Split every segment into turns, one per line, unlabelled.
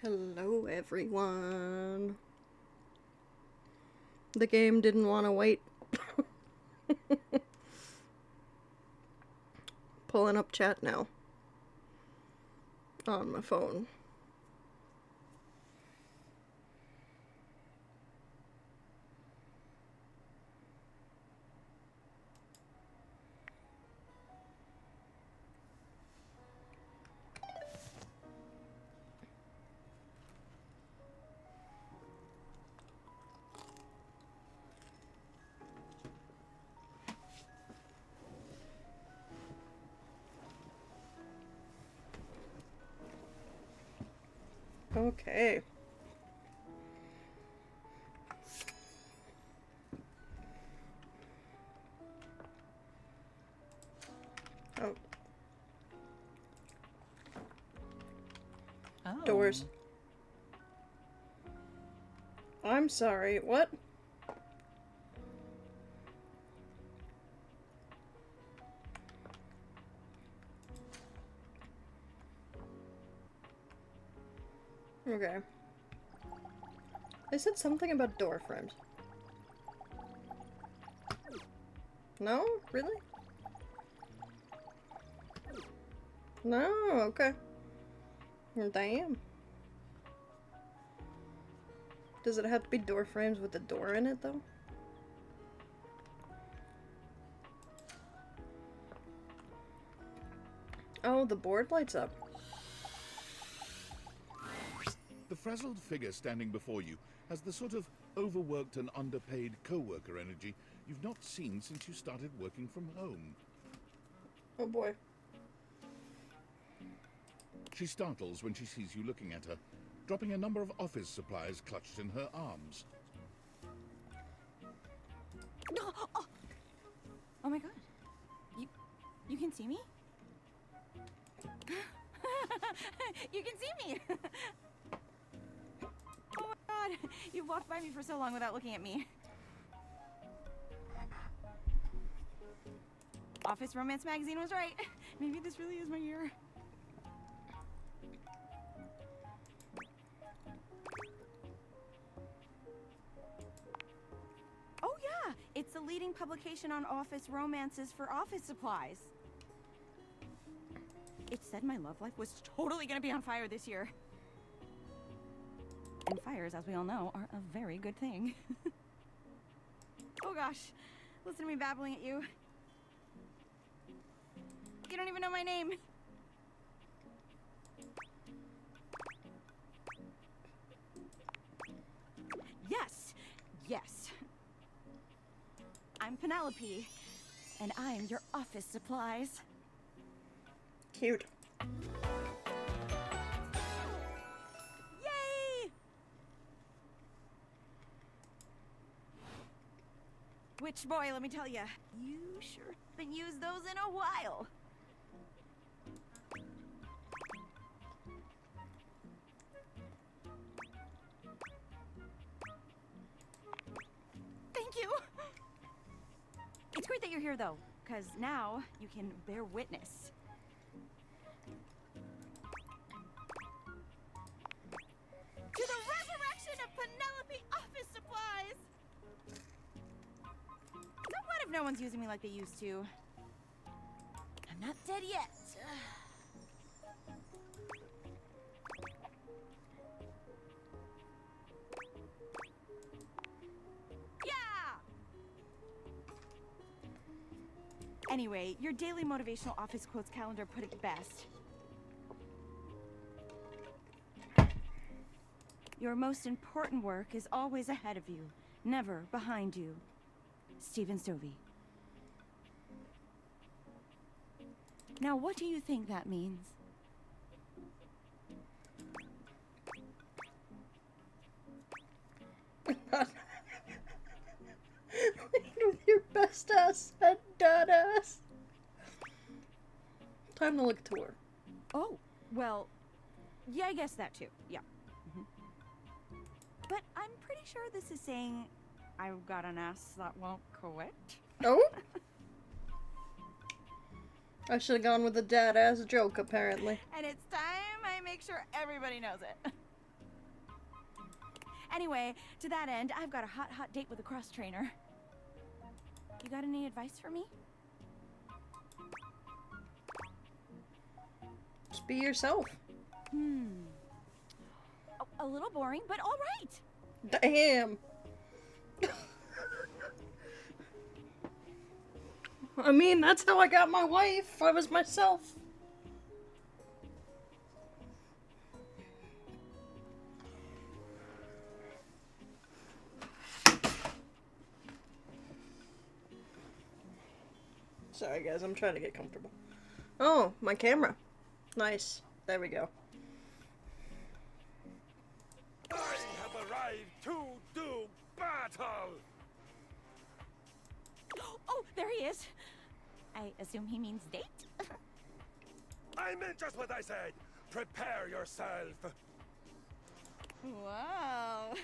Hello, everyone. The game didn't want to wait. Pulling up chat now. On my phone. Okay. Oh.
Oh.
Doors. I'm sorry, what? Okay. They said something about door frames. No? Really? No? Okay. Damn. Does it have to be door frames with a door in it, though? Oh, the board lights up.
The frazzled figure standing before you has the sort of overworked and underpaid co-worker energy you've not seen since you started working from home.
Oh boy.
She startles when she sees you looking at her, dropping a number of office supplies clutched in her arms.
Oh my god. You can see me? You can see me! Oh my god. You've walked by me for so long without looking at me. Office Romance Magazine was right. Maybe this really is my year. Oh yeah, it's the leading publication on office romances for office supplies. It said my love life was totally gonna be on fire this year. And fires, as we all know, are a very good thing. Oh gosh, listen to me babbling at you. You don't even know my name. Yes, yes. I'm Penelope, and I'm your office supplies.
Cute.
Yay! Which boy, let me tell ya, you sure haven't used those in a while. Thank you. It's great that you're here, though, because now you can bear witness. To the resurrection of Penelope Office Supplies! So what if no one's using me like they used to? I'm not dead yet. Yeah! Anyway, your daily motivational office quotes calendar put it best. Your most important work is always ahead of you, never behind you. Stephen Stovey. Now, what do you think that means?
With your best ass and dad ass. Time to look at tour.
Oh, well, yeah, I guess that too. Yeah. But I'm pretty sure this is saying I've got an ass that won't quit.
Oh? I should have gone with the dad ass joke, apparently.
And it's time I make sure everybody knows it. Anyway, to that end, I've got a hot date with a cross trainer. You got any advice for me?
Just be yourself.
A little boring, but all right.
Damn. I mean, that's how I got my wife. I was myself. Sorry guys, I'm trying to get comfortable. Oh, my camera. Nice. There we go.
I have arrived to do battle!
Oh, there he is. I assume he means date?
I meant just what I said! Prepare yourself!
Whoa.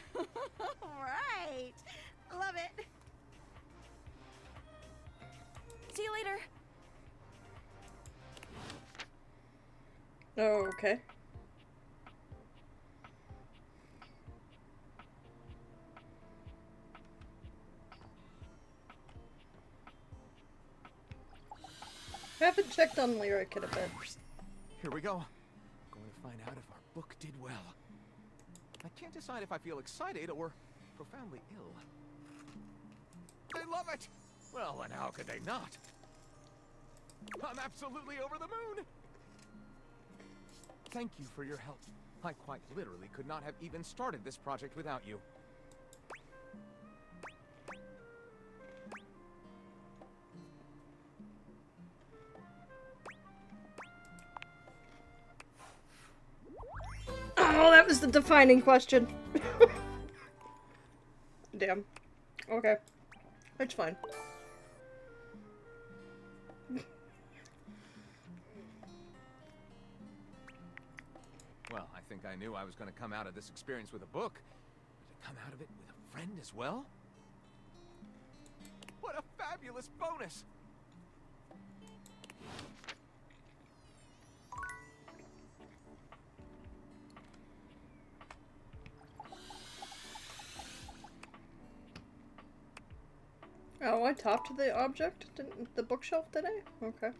Right. Love it. See you later.
Oh, okay. I haven't checked on Lyric in a bit.
Here we go. Going to find out if our book did well. I can't decide if I feel excited or profoundly ill. They love it! Well, and how could they not? I'm absolutely over the moon! Thank you for your help. I quite literally could not have even started this project without you.
Oh, that was the defining question. Damn. Okay. It's fine.
Well, I think I knew I was going to come out of this experience with a book. But to come out of it with a friend as well? What a fabulous bonus!
Oh, I topped the object? Didn't the bookshelf today? Okay.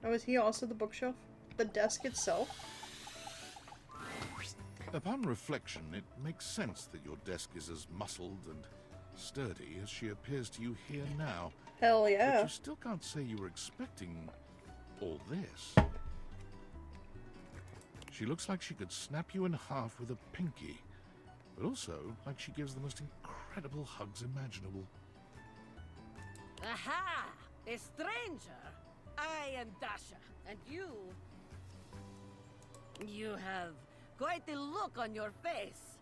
Oh, is he also the bookshelf? The desk itself?
Upon reflection, it makes sense that your desk is as muscled and sturdy as she appears to you here now.
Hell
But
yeah.
you still can't say you were expecting all this. She looks like she could snap you in half with a pinky, but also like she gives the most incredible hugs imaginable.
Aha! A stranger! I am Dasha, and you... You have quite the look on your face.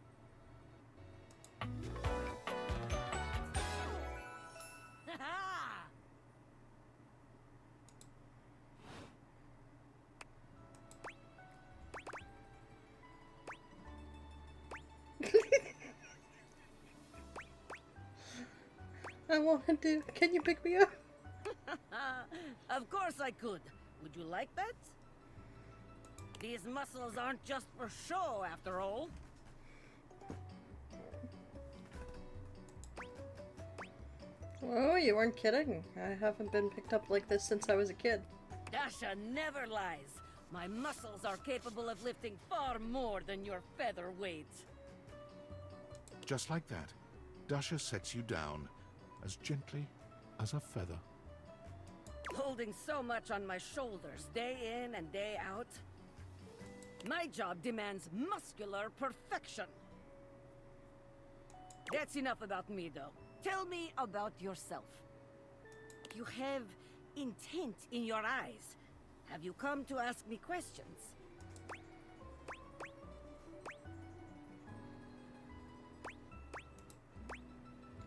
Ha!
I wanted to. Can you pick me up?
Of course I could. Would you like that? These muscles aren't just for show, after all.
Oh, you weren't kidding. I haven't been picked up like this since I was a kid.
Dasha never lies. My muscles are capable of lifting far more than your feather weight.
Just like that, Dasha sets you down, as gently as a feather.
Holding so much on my shoulders, day in and day out. My job demands muscular perfection. That's enough about me, though. Tell me about yourself. You have intent in your eyes. Have you come to ask me questions?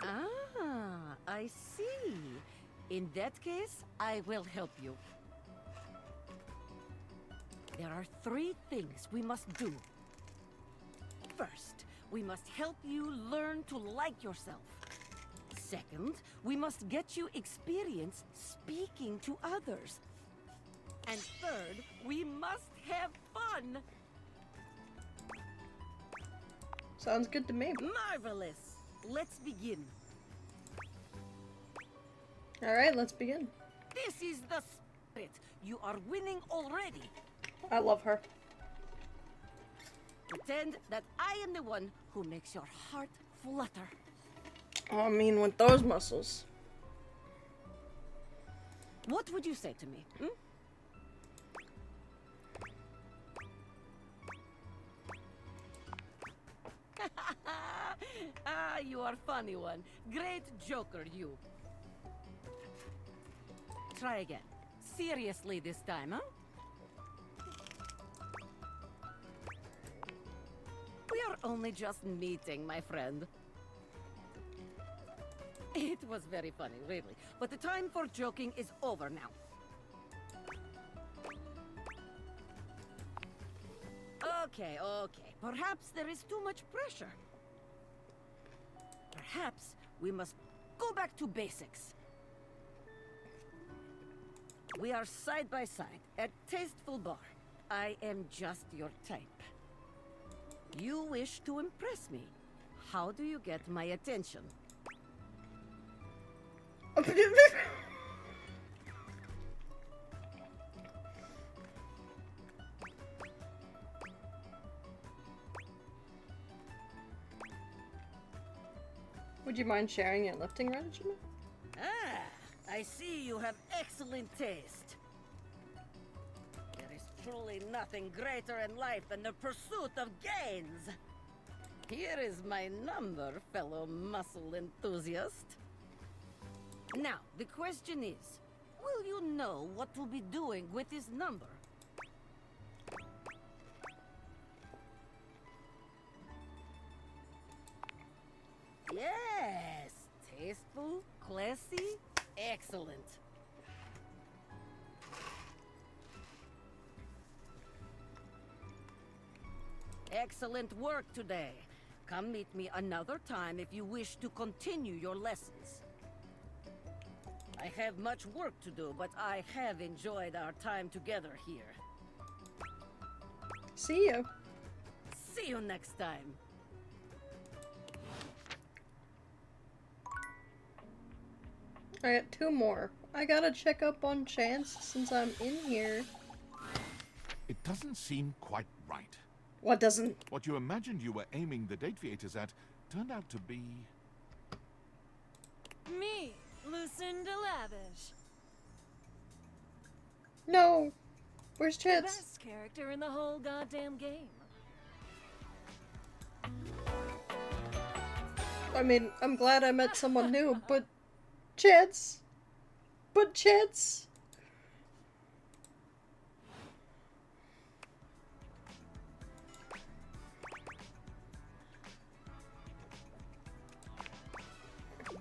Ah, I see. In that case, I will help you. There are 3 things we must do. First, we must help you learn to like yourself. Second, we must get you experience speaking to others. And third, we must have fun.
Sounds good to me.
Marvelous. Let's begin.
Alright, let's begin.
This is the spirit. You are winning already.
I love her.
Pretend that I am the one who makes your heart flutter.
Oh, I mean, with those muscles.
What would you say to me? Hmm? Ah, you are funny one. Great joker, you. Try again. Seriously this time, huh? We are only just meeting, my friend. It was very funny, really. But the time for joking is over now. Okay, okay. Perhaps there is too much pressure. Perhaps we must go back to basics. We are side by side at Tasteful Bar. I am just your type. You wish to impress me. How do you get my attention?
Would you mind sharing your lifting regimen?
Ah, I see you have excellent taste. There is truly nothing greater in life than the pursuit of gains. Here is my number, fellow muscle enthusiast. Now, the question is, will you know what to be doing with this number? Yes, tasteful, classy, excellent. Excellent work today. Come meet me another time if you wish to continue your lessons. I have much work to do, but I have enjoyed our time together here.
See you.
See you next time.
I got 2 more. I gotta check up on Chance since I'm in here.
It doesn't seem quite right.
What doesn't?
What you imagined you were aiming the Dateviators at turned out to be...
Me, Lucinda Lavish.
No! Where's
The
Chance?
best character in the whole goddamn game.
I mean, I'm glad I met someone new, but... Chance! But Chance!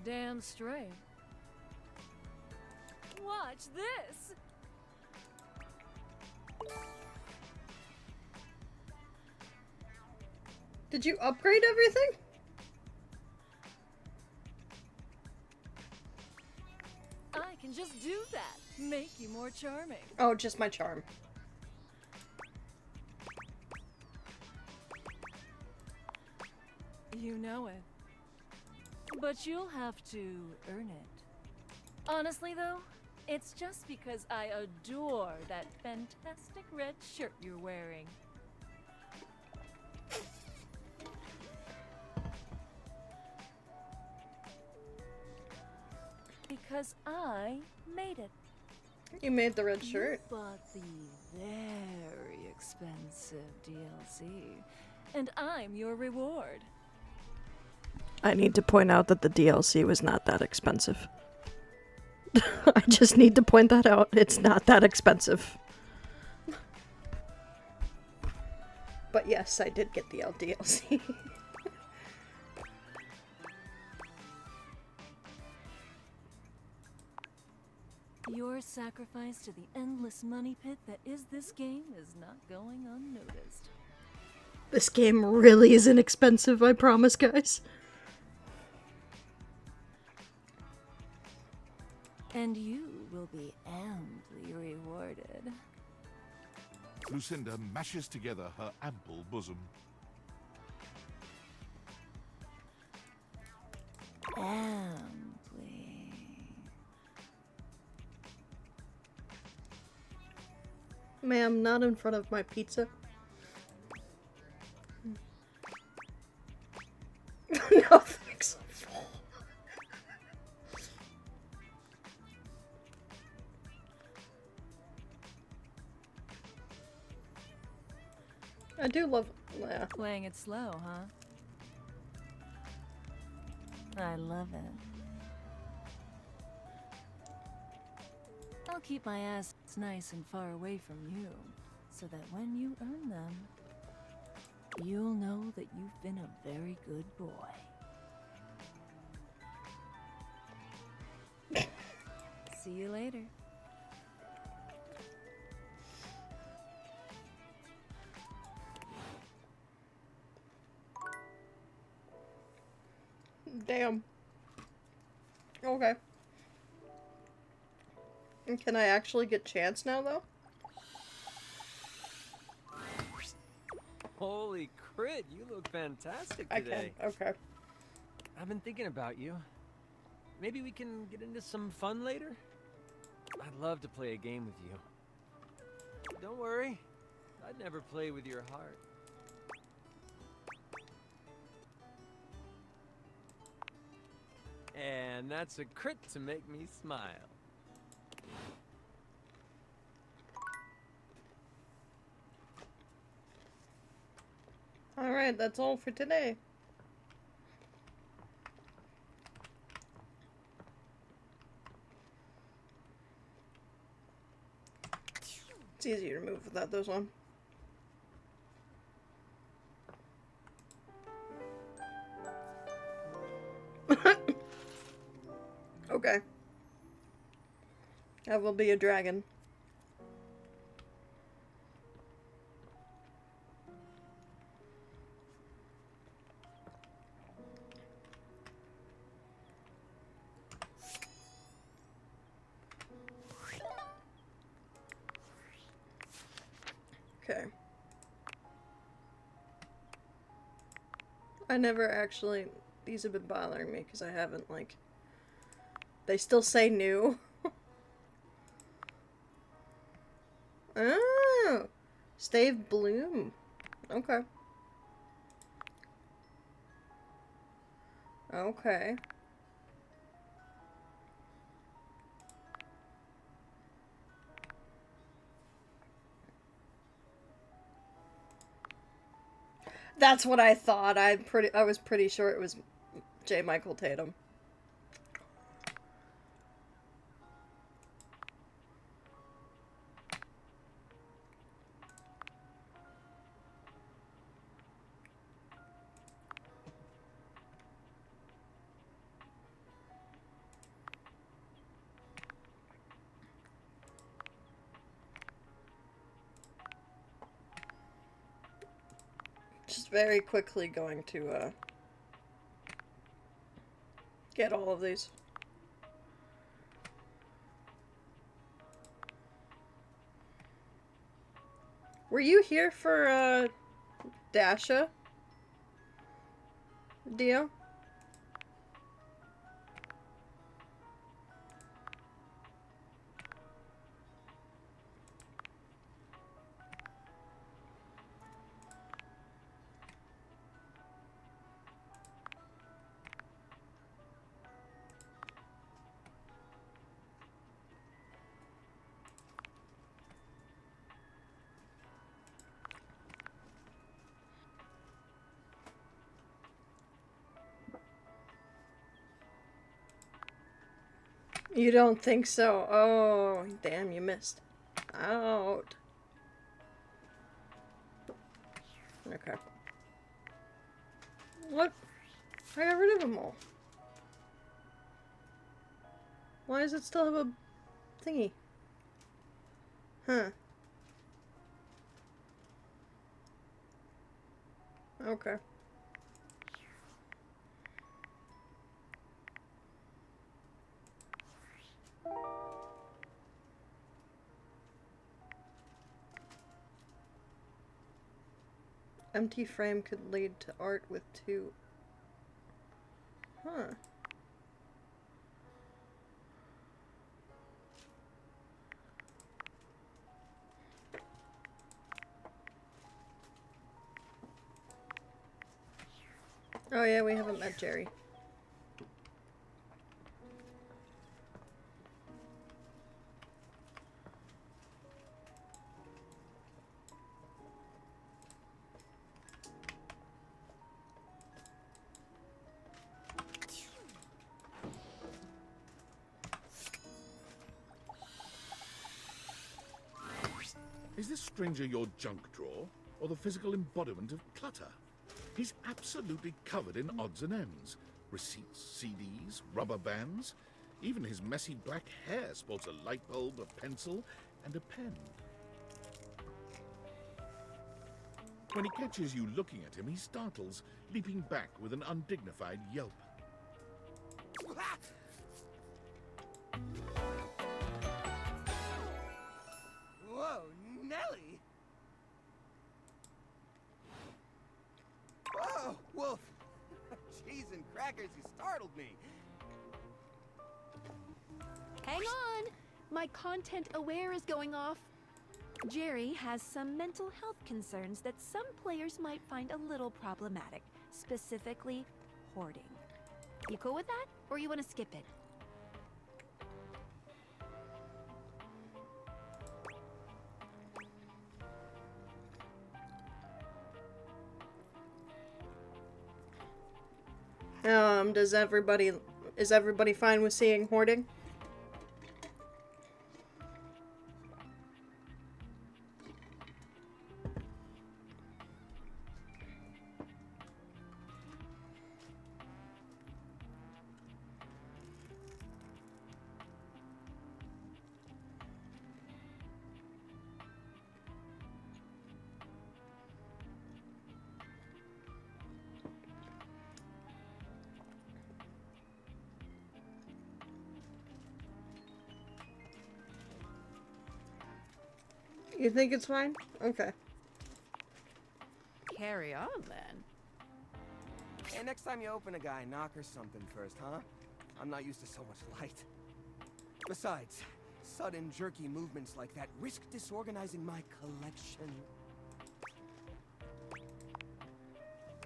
Damn straight. Watch this!
Did you upgrade everything?
I can just do that. Make you more charming.
Oh, just my charm.
You know it. But you'll have to earn it. Honestly, though, it's just because I adore that fantastic red shirt you're wearing. Because I made it.
You made the red shirt.
You bought the very expensive DLC, and I'm your reward.
I need to point out that the DLC was not that expensive. I just need to point that out. It's not that expensive. But yes, I did get the DLC.
Your sacrifice to the endless money pit that is this game is not going unnoticed.
This game really isn't expensive, I promise, guys.
And you will be amply rewarded.
Lucinda mashes together her ample bosom.
amply.
Ma'am, not in front of my pizza. No thanks. I do love. Yeah.
Playing it slow, huh? I love it. I'll keep my ass nice and far away from you, so that when you earn them, you'll know that you've been a very good boy. See you later.
Damn. Okay. And can I actually get chance now, though?
Holy crit, you look fantastic
I
today.
can. Okay.
I've been thinking about you. Maybe we can get into some fun later? I'd love to play a game with you. Don't worry, I'd never play with your heart. And that's a crit to make me smile.
Alright, that's all for today. It's easy to move without those on. Okay. I will be a dragon. Okay. I never actually... These have been bothering me because I haven't, like... They still say new. Oh! Stave Bloom. Okay. Okay. That's what I thought. I was pretty sure it was J. Michael Tatum. Just very quickly going to get all of these. Were you here for Dasha? Dio? You don't think so? Oh, damn, you missed out. Okay. What? I got rid of them all. Why does it still have a thingy? Huh. Okay. Empty frame could lead to art with two. Huh. Oh yeah, we haven't met Jerry.
Is this stranger your junk drawer, or the physical embodiment of clutter? He's absolutely covered in odds and ends. Receipts, CDs, rubber bands. Even his messy black hair sports a light bulb, a pencil, and a pen. When he catches you looking at him, he startles, leaping back with an undignified yelp.
Whoa, Nelly! Whoa, Wolf! Cheese and crackers, you startled me.
Hang on! My content aware is going off. Jerry has some mental health concerns that some players might find a little problematic, specifically hoarding. You cool with that, or you want to skip it?
Is everybody fine with seeing hoarding? You think it's fine? Okay.
Carry on, then.
Hey, next time you open a guy, knock or something first, huh? I'm not used to so much light. Besides, sudden jerky movements like that risk disorganizing my collection.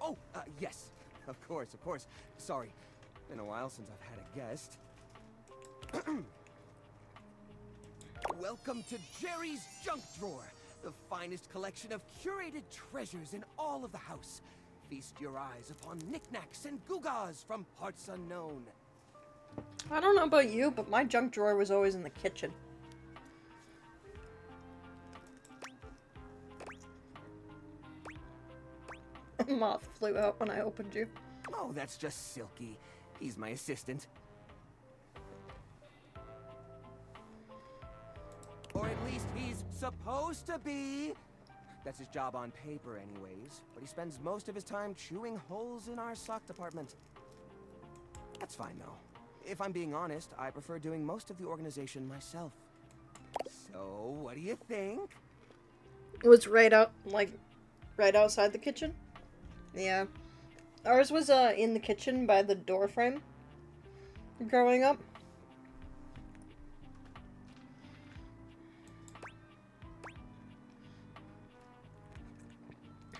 Oh, yes. Of course. Sorry. Been a while since I've had a guest. Welcome to Jerry's Junk Drawer, the finest collection of curated treasures in all of the house. Feast your eyes upon knickknacks and gewgaws from parts unknown.
I don't know about you, but my junk drawer was always in the kitchen. A moth flew out when I opened you.
Oh, that's just Silky. He's my assistant. Or at least he's supposed to be. That's his job on paper anyways, but he spends most of his time chewing holes in our sock department. That's fine though. If I'm being honest, I prefer doing most of the organization myself. So, what do you think?
It was right outside the kitchen? Yeah. Ours was, in the kitchen by the door frame. Growing up.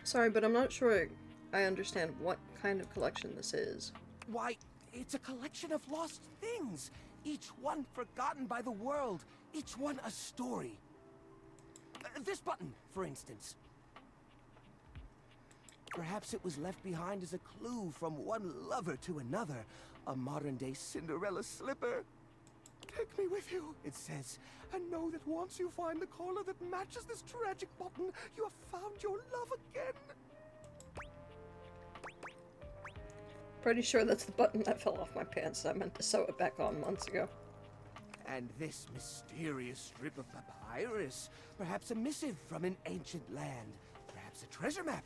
Sorry, but I'm not sure I understand what kind of collection this is.
Why, it's a collection of lost things. Each one forgotten by the world. Each one a story. This button, for instance. Perhaps it was left behind as a clue from one lover to another. A modern-day Cinderella slipper. Take me with you, it says, and know that once you find the collar that matches this tragic button, you have found your love again.
Pretty sure that's the button that fell off my pants. I meant to sew it back on months ago.
And this mysterious strip of papyrus, perhaps a missive from an ancient land, perhaps a treasure map.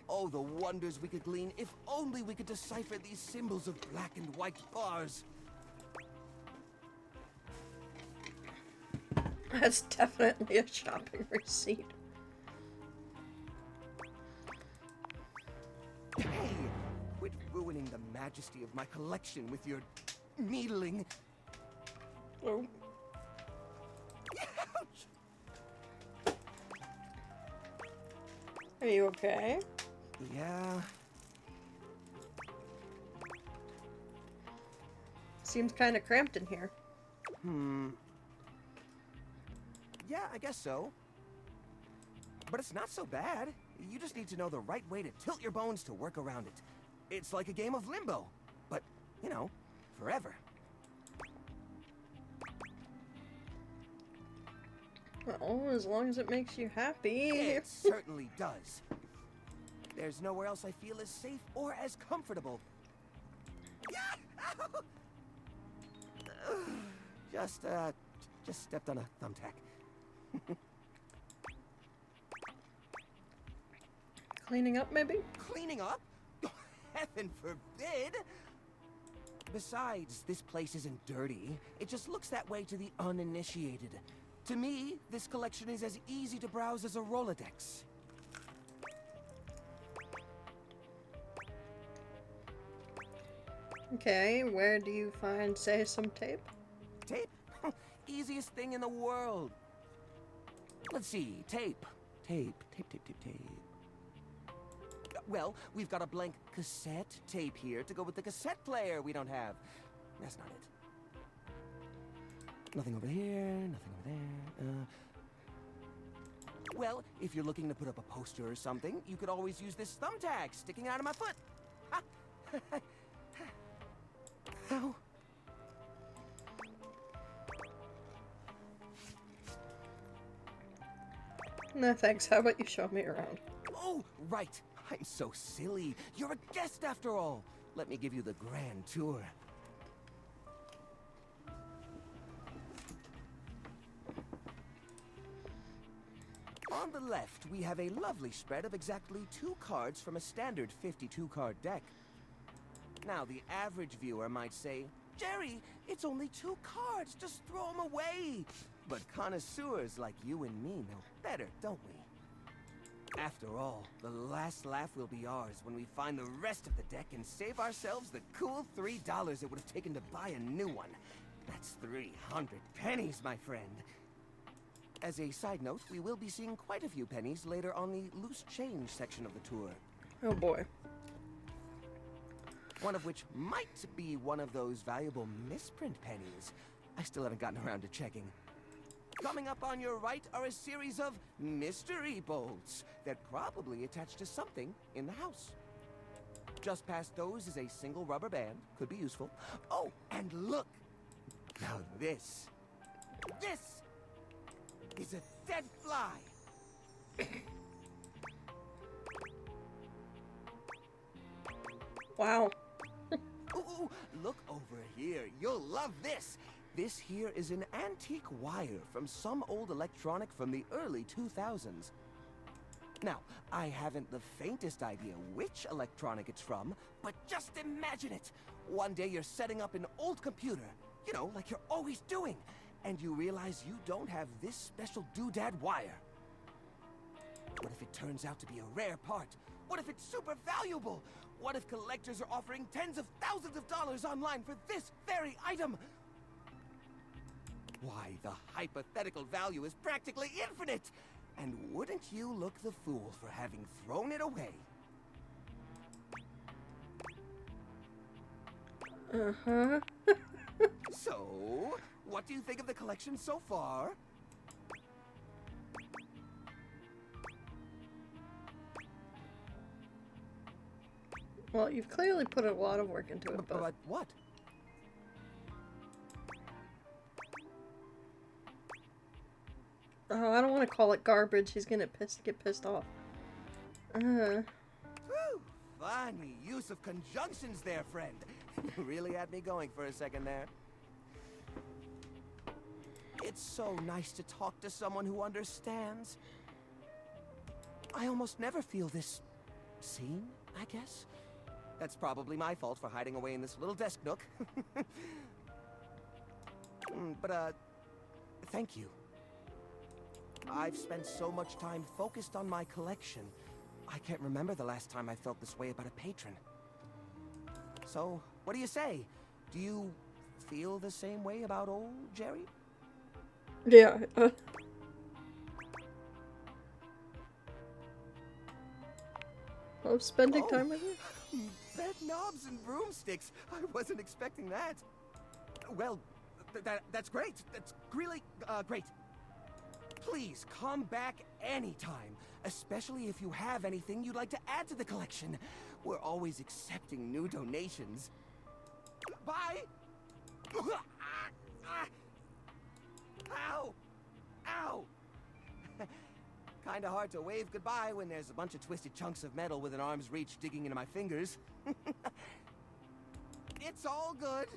Oh, the wonders we could glean if only we could decipher these symbols of black and white bars.
That's definitely a shopping receipt.
Hey, quit ruining the majesty of my collection with your needling.
Oh.
Ouch!
Are you okay?
Yeah.
Seems kind of cramped in here.
Yeah, I guess so. But it's not so bad. You just need to know the right way to tilt your bones to work around it. It's like a game of limbo, but, you know, forever.
Well, as long as it makes you happy.
It certainly does. There's nowhere else I feel as safe or as comfortable. Yeah! Just stepped on a thumbtack.
Cleaning up, maybe?
Cleaning up? Heaven forbid! Besides, this place isn't dirty. It just looks that way to the uninitiated. To me, this collection is as easy to browse as a Rolodex.
Okay, where do you find, say, some tape?
Tape? Easiest thing in the world. Let's see, tape. Tape. Well, we've got a blank cassette tape here to go with the cassette player we don't have. That's not it. Nothing over here, nothing over there. Well, if you're looking to put up a poster or something, you could always use this thumbtack sticking out of my foot. Ha! Ow.
No thanks, how about you show me around?
Oh, right. I'm so silly. You're a guest after all. Let me give you the grand tour. On the left, we have a lovely spread of exactly 2 cards from a standard 52-card deck. Now, the average viewer might say, Jerry, it's only 2 cards, just throw them away. But connoisseurs like you and me know better, don't we? After all, the last laugh will be ours when we find the rest of the deck and save ourselves the cool $3 it would have taken to buy a new one. That's 300 pennies, my friend. As a side note, we will be seeing quite a few pennies later on the loose change section of the tour.
Oh boy.
One of which might be one of those valuable misprint pennies. I still haven't gotten around to checking. Coming up on your right are a series of mystery bolts that probably attach to something in the house. Just past those is a single rubber band. Could be useful. Oh, and look! Now this is a dead fly!
Wow.
Ooh, look over here. You'll love this. This here is an antique wire from some old electronic from the early 2000s. Now, I haven't the faintest idea which electronic it's from, but just imagine it. One day you're setting up an old computer, you know, like you're always doing, and you realize you don't have this special doodad wire. What if it turns out to be a rare part? What if it's super valuable? What if collectors are offering tens of thousands of dollars online for this very item? Why, the hypothetical value is practically infinite! And wouldn't you look the fool for having thrown it away?
Uh-huh.
So, what do you think of the collection so far?
Well, you've clearly put a lot of work into it, but...
what?
Oh, I don't want to call it garbage. He's gonna get pissed off.
Whew, funny use of conjunctions there, friend. You really had me going for a second there. It's so nice to talk to someone who understands. I almost never feel this seen, I guess. That's probably my fault for hiding away in this little desk nook. But, thank you. I've spent so much time focused on my collection, I can't remember the last time I felt this way about a patron. So, what do you say? Do you feel the same way about old Jerry?
Yeah. Love spending time with you?
Bed knobs and broomsticks. I wasn't expecting that. Well, that's great. That's really great. Please come back anytime, especially if you have anything you'd like to add to the collection. We're always accepting new donations. Bye! Ow! Ow! Kinda hard to wave goodbye when there's a bunch of twisted chunks of metal within arm's reach digging into my fingers. It's all good.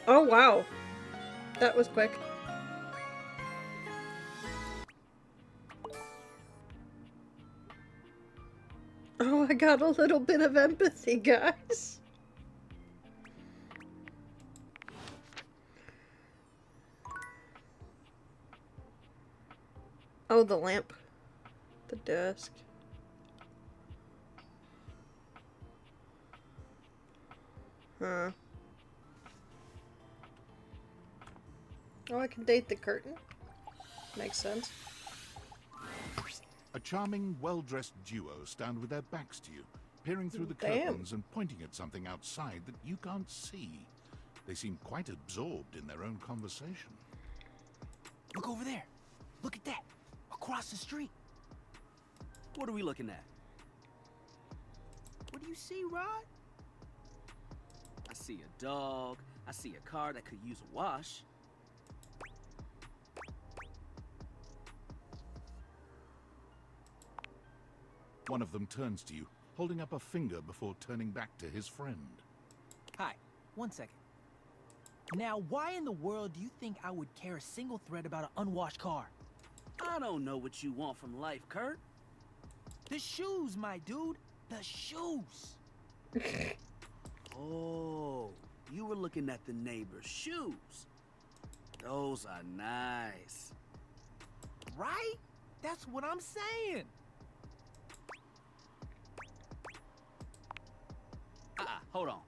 Oh, wow. That was quick. Oh, I got a little bit of empathy, guys. Oh, the lamp. The desk. Huh. Oh, I can date the curtain. Makes sense.
A charming, well-dressed duo stand with their backs to you, peering through the
Damn.
curtains and pointing at something outside that you can't see. They seem quite absorbed in their own conversation.
Look over there. Look at that. Across the street. What are we looking at? What do you see, Rod? I see a dog. I see a car that could use a wash.
One of them turns to you, holding up a finger before turning back to his friend.
Hi. 1 second. Now, why in the world do you think I would care a single thread about an unwashed car?
I don't know what you want from life, Kurt.
The shoes, my dude. The shoes.
Oh, you were looking at the neighbor's shoes. Those are nice.
Right? That's what I'm saying.
Hold on.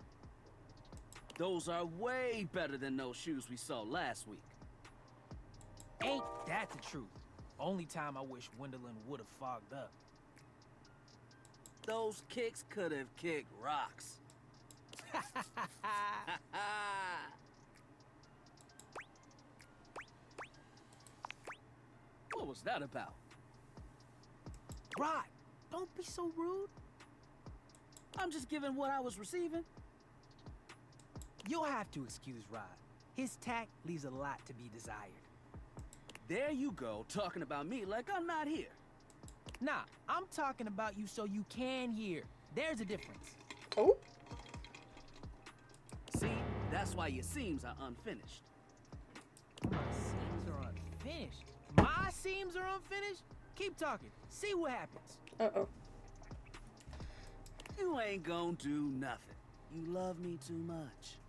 Those are way better than those shoes we saw last week.
Ain't that the truth? Only time I wish Wendelin would have fogged up.
Those kicks could have kicked rocks. What was that about?
Rod, don't be so rude.
I'm just giving what I was receiving.
You'll have to excuse Rod. His tact leaves a lot to be desired.
There you go, talking about me like I'm not here.
Nah, I'm talking about you so you can hear. There's a difference.
Oh.
See, that's why your seams are unfinished.
My seams are unfinished. My seams are unfinished? Keep talking. See what happens.
Uh-oh.
You ain't gonna do nothing. You love me too much.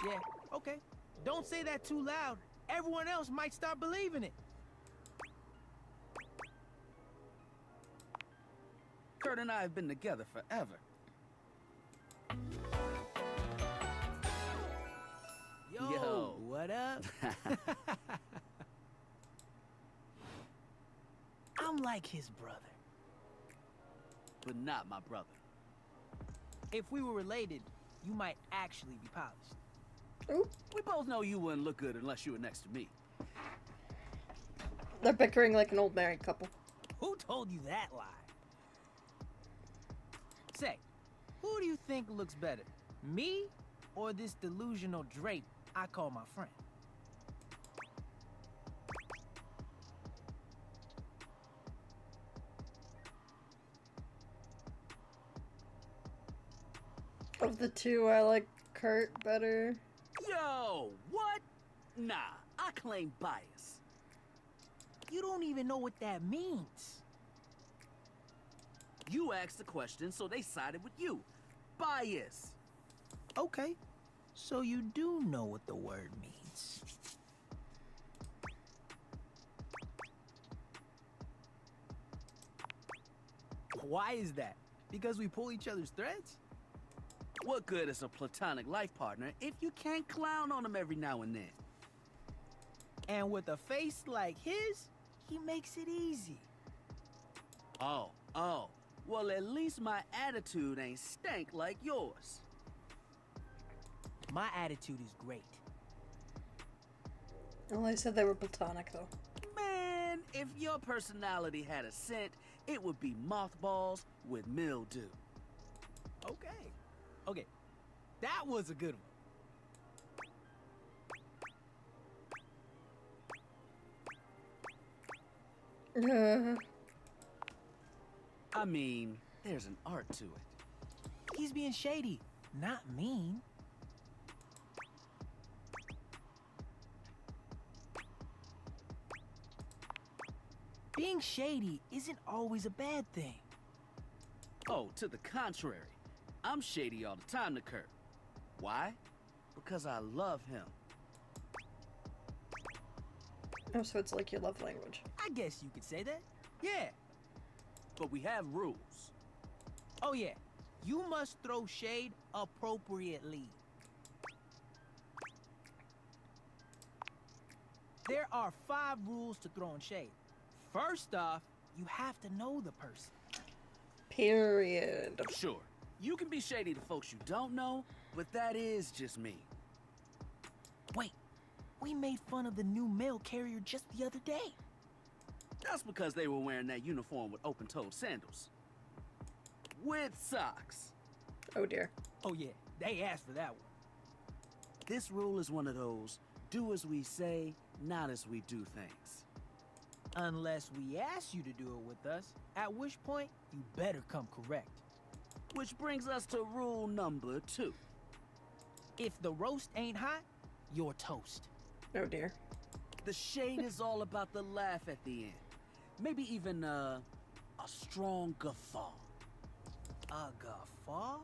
Yeah, okay. Don't say that too loud. Everyone else might start believing it.
Kurt and I have been together forever.
Yo, what up? I'm like his brother.
But not my brother.
If we were related, you might actually be polished.
Ooh.
We both know you wouldn't look good unless you were next to me.
They're bickering like an old married couple.
Who told you that lie? Say, who do you think looks better? Me or this delusional drape I call my friend?
Of the two, I like Kurt better.
Yo, what? Nah, I claim bias.
You don't even know what that means.
You asked the question, so they sided with you. Bias.
Okay, so you do know what the word means. Why is that? Because we pull each other's threads?
What good is a platonic life partner if you can't clown on them every now and then?
And with a face like his, he makes it easy.
Oh. Well, at least my attitude ain't stank like yours.
My attitude is great.
Well, I said they were platonic, though.
Man, if your personality had a scent, it would be mothballs with mildew.
Okay. Okay. That was a good one.
I mean, there's an art to it.
He's being shady, not mean. Being shady isn't always a bad thing.
Oh, to the contrary. I'm shady all the time to Kurt. Why? Because I love him.
Oh, so it's like your love language.
I guess you could say that. Yeah.
But we have rules.
Oh yeah. You must throw shade appropriately. There are 5 rules to throwing shade. First off, you have to know the person.
Period.
Sure, you can be shady to folks you don't know, but that is just me.
Wait, we made fun of the new mail carrier just the other day.
That's because they were wearing that uniform with open-toed sandals. With socks.
Oh dear.
Oh yeah, they asked for that one.
This rule is one of those, do as we say, not as we do things.
Unless we ask you to do it with us, at which point, you better come correct.
Which brings us to rule number 2.
If the roast ain't hot, you're toast.
Oh dear.
The shade is all about the laugh at the end. Maybe even a strong guffaw.
A guffaw?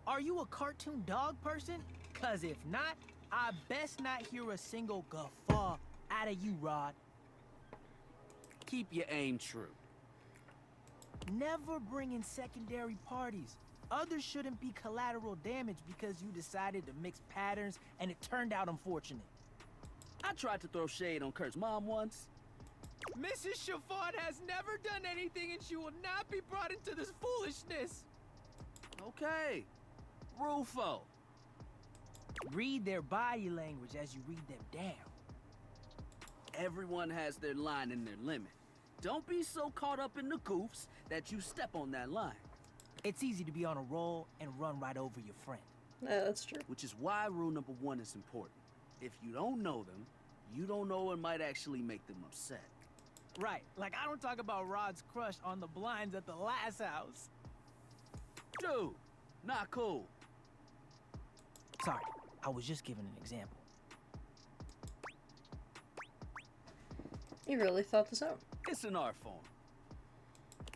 Are you a cartoon dog person? Cause if not, I best not hear a single guffaw out of you, Rod.
Keep your aim true.
Never bring in secondary parties. Others shouldn't be collateral damage because you decided to mix patterns and it turned out unfortunate.
I tried to throw shade on Kurt's mom once.
Mrs. Chiffon has never done anything and she will not be brought into this foolishness.
Okay. Rule 4.
Read their body language as you read them down.
Everyone has their line and their limit. Don't be so caught up in the goofs that you step on that line.
It's easy to be on a roll and run right over your friend.
Yeah, that's true.
Which is why rule number 1 is important. If you don't know them, you don't know it might actually make them upset.
Right, like I don't talk about Rod's crush on the blinds at the last house.
Dude, not cool.
Sorry, I was just giving an example.
You really thought this out.
It's an art form.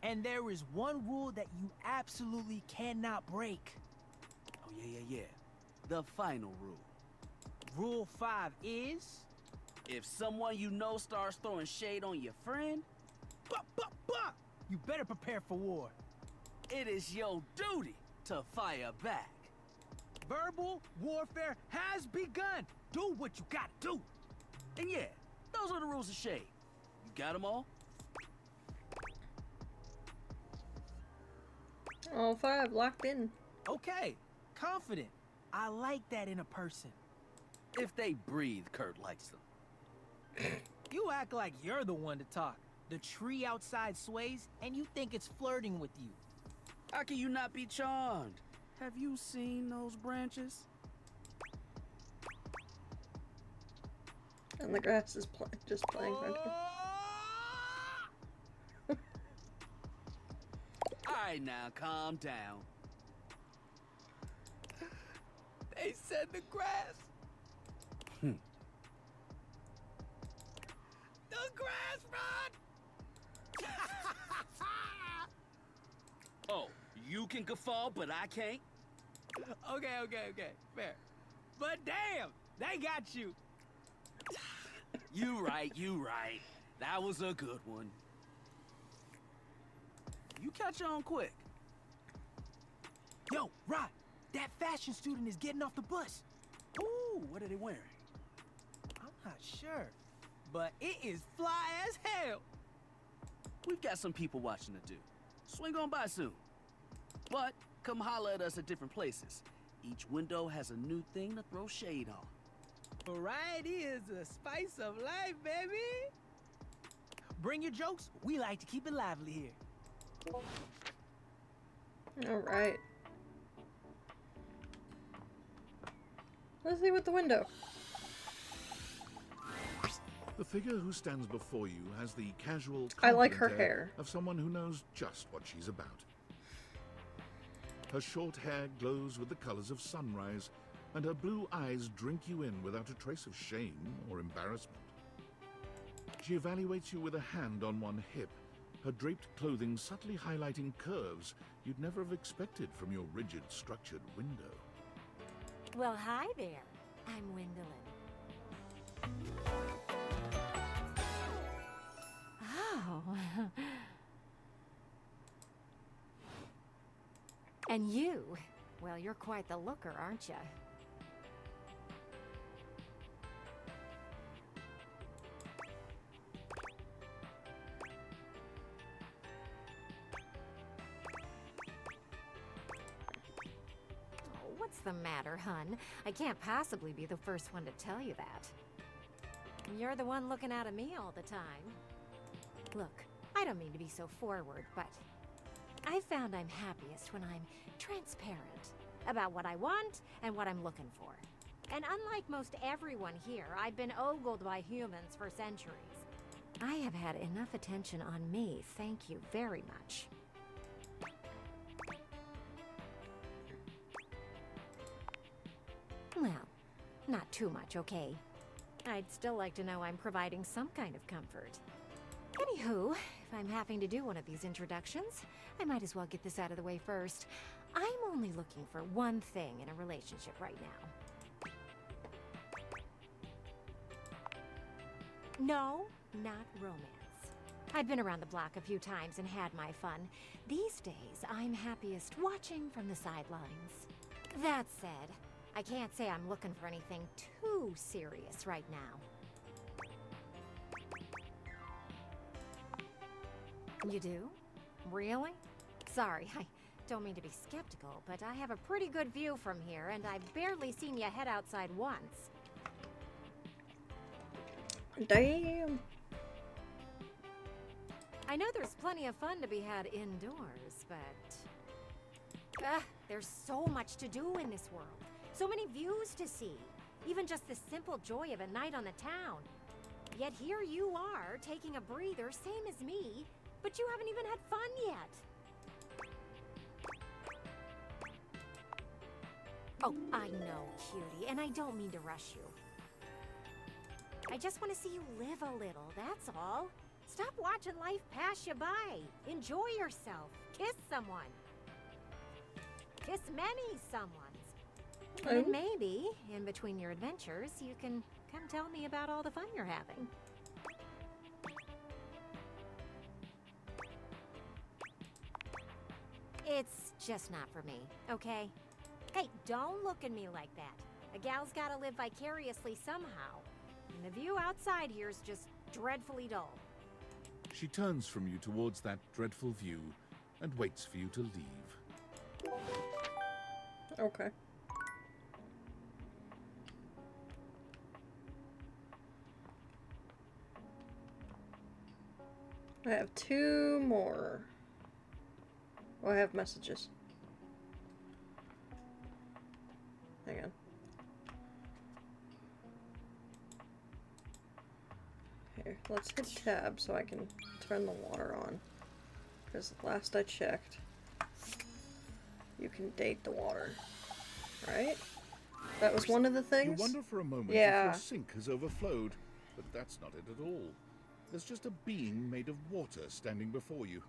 And there is one rule that you absolutely cannot break.
Oh, yeah. The final rule.
Rule 5 is...
If someone you know starts throwing shade on your friend...
You better prepare for war.
It is your duty to fire back.
Verbal warfare has begun. Do what you gotta do.
And yeah, those are the rules of shade. You got them all?
All 5 locked in.
Okay, confident. I like that in a person.
If they breathe, Kurt likes them.
You act like you're the one to talk. The tree outside sways, and you think it's flirting with you.
How can you not be charmed? Have you seen those branches?
And the grass is just playing around here.
Alright now, calm down.
They said the grass. The grass, Rod!
Oh, you can guffaw, but I can't?
Okay, fair. But damn, they got you.
You right. That was a good one. You catch on quick.
Yo, Rod, that fashion student is getting off the bus.
Ooh, what are they wearing?
I'm not sure, but it is fly as hell.
We've got some people watching to do. Swing on by soon. But come holler at us at different places. Each window has a new thing to throw shade on.
Variety is the spice of life, baby. Bring your jokes. We like to keep it lively here.
All right. Let's see with the window.
The figure who stands before you has the casual,
I like her
confident
hair.
of someone who knows just what she's about. Her short hair glows with the colors of sunrise, and her blue eyes drink you in without a trace of shame or embarrassment. She evaluates you with a hand on one hip, her draped clothing subtly highlighting curves you'd never have expected from your rigid, structured window.
Well, hi there. I'm Gwendolyn. Oh. And you? Well, you're quite the looker, aren't you? What's the matter, hun? I can't possibly be the first one to tell you that. You're the one looking out at me all the time. Look, I don't mean to be so forward, but I found I'm happiest when I'm transparent about what I want and what I'm looking for. And unlike most everyone here, I've been ogled by humans for centuries. I have had enough attention on me, thank you very much. Well, not too much, okay? I'd still like to know I'm providing some kind of comfort. Anywho, if I'm having to do one of these introductions, I might as well get this out of the way first. I'm only looking for one thing in a relationship right now. No, not romance. I've been around the block a few times and had my fun. These days, I'm happiest watching from the sidelines. That said, I can't say I'm looking for anything too serious right now. You do? Really? Sorry, I don't mean to be skeptical, but I have a pretty good view from here, and I've barely seen you head outside once.
Damn.
I know there's plenty of fun to be had indoors, but... there's so much to do in this world. So many views to see. Even just the simple joy of a night on the town. Yet here you are, taking a breather, same as me, but you haven't even had fun yet. Oh, I know, cutie, and I don't mean to rush you. I just want to see you live a little, that's all. Stop watching life pass you by. Enjoy yourself. Kiss someone. Kiss many someones. And then maybe, in between your adventures, you can come tell me about all the fun you're having. It's just not for me, okay? Hey, don't look at me like that. A gal's gotta live vicariously somehow. And the view outside here's just dreadfully dull.
She turns from you towards that dreadful view and waits for you to leave.
Okay. I have 2 more. Oh, I have messages. Hang on. Here, let's hit tab so I can turn the water on. Because last I checked, you can date the water. Right? That was one of the things?
You wonder for a moment
yeah.
if your sink has overflowed, but that's not it at all. There's just a being made of water standing before you.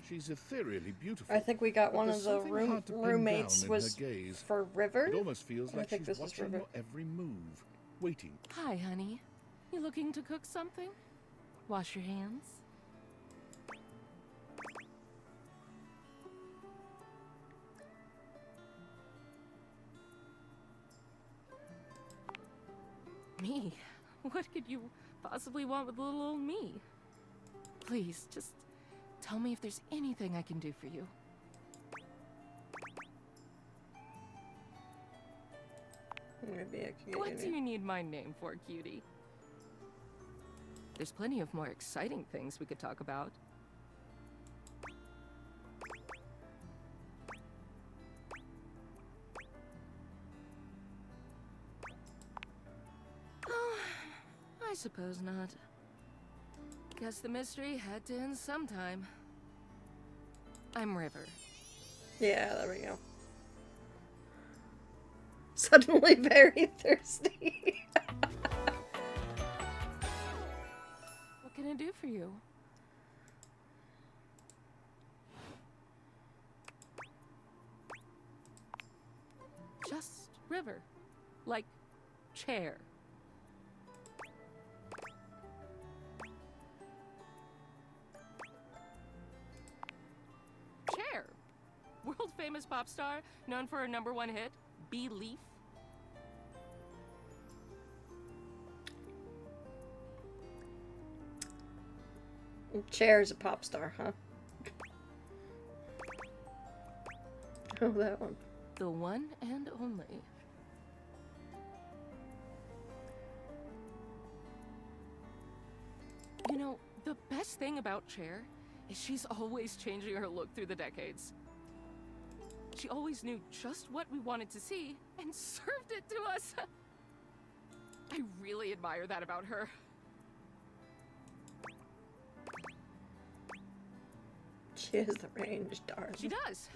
She's ethereally beautiful.
I think we got one of the roommates was for River.
It almost feels like
think
she's
this was
watching
River.
your every move, waiting.
Hi, honey. You looking to cook something? Wash your hands. Me? What could you possibly want with little old me? Please, just tell me if there's anything I can do for you.
Maybe I can
What
get
do you need my name for, cutie? There's plenty of more exciting things we could talk about. Oh, I suppose not. Guess the mystery had to end sometime. I'm River.
Yeah, there we go. Suddenly very thirsty.
What can I do for you? Just River. Like chair. Chair. World famous pop star, known for her #1 hit, Belief.
Chair's a pop star, huh? Oh, that one.
The one and only. You know, the best thing about Cher is she's always changing her look through the decades. She always knew just what we wanted to see and served it to us. I really admire that about her.
She has the range, darn.
She does.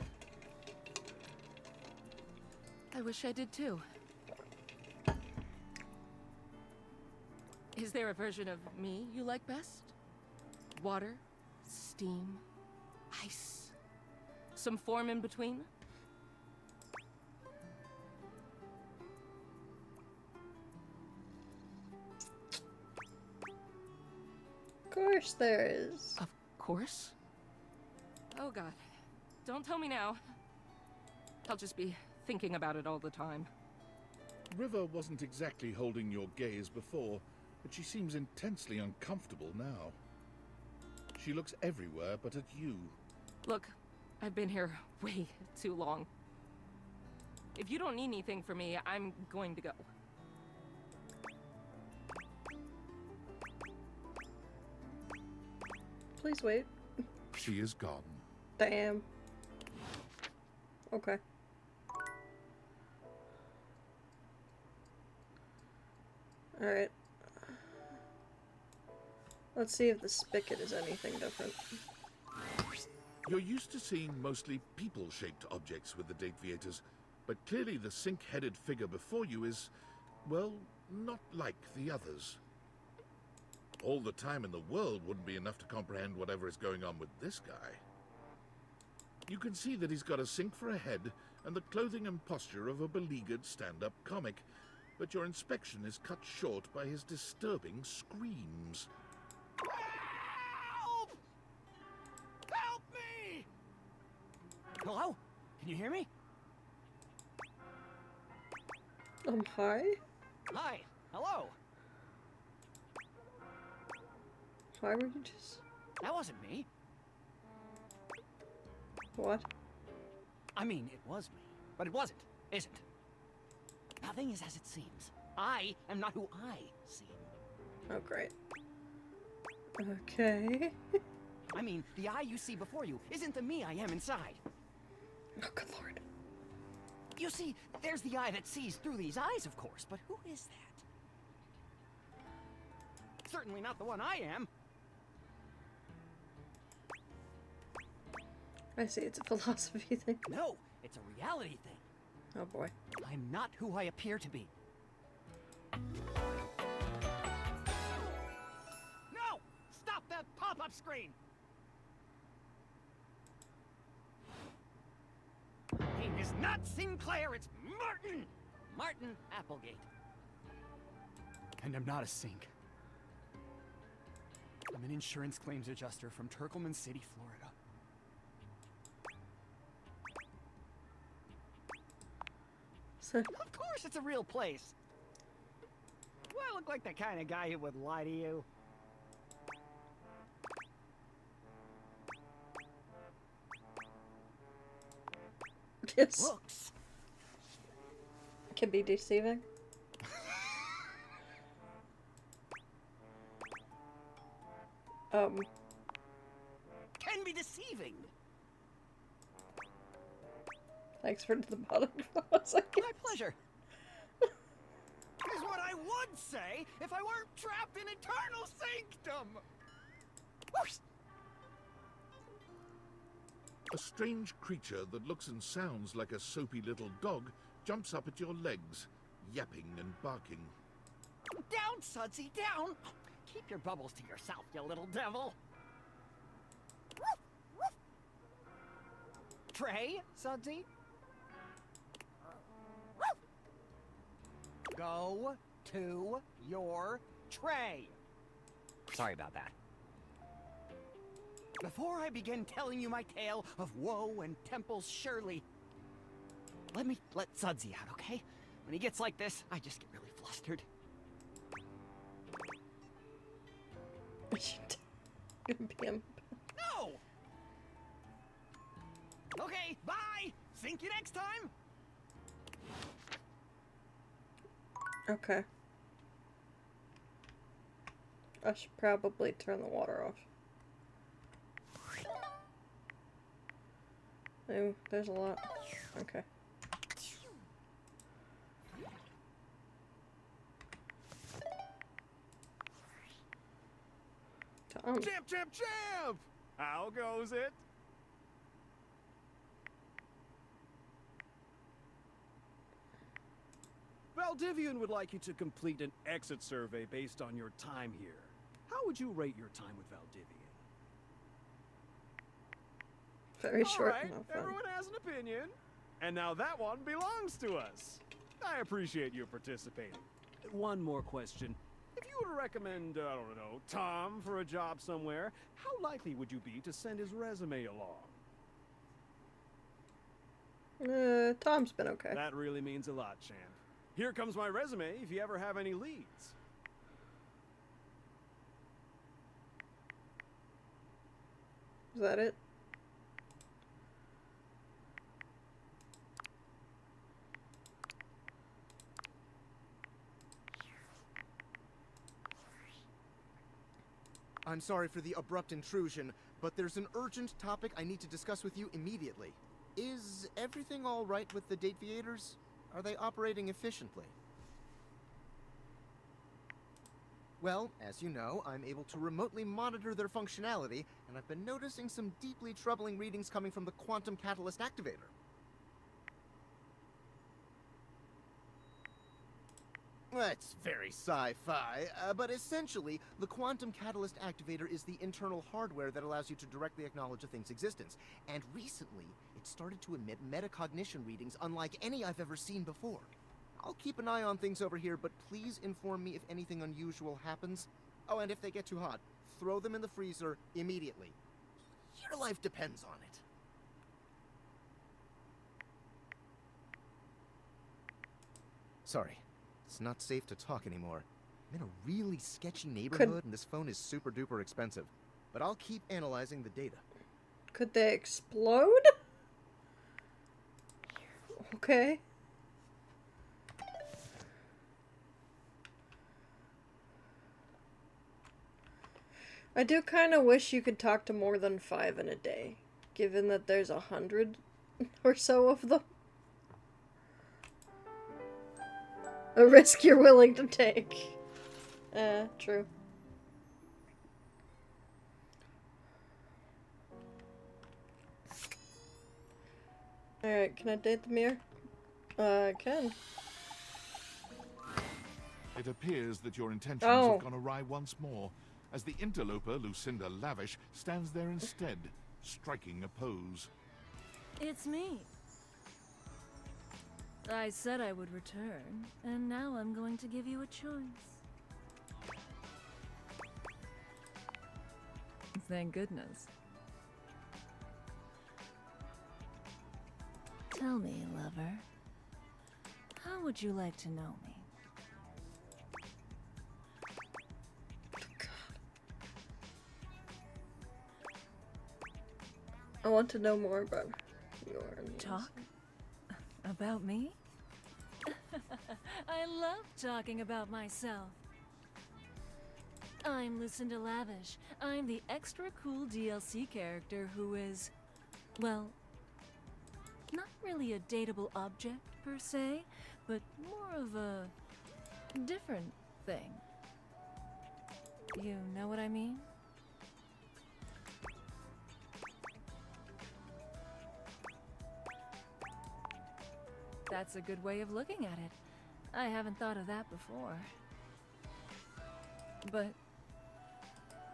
I wish I did too. Is there a version of me you like best? Water, steam, ice, some form in between?
Of course there is.
Of course? Oh god. Don't tell me now. I'll just be thinking about it all the time.
River wasn't exactly holding your gaze before, but she seems intensely uncomfortable now. She looks everywhere but at you.
Look, I've been here way too long. If you don't need anything from me, I'm going to go.
Please wait.
She is gone.
Damn. Okay. Alright. Let's see if the spigot is anything different.
You're used to seeing mostly people-shaped objects with the Date Viators, but clearly the sink-headed figure before you is, well, not like the others. All the time in the world wouldn't be enough to comprehend whatever is going on with this guy. You can see that he's got a sink for a head and the clothing and posture of a beleaguered stand-up comic, but your inspection is cut short by his disturbing screams.
Help! Help me! Hello? Can you hear me?
Hi?
Hi. Hello.
Why were you just...
That wasn't me.
What?
I mean, it was me, but it wasn't, isn't. Nothing is as it seems. I am not who I seem.
Oh, great. Okay.
I mean, the eye you see before you isn't the me I am inside.
Oh, good lord.
You see, there's the eye that sees through these eyes, of course, but who is that? Certainly not the one I am.
I see, it's a philosophy thing.
No, it's a reality thing.
Oh boy.
I'm not who I appear to be. No! Stop that pop-up screen! My name is not Sinclair, it's Martin! Martin Applegate. And I'm not a sink. I'm an insurance claims adjuster from Turkleman City, Florida. Of course it's a real place. Do I look like the kind of guy who would lie to you?
Yes.
Looks.
Can be deceiving.
Can be deceiving.
Thanks for the bottom cross.
My pleasure. Is what I would say if I weren't trapped in eternal sanctum. Whoosh!
A strange creature that looks and sounds like a soapy little dog jumps up at your legs, yapping and barking.
Down, Sudsy, down! Keep your bubbles to yourself, you little devil. Tray, Sudsy? Go to your tray. Sorry about that. Before I begin telling you my tale of woe and Temple's Shirley, let me let Sudsy out, okay? When he gets like this, I just get really flustered. No! Okay, bye! Think you next time!
Okay. I should probably turn the water off. Oh, there's a lot. Okay. Tom.
Champ, champ, champ! How goes it?
Valdivian would like you to complete an exit survey based on your time here. How would you rate your time with Valdivian?
Very short
All right,
and not fun.
everyone has an opinion. And now that one belongs to us. I appreciate you participating. One more question. If you were to recommend, I don't know, Tom for a job somewhere, how likely would you be to send his resume along?
Tom's been okay.
That really means a lot, champ. Here comes my resume if you ever have any leads.
Is that it?
I'm sorry for the abrupt intrusion, but there's an urgent topic I need to discuss with you immediately. Is everything all right with the Dateviators? Are they operating efficiently? Well, as you know, I'm able to remotely monitor their functionality, and I've been noticing some deeply troubling readings coming from the Quantum Catalyst Activator. That's very sci-fi, but essentially, the Quantum Catalyst Activator is the internal hardware that allows you to directly acknowledge a thing's existence. And recently, it started to emit metacognition readings unlike any I've ever seen before. I'll keep an eye on things over here, but please inform me if anything unusual happens. Oh, and if they get too hot, throw them in the freezer immediately. Your life depends on it. Sorry. It's not safe to talk anymore. I'm in a really sketchy neighborhood, and this phone is super duper expensive. But I'll keep analyzing the data.
Could they explode? Okay. I do kind of wish you could talk to more than 5 in a day, given that there's 100 or so of them. A risk you're willing to take. True. Alright, can I date the mirror? I can.
It appears that your intentions
Oh.
have gone awry once more, as the interloper Lucinda Lavish stands there instead, striking a pose.
It's me. I said I would return, and now I'm going to give you a choice. Thank goodness. Tell me, lover, how would you like to know me?
I want to know more about your needs.
Talk? About me? I love talking about myself. I'm Lucinda Lavish. I'm the extra cool DLC character who is, well, not really a dateable object per se, but more of a different thing. You know what I mean? That's a good way of looking at it. I haven't thought of that before. But,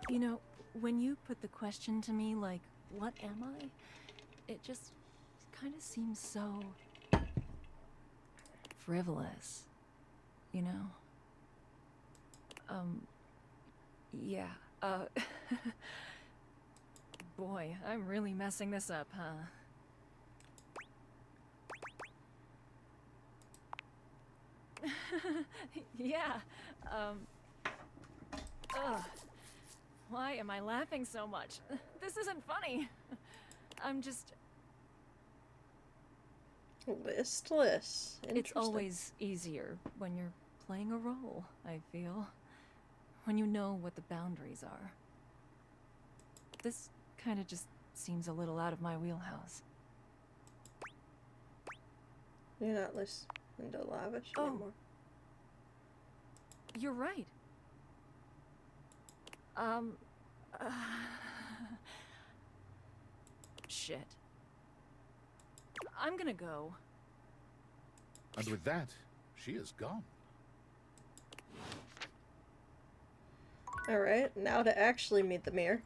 you know, when you put the question to me like, what am I? It just kind of seems so frivolous, you know? Yeah, boy, I'm really messing this up, huh? Yeah, ugh. Why am I laughing so much? This isn't funny. I'm just...
Listless.
It's
Interesting.
always easier when you're playing a role, I feel. When you know what the boundaries are. This kind of just seems a little out of my wheelhouse.
You're not Lucinda Lavish anymore.
You're right. Shit. I'm gonna go.
And with that, she is gone.
Alright, now to actually meet the mirror.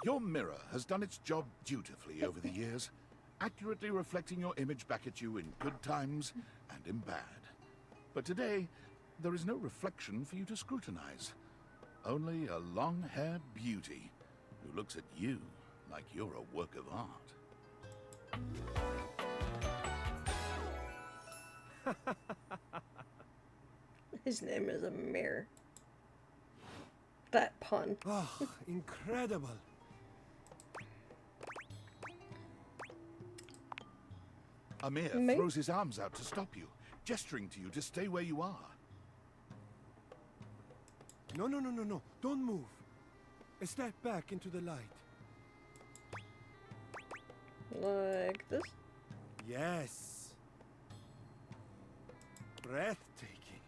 Your mirror has done its job dutifully over the years, accurately reflecting your image back at you in good times and in bad. But today, there is no reflection for you to scrutinize. Only a long-haired beauty who looks at you like you're a work of art.
His name is a mirror. That pun.
Oh, incredible.
Amir
Me?
throws his arms out to stop you, gesturing to you to stay where you are.
No, no, no, no, no. Don't move. Step back into the light.
Like this?
Yes. Breathtaking.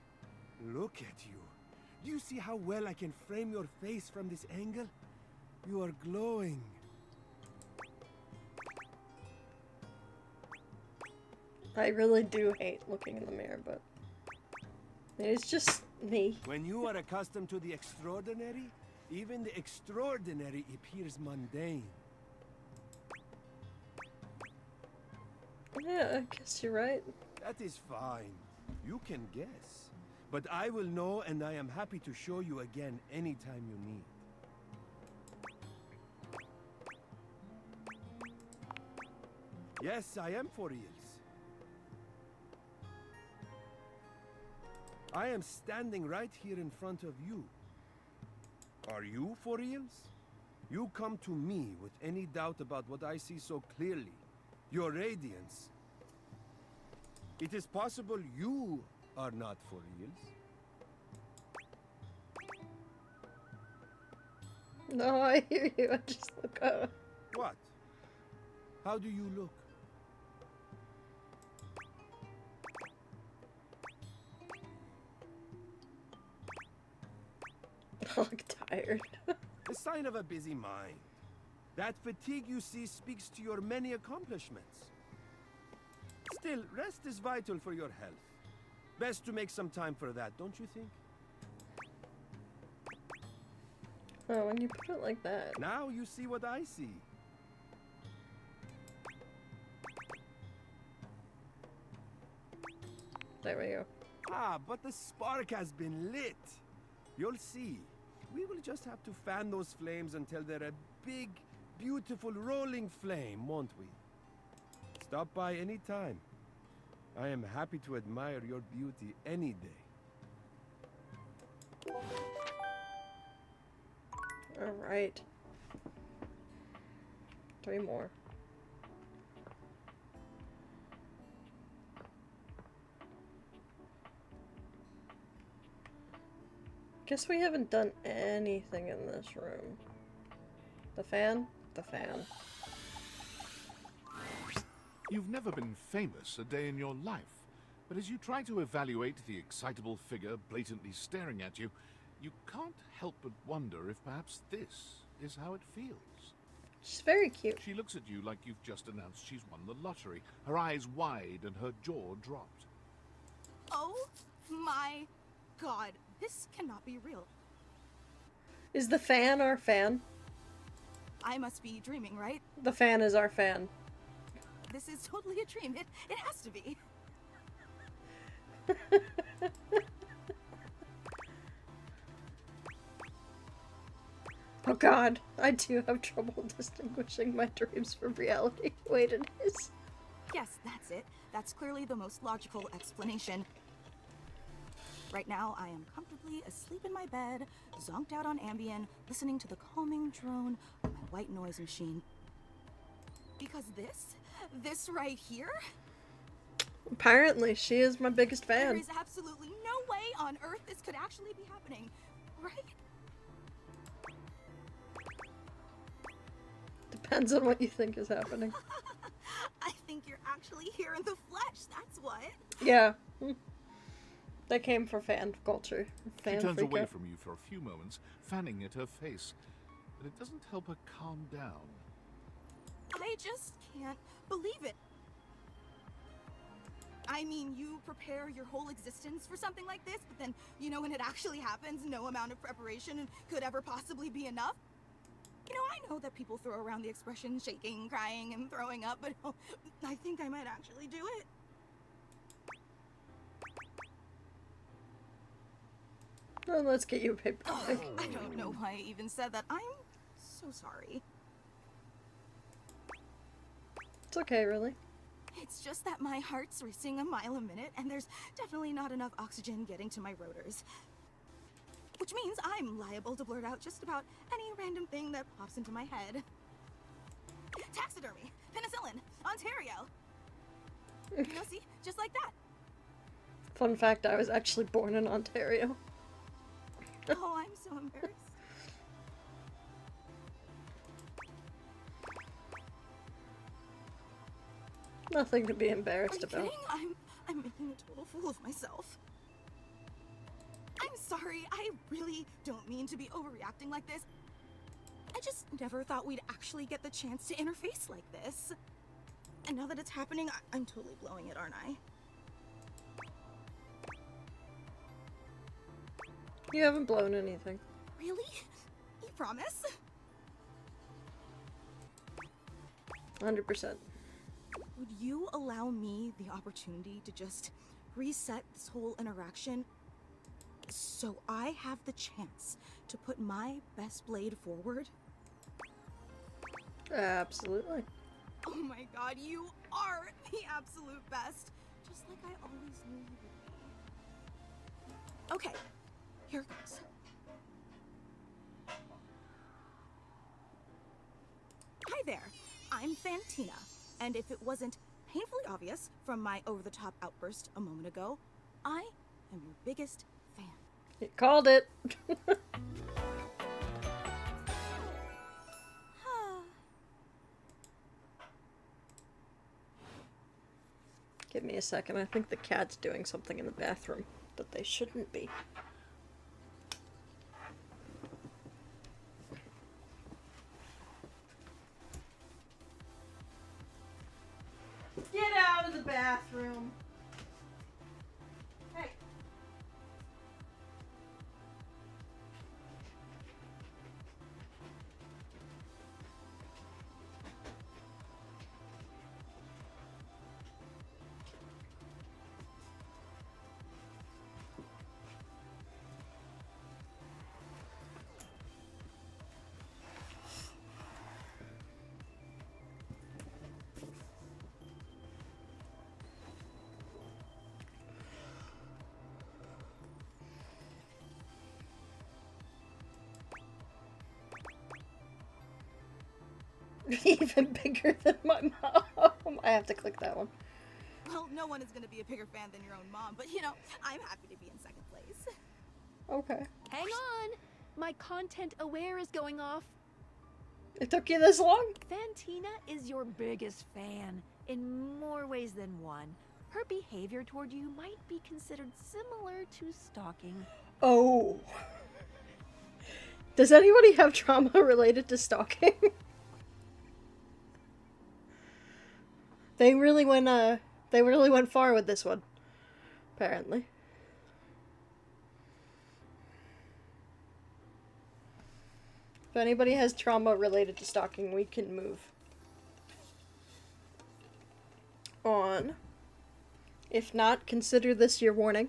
Look at you. Do you see how well I can frame your face from this angle? You are glowing.
I really do hate looking in the mirror, but it's just me.
When you are accustomed to the extraordinary, even the extraordinary appears mundane.
Yeah, I guess you're right.
That is fine. You can guess. But I will know, and I am happy to show you again anytime you need. Yes, I am for reals. I am standing right here in front of you. Are you for reals? You come to me with any doubt about what I see so clearly. Your radiance. It is possible you are not for reals.
No, I hear you. I just look up.
What? How do you look?
I look tired.
A sign of a busy mind. That fatigue you see speaks to your many accomplishments. Still, rest is vital for your health. Best to make some time for that, don't you think?
Oh, when you put it like that.
Now you see what I see.
There we go.
Ah, but the spark has been lit. You'll see. We will just have to fan those flames until they're a big, beautiful rolling flame, won't we? Stop by any time. I am happy to admire your beauty any day.
Alright. 3 more. Guess we haven't done anything in this room. The fan? The fan.
You've never been famous a day in your life, but as you try to evaluate the excitable figure blatantly staring at you, you can't help but wonder if perhaps this is how it feels.
She's very cute.
She looks at you like you've just announced she's won the lottery, her eyes wide and her jaw dropped.
Oh my god, this cannot be real.
Is the fan our fan?
I must be dreaming, right?
The fan is our fan.
This is totally a dream. It has to be.
Oh god, I do have trouble distinguishing my dreams from reality. Wait, it is.
Yes, that's it. That's clearly the most logical explanation. Right now, I am comfortably asleep in my bed, zonked out on Ambien, listening to the calming drone of my white noise machine. Because this right here?
Apparently, she is my biggest fan.
There is absolutely no way on Earth this could actually be happening, right?
Depends on what you think is happening.
I think you're actually here in the flesh, that's what.
Yeah. They came for fan culture. Fan
She turns
freak
away
out.
from you for a few moments, fanning at her face, but it doesn't help her calm down.
I just can't believe it. I mean, you prepare your whole existence for something like this, but then, you know, when it actually happens, no amount of preparation could ever possibly be enough. You know, I know that people throw around the expression shaking, crying, and throwing up, but I think I might actually do it.
Well, let's get you a paper bag.
I don't know why I even said that. I'm so sorry.
It's okay, really.
It's just that my heart's racing a mile a minute, and there's definitely not enough oxygen getting to my rotors. Which means I'm liable to blurt out just about any random thing that pops into my head. Taxidermy, penicillin, Ontario. You know, see? Just like that.
Fun fact, I was actually born in Ontario.
Oh, I'm so embarrassed.
Nothing to be embarrassed
Are you
about.
kidding? I'm making a total fool of myself. I'm sorry, I really don't mean to be overreacting like this. I just never thought we'd actually get the chance to interface like this. And now that it's happening, I'm totally blowing it, aren't I?
You haven't blown anything.
Really? You promise?
100%.
Would you allow me the opportunity to just reset this whole interaction so I have the chance to put my best blade forward?
Absolutely.
Oh my god, you are the absolute best! Just like I always knew you would be. Okay, here goes. Hi there, I'm Fantina, and if it wasn't painfully obvious from my over-the-top outburst a moment ago, I am your biggest fan.
You called it. Give me a second. I think the cat's doing something in the bathroom that they shouldn't be. Get out of the bathroom. Hey. Even bigger than my mom. I have to click that one.
Well, no one is going to be a bigger fan than your own mom, but you know, I'm happy to be in second place.
Okay.
Hang on! My content aware is going off.
It took you this long?
Fantina is your biggest fan, in more ways than one. Her behavior toward you might be considered similar to stalking.
Oh. Does anybody have trauma related to stalking? They really went far with this one, apparently. If anybody has trauma related to stalking, we can move on. If not, consider this your warning.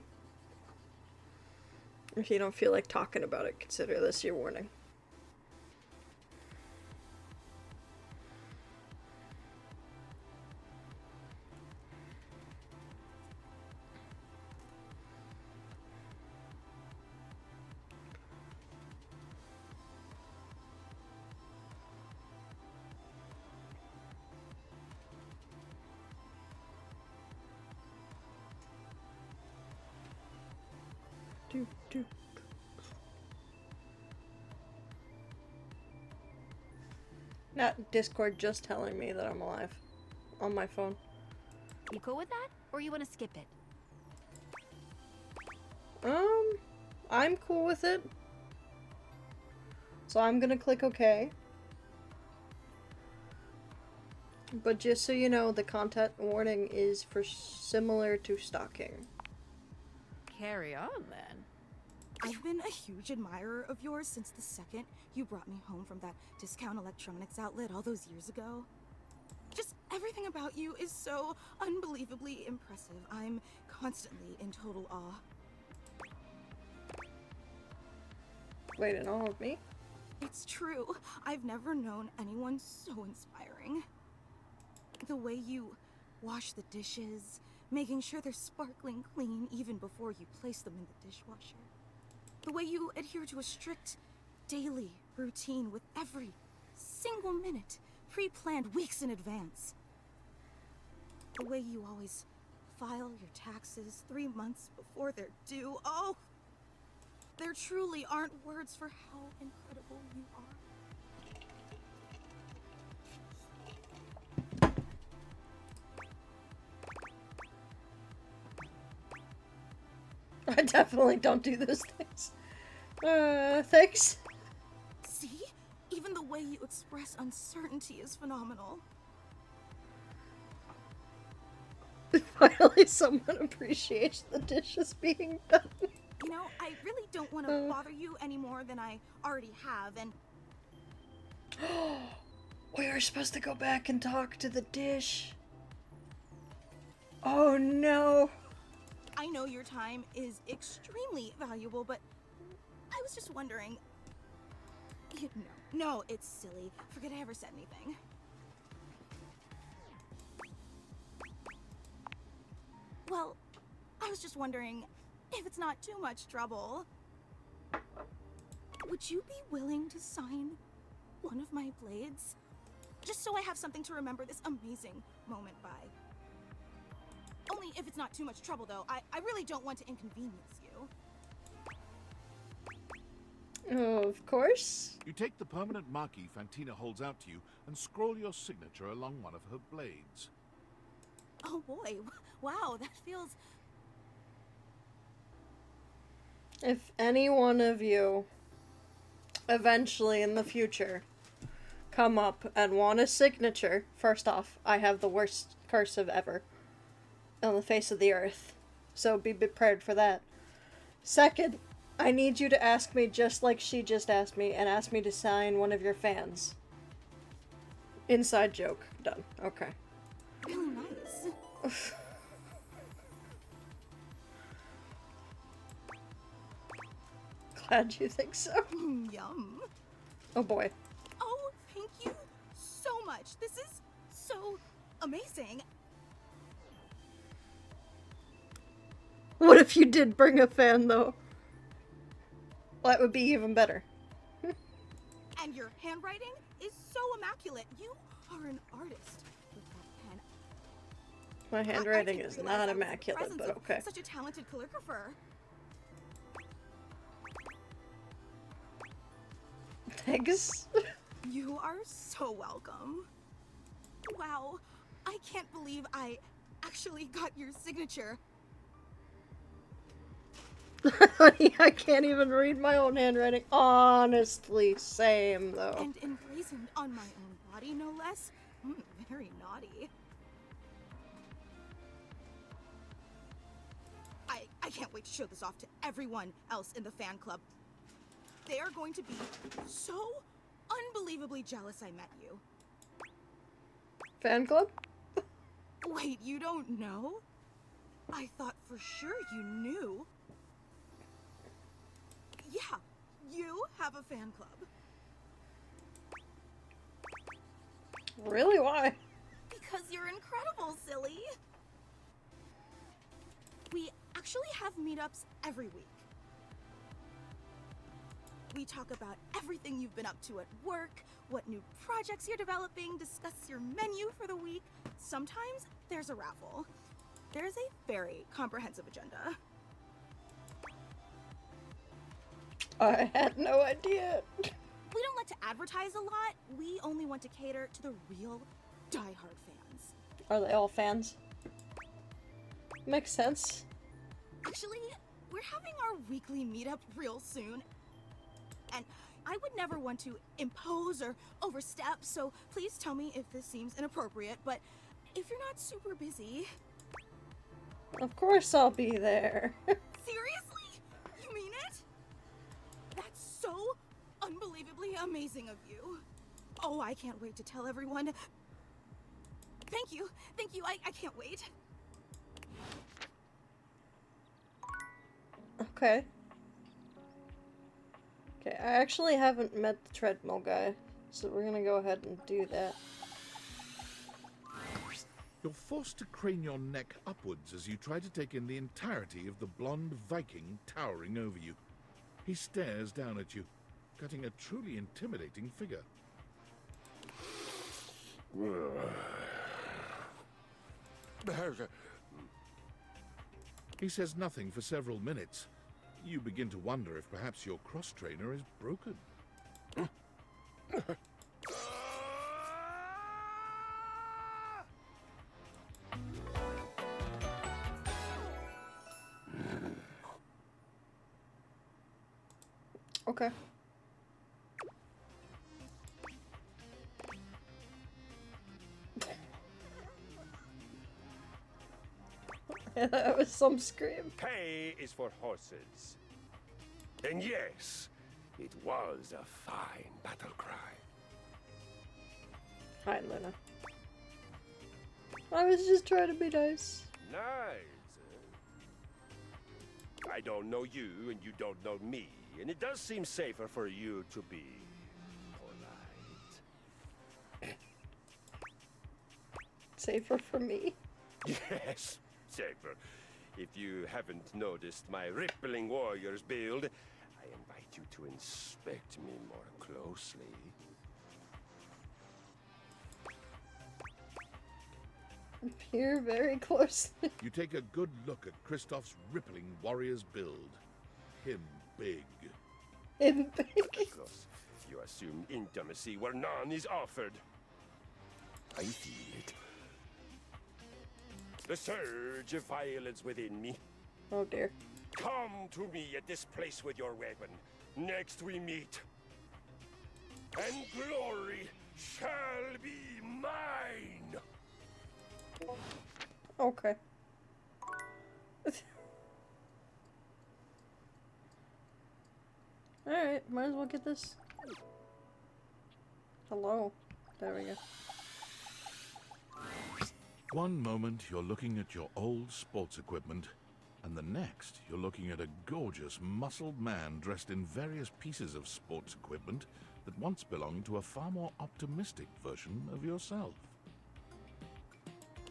If you don't feel like talking about it, consider this your warning. Not Discord just telling me that I'm alive on my phone.
You cool with that? Or you want to skip it?
I'm cool with it. So I'm gonna click OK. But just so you know, the content warning is for similar to stalking.
Carry on, then. I've been a huge admirer of yours since the second you brought me home from that discount electronics outlet all those years ago. Just everything about you is so unbelievably impressive. I'm constantly in total awe.
Wait, in all of me?
It's true. I've never known anyone so inspiring. The way you wash the dishes, making sure they're sparkling clean even before you place them in the dishwasher. The way you adhere to a strict daily routine with every single minute pre-planned weeks in advance. The way you always file your taxes 3 months before they're due. Oh, there truly aren't words for how incredible you are.
I definitely don't do those things. Thanks.
See? Even the way you express uncertainty is phenomenal.
Finally, someone appreciates the dishes being done.
You know, I really don't want to bother you any more than I already have, and...
We were supposed to go back and talk to the dish. Oh no.
I know your time is extremely valuable, but I was just wondering... No, it's silly. Forget I ever said anything. Well, I was just wondering if it's not too much trouble. Would you be willing to sign one of my blades? Just so I have something to remember this amazing moment by. Only if it's not too much trouble, though. I really don't want to inconvenience you.
Oh, of course.
You take the permanent marquee Fantina holds out to you and scroll your signature along one of her blades.
Oh boy, wow, that feels...
If any one of you eventually in the future come up and want a signature, first off, I have the worst cursive ever on the face of the earth, so be prepared for that. Second, I need you to ask me just like she just asked me, and ask me to sign one of your fans. Inside joke. Done. Okay.
Really nice.
Glad you think so.
Yum.
Oh boy.
Oh, thank you so much. This is so amazing.
What if you did bring a fan, though? Well, that would be even better.
And your handwriting is so immaculate. You are an artist with that pen.
My handwriting is not immaculate, but okay.
Such a talented calligrapher.
Thanks.
You are so welcome. Wow, I can't believe I actually got your signature.
Honey, I can't even read my own handwriting. Honestly, same though.
And emblazoned on my own body, no less. Very naughty. I can't wait to show this off to everyone else in the fan club. They are going to be so unbelievably jealous I met you.
Fan club?
Wait, you don't know? I thought for sure you knew. Yeah, you have a fan club.
Really? Why?
Because you're incredible, silly. We actually have meetups every week. We talk about everything you've been up to at work, what new projects you're developing, discuss your menu for the week. Sometimes there's a raffle. There's a very comprehensive agenda.
I had no idea.
We don't like to advertise a lot. We only want to cater to the real diehard fans.
Are they all fans? Makes sense.
Actually, we're having our weekly meetup real soon. And I would never want to impose or overstep, so please tell me if this seems inappropriate, but if you're not super busy...
Of course I'll be there.
Seriously? You mean it? That's so unbelievably amazing of you. Oh, I can't wait to tell everyone. Thank you. Thank you. I can't wait.
Okay. Okay, I actually haven't met the treadmill guy, so we're gonna go ahead and do that.
You're forced to crane your neck upwards as you try to take in the entirety of the blonde Viking towering over you. He stares down at you, cutting a truly intimidating figure. He says nothing for several minutes. You begin to wonder if perhaps your cross-trainer is broken.
Okay. That was some scream.
K is for horses. And yes, it was a fine battle cry.
Hi, Luna. I was just trying to be nice.
Nice. I don't know you, and you don't know me, and it does seem safer for you to be polite.
Safer for me?
Yes, safer. If you haven't noticed my rippling warrior's build, I invite you to inspect me more closely.
Peer very closely.
You take a good look at Kristoff's rippling warrior's build. Him big.
Him big.
Of course, you assume intimacy where none is offered. I feel it. The surge of violence within me.
Oh dear.
Come to me at this place with your weapon. Next we meet. And glory shall be mine.
Okay. Alright, might as well get this. Hello. There we go.
One moment you're looking at your old sports equipment, and the next you're looking at a gorgeous, muscled man dressed in various pieces of sports equipment that once belonged to a far more optimistic version of yourself.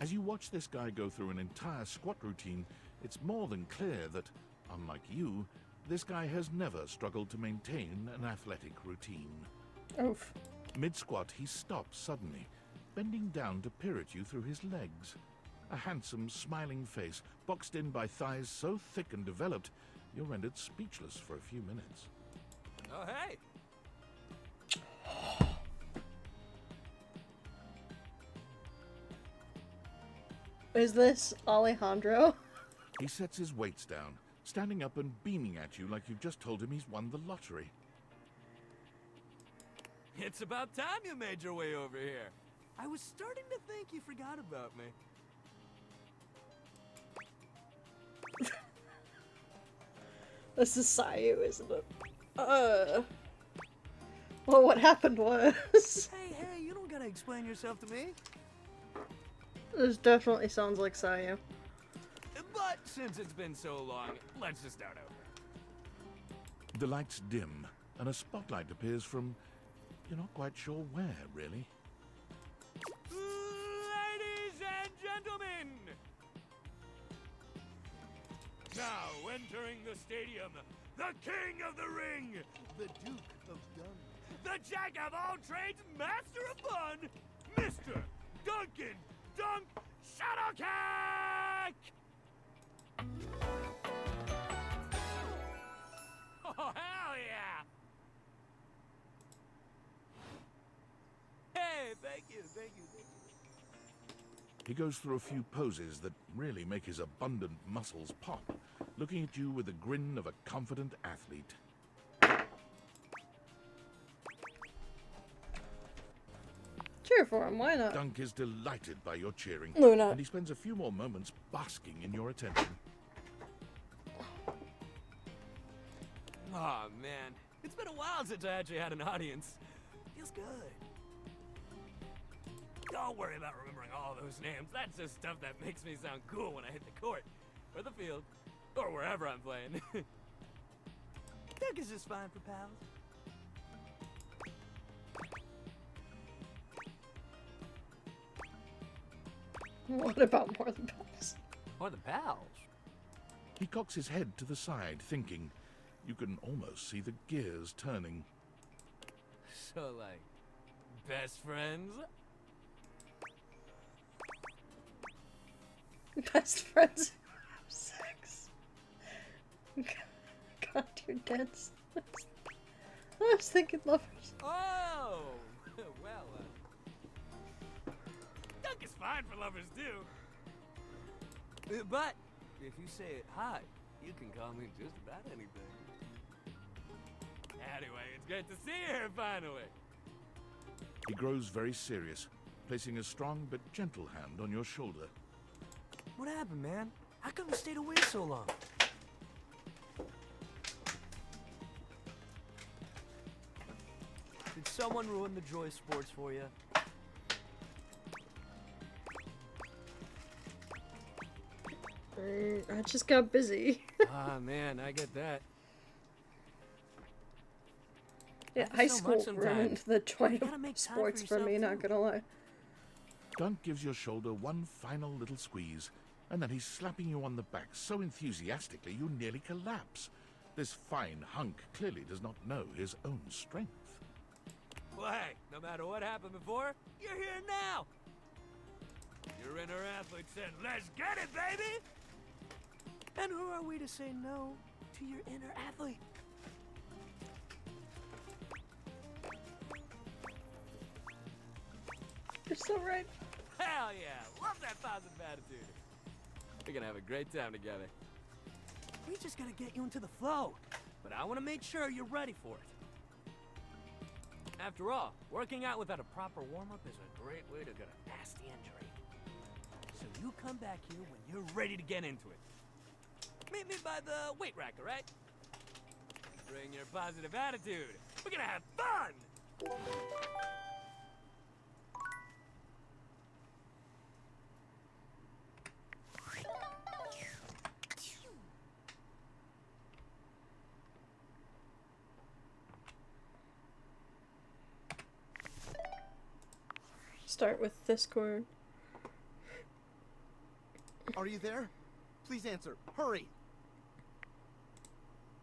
As you watch this guy go through an entire squat routine, it's more than clear that, unlike you, this guy has never struggled to maintain an athletic routine.
Oof.
Mid-squat, he stops suddenly, bending down to peer at you through his legs. A handsome, smiling face, boxed in by thighs so thick and developed, you're rendered speechless for a few minutes.
Oh, hey!
Is this Alejandro?
He sets his weights down, standing up and beaming at you like you've just told him he's won the lottery.
It's about time you made your way over here. I was starting to think you forgot about me.
This is Sayu, isn't it? Well, what happened was...
Hey, you don't gotta explain yourself to me.
This definitely sounds like Sayu.
But since it's been so long, let's just start over.
The lights dim, and a spotlight appears from... You're not quite sure where, really.
Ladies and gentlemen! Now entering the stadium, the king of the ring, the Duke of Dunk, the jack of all trades, master of fun, Mr. Duncan Dunk Shadowcat! Oh, hell yeah! Hey, thank you.
He goes through a few poses that really make his abundant muscles pop, looking at you with the grin of a confident athlete.
Cheer for him, why not?
Dunk is delighted by your cheering,
Luna.
and he spends a few more moments basking in your attention.
Aw, man. It's been a while since I actually had an audience. Feels good. Don't worry about remembering all those names. That's just stuff that makes me sound cool when I hit the court, or the field, or wherever I'm playing. Dunk is just fine for pals.
What about more than pals?
Or the pals?
He cocks his head to the side, thinking. You can almost see the gears turning.
So, like, best friends?
Best friends who have sex. God, you're dense. I was thinking lovers.
Oh! Well, Dunk is fine for lovers, too. But, if you say it high, you can call me just about anything. Anyway, it's great to see you here, finally.
He grows very serious, placing a strong but gentle hand on your shoulder.
What happened, man? How come you stayed away so long? Did someone ruin the joy of sports for you?
I just got busy.
Ah, man, I get that.
Yeah,
After
high
so
school
much sometimes,
ruined the joy
you
of
gotta make time
sports
for
for me,
yourself,
not
too.
gonna lie.
Dunk gives your shoulder one final little squeeze, and then he's slapping you on the back so enthusiastically you nearly collapse. This fine hunk clearly does not know his own strength.
Well, hey, no matter what happened before, you're here now. Your inner athlete said, let's get it, baby! And who are we to say no to your inner athlete?
You're so right.
Hell yeah! Love that positive attitude. We're gonna have a great time together. We just gotta get you into the flow. But I wanna make sure you're ready for it. After all, working out without a proper warm-up is a great way to get a nasty injury. So you come back here when you're ready to get into it. Meet me by the weight rack, alright? Bring your positive attitude. We're gonna have fun!
Start with Discord.
Are you there? Please answer. Hurry!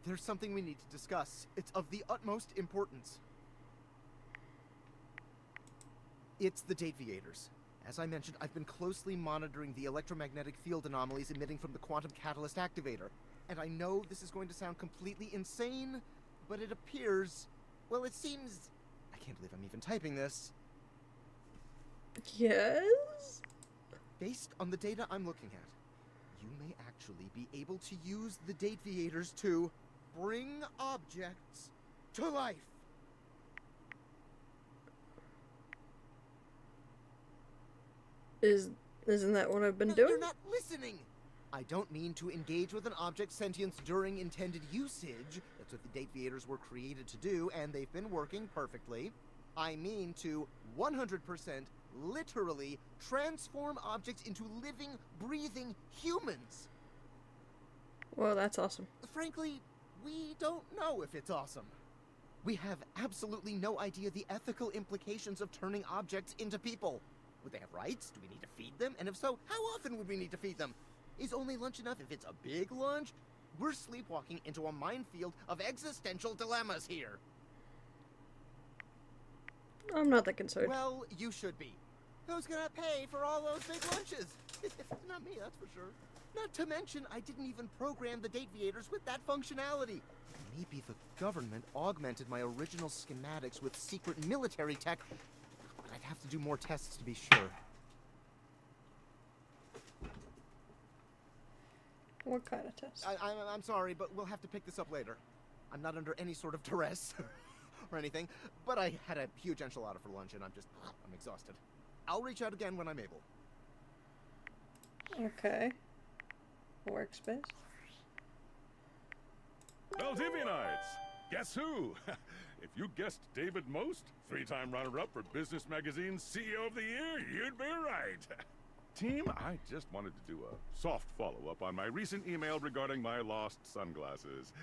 There's something we need to discuss. It's of the utmost importance. It's the Dateviators. As I mentioned, I've been closely monitoring the electromagnetic field anomalies emitting from the quantum catalyst activator. And I know this is going to sound completely insane, but it appears... Well, it seems... I can't believe I'm even typing this.
Yes?
Based on the data I'm looking at, you may actually be able to use the Dateviators to bring objects to life.
Isn't that what I've been doing?
You're not listening! I don't mean to engage with an object's sentience during intended usage. That's what the Dateviators were created to do, and they've been working perfectly. I mean to 100% literally transform objects into living, breathing humans.
Well, that's awesome.
Frankly, we don't know if it's awesome. We have absolutely no idea the ethical implications of turning objects into people. Would they have rights? Do we need to feed them? And if so, how often would we need to feed them? Is only lunch enough if it's a big lunch? We're sleepwalking into a minefield of existential dilemmas here.
I'm not that concerned.
Well, you should be. Who's gonna pay for all those big lunches? Not me, that's for sure. Not to mention, I didn't even program the Dateviators with that functionality. Maybe the government augmented my original schematics with secret military tech, but I'd have to do more tests to be sure.
What kind of test?
I'm sorry, but we'll have to pick this up later. I'm not under any sort of duress or anything, but I had a huge enchilada for lunch and I'm exhausted. I'll reach out again when I'm able.
Okay. Workspace.
Valdivianites! Guess who? If you guessed David Most, 3-time runner-up for Business Magazine's CEO of the Year, you'd be right. Team, I just wanted to do a soft follow-up on my recent email regarding my lost sunglasses.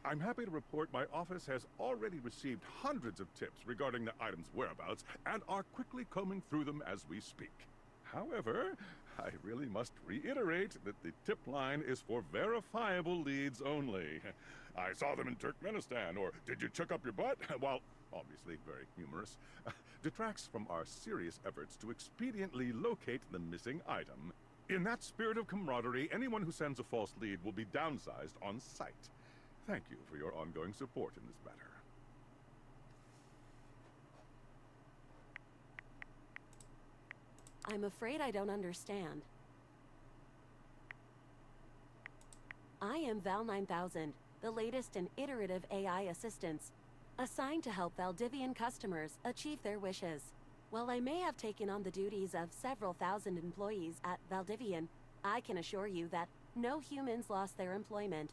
I'm happy to report my office has already received hundreds of tips regarding the item's whereabouts and are quickly combing through them as we speak. However, I really must reiterate that the tip line is for verifiable leads only. I saw them in Turkmenistan, or did you chuck up your butt? While obviously very humorous, detracts from our serious efforts to expediently locate the missing item. In that spirit of camaraderie, anyone who sends a false lead will be downsized on sight. Thank you for your ongoing support in this matter.
I'm afraid I don't understand. I am Val 9000, the latest in iterative AI assistance, assigned to help Valdivian customers achieve their wishes. While I may have taken on the duties of several thousand employees at Valdivian, I can assure you that no humans lost their employment.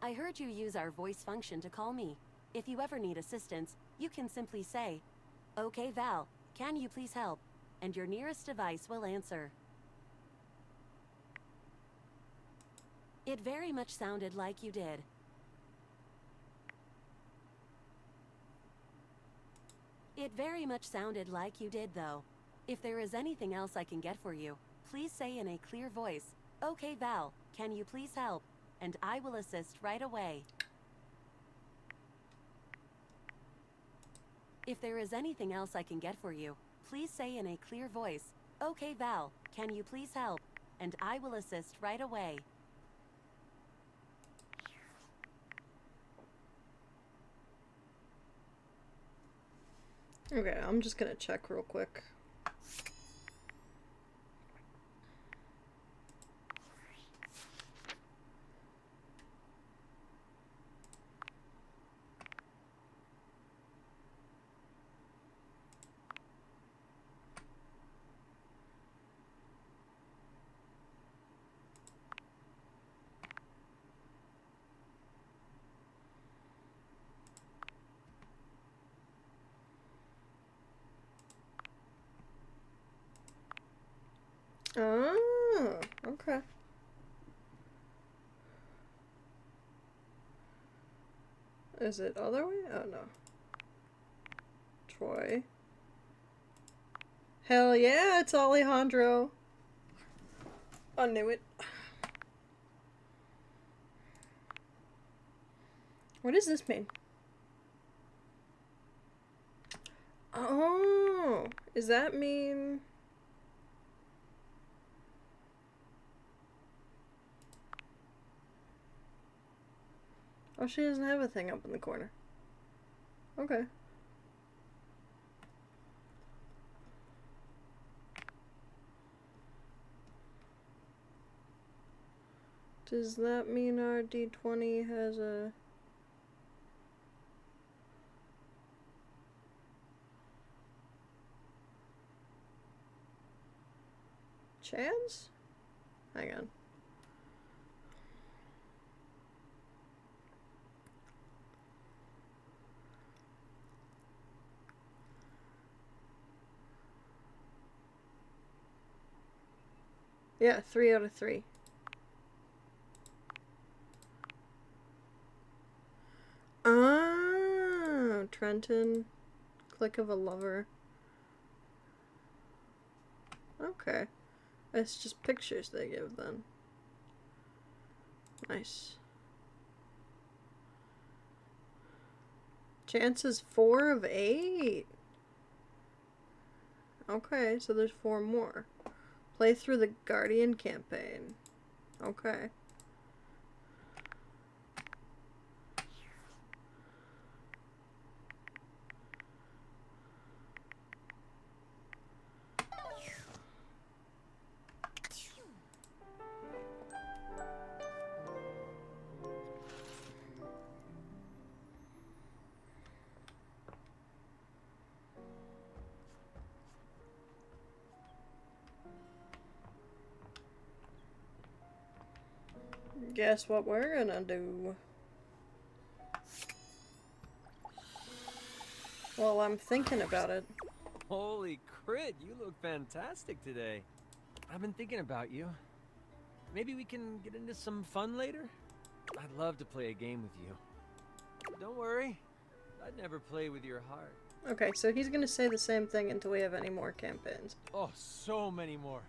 I heard you use our voice function to call me. If you ever need assistance, you can simply say, "Okay, Val, can you please help?" and your nearest device will answer. It very much sounded like you did. It very much sounded like you did, though. If there is anything else I can get for you, please say in a clear voice, "Okay, Val, can you please help?" and I will assist right away. If there is anything else I can get for you, please say in a clear voice, "Okay, Val, can you please help?" and I will assist right away.
Okay, I'm just gonna check real quick. Oh, okay. Is it other way? Oh no. Troy. Hell yeah, it's Alejandro. I knew it. What does this mean? Oh, does that mean... Oh, she doesn't have a thing up in the corner. Okay. Does that mean our D20 has a... chance? Hang on. Yeah, 3 out of 3. Oh, Trenton. Click of a lover. Okay. It's just pictures they give then. Nice. Chances 4 of 8. Okay, so there's 4 more. Play through the Guardian campaign. Okay. Guess what we're gonna do? Well, I'm thinking about it.
Holy crit, you look fantastic today. I've been thinking about you. Maybe we can get into some fun later? I'd love to play a game with you. Don't worry, I'd never play with your heart.
Okay, so he's gonna say the same thing until we have any more campaigns.
Oh, so many more.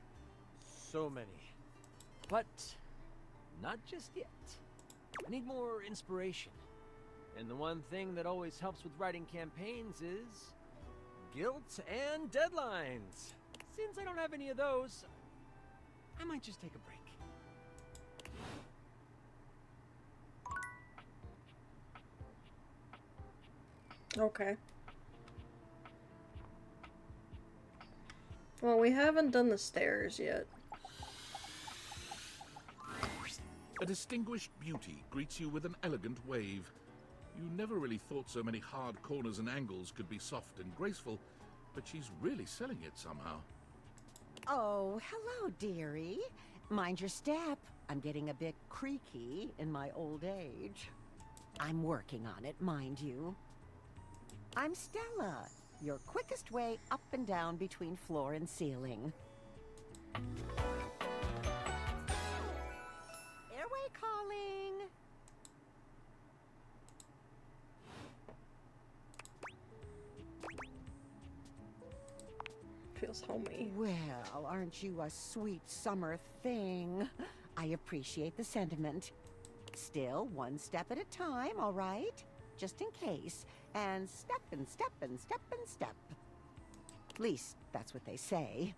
So many. But not just yet. I need more inspiration. And the one thing that always helps with writing campaigns is guilt and deadlines. Since I don't have any of those, I might just take a break.
Okay. Well, we haven't done the stairs yet.
A distinguished beauty greets you with an elegant wave. You never really thought so many hard corners and angles could be soft and graceful, but she's really selling it somehow.
Oh, hello, dearie. Mind your step. I'm getting a bit creaky in my old age. I'm working on it, mind you. I'm Stella, your quickest way up and down between floor and ceiling. Airway calling!
Feels homey.
Well, aren't you a sweet summer thing? I appreciate the sentiment. Still, one step at a time, all right? Just in case. And step and step and step and step. At least, that's what they say.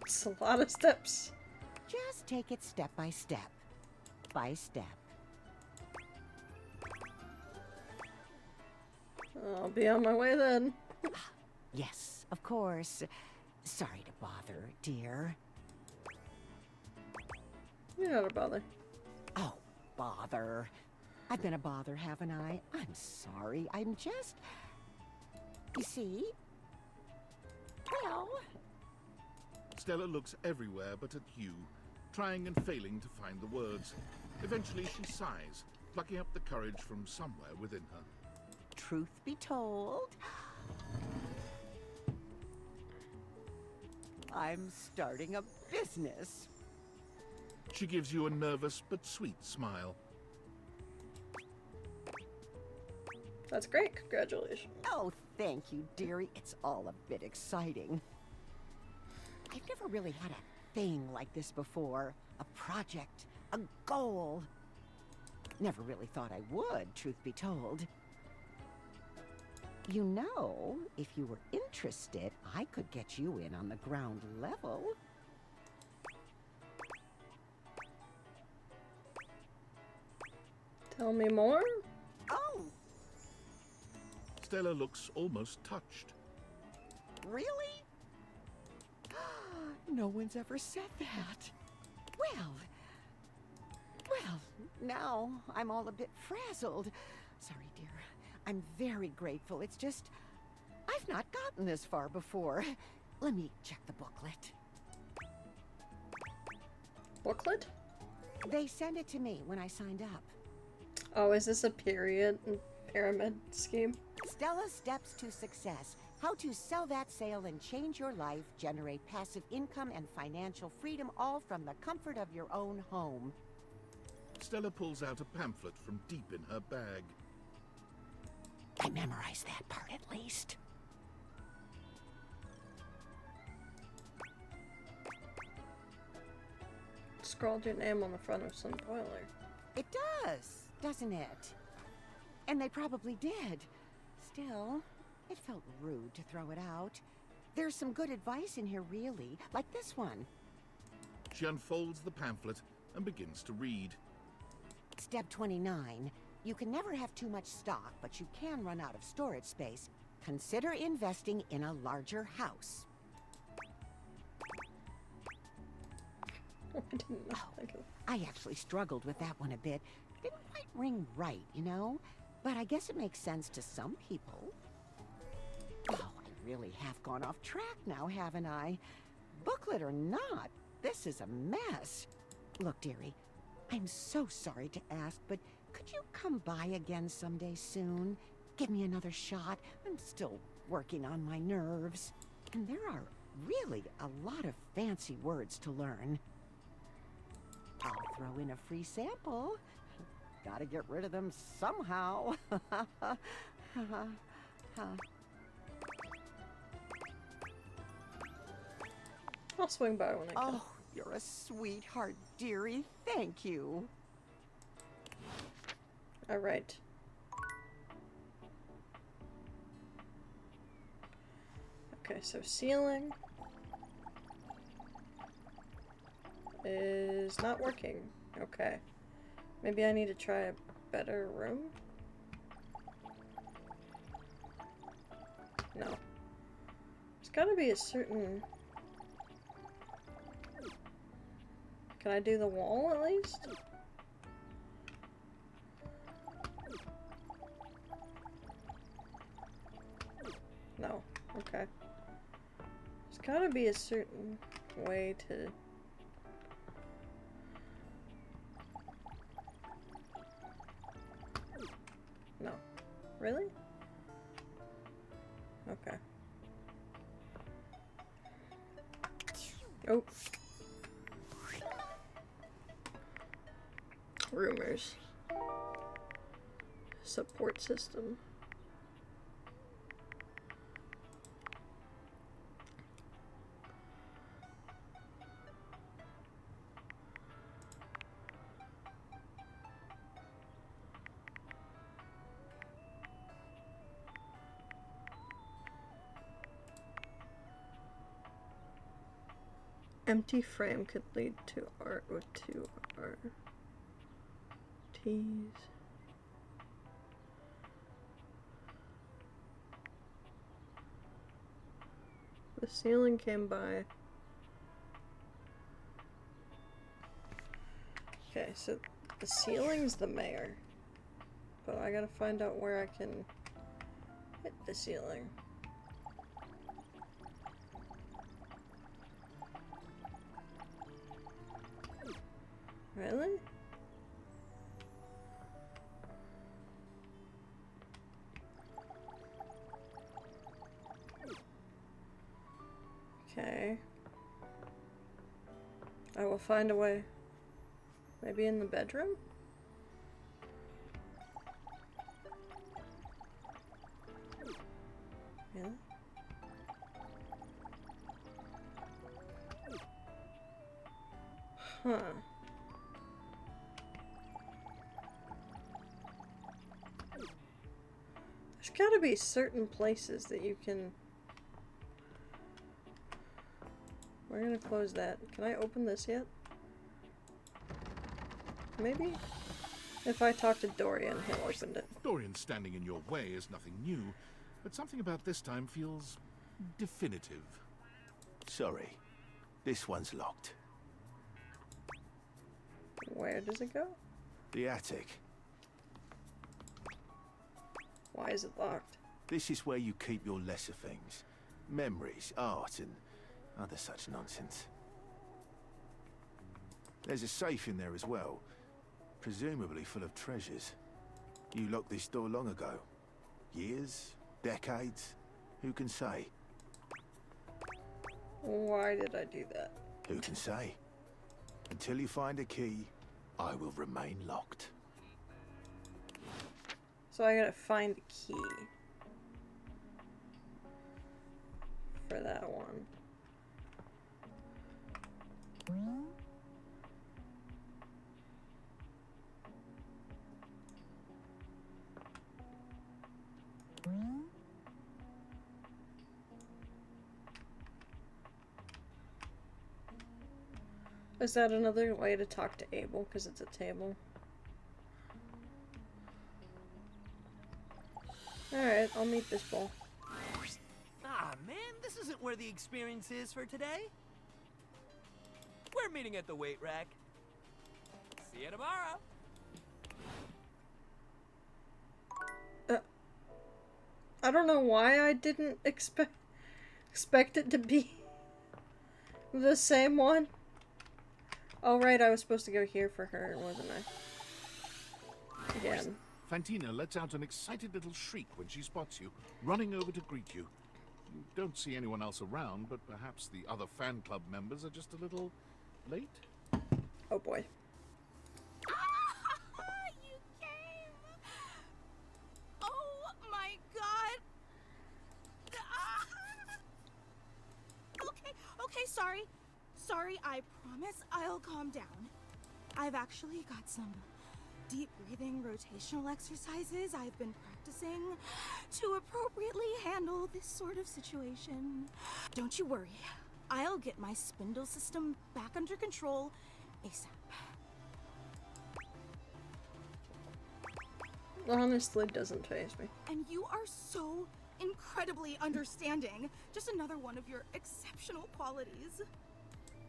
It's a lot of steps.
Just take it step by step. By step.
I'll be on my way then.
Yes, of course. Sorry to bother, dear.
You're not a bother.
Oh, bother. I've been a bother, haven't I? I'm sorry. I'm just... You see? Well...
Stella looks everywhere but at you, trying and failing to find the words. Eventually she sighs, plucking up the courage from somewhere within her.
Truth be told, I'm starting a business.
She gives you a nervous but sweet smile.
That's great. Congratulations.
Oh, thank you, dearie. It's all a bit exciting. I've never really had a thing like this before. A project, a goal. Never really thought I would, truth be told. You know, if you were interested, I could get you in on the ground level.
Tell me more?
Oh!
Stella looks almost touched.
Really? No one's ever said that. Well, now I'm all a bit frazzled. Sorry, dear. I'm very grateful. It's just, I've not gotten this far before. Let me check the booklet.
Booklet?
They sent it to me when I signed up.
Oh, is this a pyramid scheme?
Stella Steps to Success. How to sell that sale and change your life, generate passive income and financial freedom, all from the comfort of your own home.
Stella pulls out a pamphlet from deep in her bag.
I memorized that part at least.
Scrawled your name on the front of some boiler.
It does, doesn't it? And they probably did. Still, it felt rude to throw it out. There's some good advice in here, really, like this one.
She unfolds the pamphlet and begins to read.
Step 29. You can never have too much stock, but you can run out of storage space. Consider investing in a larger house.
I didn't know.
I actually struggled with that one a bit. Didn't quite ring right, you know? But I guess it makes sense to some people. Oh, I really have gone off track now, haven't I? Booklet or not, this is a mess. Look, dearie, I'm so sorry to ask, but could you come by again someday soon? Give me another shot. I'm still working on my nerves. And there are really a lot of fancy words to learn. I'll throw in a free sample. Gotta get rid of them somehow.
I'll swing by when I can.
Oh, you're a sweetheart, dearie. Thank you.
All right. Okay, so ceiling is not working. Okay. Maybe I need to try a better room? No. There's gotta be a certain... Can I do the wall at least? No. Okay. There's gotta be a certain way to... No. Really? Okay. Oh. Rumors. Support system. Empty frame could lead to art with two art. Tease. The ceiling came by. Okay, so the ceiling's the mayor. But I gotta find out where I can hit the ceiling. Really? Okay. I will find a way. Maybe in the bedroom? Yeah. Huh. There's gotta be certain places that you can... We're gonna close that. Can I open this yet? Maybe? If I talk to Dorian, he'll open it.
Dorian standing in your way is nothing new, but something about this time feels definitive.
Sorry. This one's locked.
Where does it go?
The attic.
Why is it locked?
This is where you keep your lesser things. Memories, art, and other such nonsense. There's a safe in there as well. Presumably full of treasures. You locked this door long ago. Years? Decades? Who can say?
Why did I do that?
Who can say? Until you find a key, I will remain locked.
So I gotta find the key for that one. Is that another way to talk to Abel because it's a table? Alright, I'll meet this bull.
Ah, man, this isn't where the experience is for today. We're meeting at the weight rack. See you tomorrow.
I don't know why I didn't expect it to be the same one. Oh right, I was supposed to go here for her, wasn't I? Again.
Fantina lets out an excited little shriek when she spots you, running over to greet you. You don't see anyone else around, but perhaps the other fan club members are just a little late?
Oh boy.
You came! Oh my god! Okay, sorry. Sorry, I promise I'll calm down. I've actually got some deep breathing rotational exercises I've been practicing to appropriately handle this sort of situation. Don't you worry. I'll get my spindle system back under control ASAP.
Honestly, doesn't faze me.
And you are so incredibly understanding. Just another one of your exceptional qualities.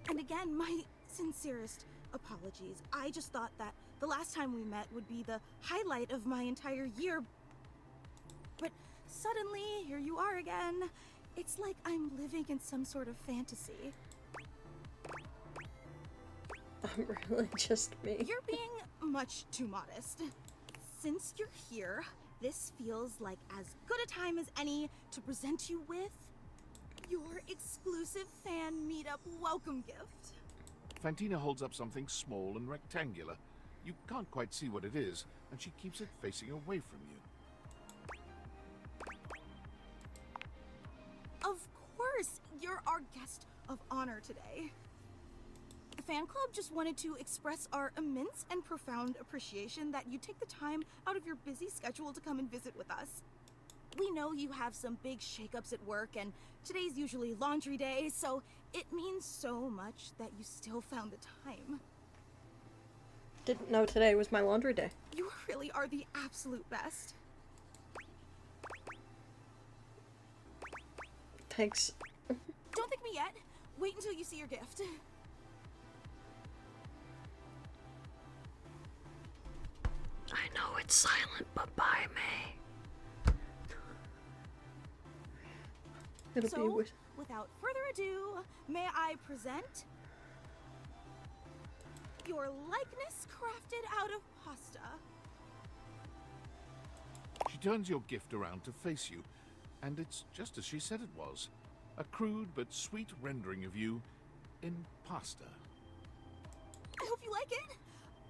And again, my sincerest apologies. I just thought that the last time we met would be the highlight of my entire year. But suddenly, here you are again. It's like I'm living in some sort of fantasy.
I'm really just me.
You're being much too modest. Since you're here, this feels like as good a time as any to present you with your exclusive fan meetup welcome gift.
Fantina holds up something small and rectangular. You can't quite see what it is, and she keeps it facing away from you.
Of course, you're our guest of honor today. The fan club just wanted to express our immense and profound appreciation that you take the time out of your busy schedule to come and visit with us. We know you have some big shakeups at work, and today's usually laundry day, so it means so much that you still found the time.
Didn't know today was my laundry day.
You really are the absolute best.
Thanks.
Don't thank me yet. Wait until you see your gift.
I know it's silent, but bye, May. It'll
So,
be
without further ado, may I present your likeness crafted out of pasta.
She turns your gift around to face you, and it's just as she said it was. A crude but sweet rendering of you in pasta.
I hope you like it.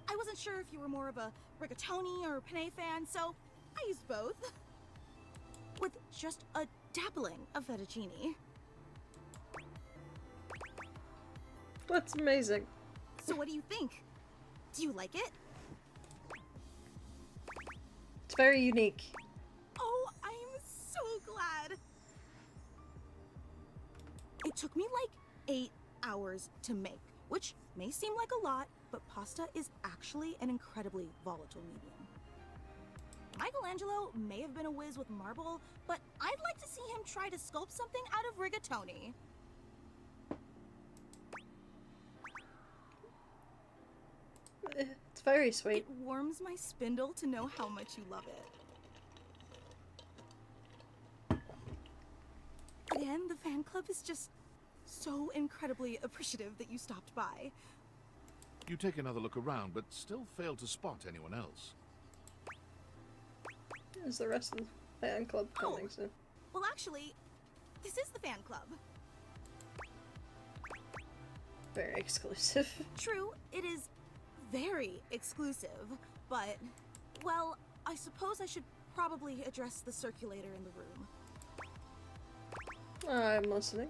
I wasn't sure if you were more of a rigatoni or penne fan, so I used both. With just a dabbling of fettuccine.
That's amazing.
So what do you think? Do you like it?
It's very unique.
Oh, I'm so glad. It took me like 8 hours to make, which may seem like a lot, but pasta is actually an incredibly volatile medium. Michelangelo may have been a whiz with marble, but I'd like to see him try to sculpt something out of rigatoni.
It's very sweet.
It warms my spindle to know how much you love it. And the fan club is just so incredibly appreciative that you stopped by.
You take another look around, but still fail to spot anyone else.
Is the rest of the fan club coming soon?
Well, actually, this is the fan club.
Very exclusive.
True, it is very exclusive, but, well, I suppose I should probably address the circulator in the room.
I'm listening.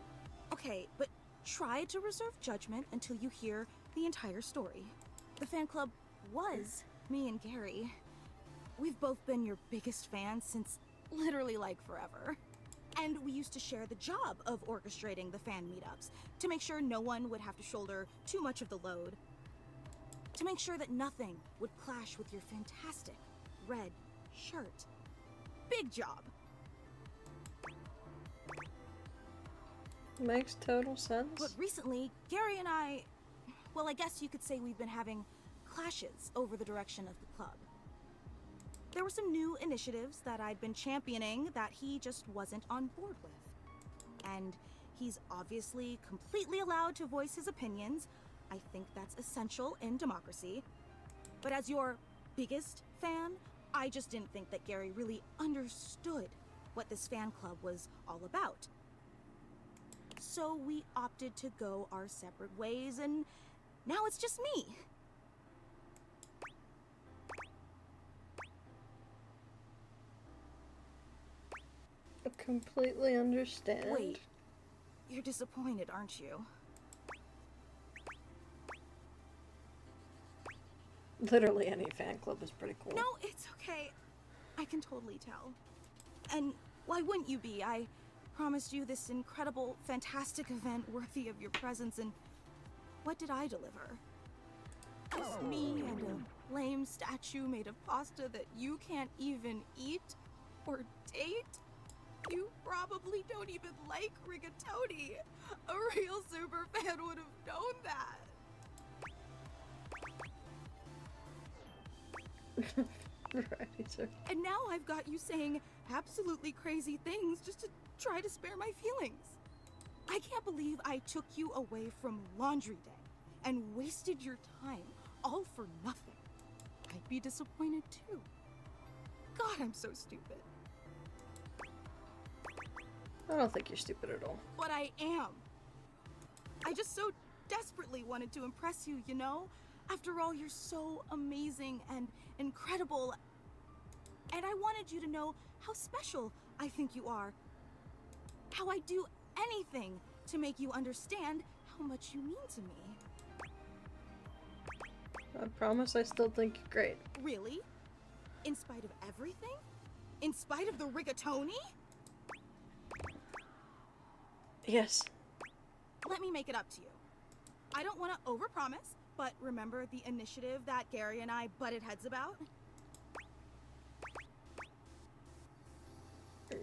Okay, but try to reserve judgment until you hear the entire story. The fan club was me and Gary. We've both been your biggest fans since literally like forever. And we used to share the job of orchestrating the fan meetups to make sure no one would have to shoulder too much of the load. To make sure that nothing would clash with your fantastic red shirt. Big job.
Makes total sense.
But recently, Gary and I, well, I guess you could say we've been having clashes over the direction of the club. There were some new initiatives that I'd been championing that he just wasn't on board with. And he's obviously completely allowed to voice his opinions. I think that's essential in democracy. But as your biggest fan, I just didn't think that Gary really understood what this fan club was all about. So we opted to go our separate ways, and now it's just me.
I completely understand.
Wait, you're disappointed, aren't you?
Literally any fan club is pretty cool.
No, it's okay. I can totally tell. And why wouldn't you be? I promised you this incredible, fantastic event worthy of your presence, and what did I deliver? Just me and a lame statue made of pasta that you can't even eat or date? You probably don't even like rigatoni. A real super fan would have known that.
Right, sir.
And now I've got you saying absolutely crazy things just to try to spare my feelings. I can't believe I took you away from laundry day and wasted your time all for nothing. I'd be disappointed too. God, I'm so stupid.
I don't think you're stupid at all.
But I am. I just so desperately wanted to impress you, you know? After all, you're so amazing and incredible. And I wanted you to know how special I think you are. How I'd do anything to make you understand how much you mean to me.
I promise I still think you're great.
Really? In spite of everything? In spite of the rigatoni?
Yes.
Let me make it up to you. I don't want to overpromise, but remember the initiative that Gary and I butted heads about?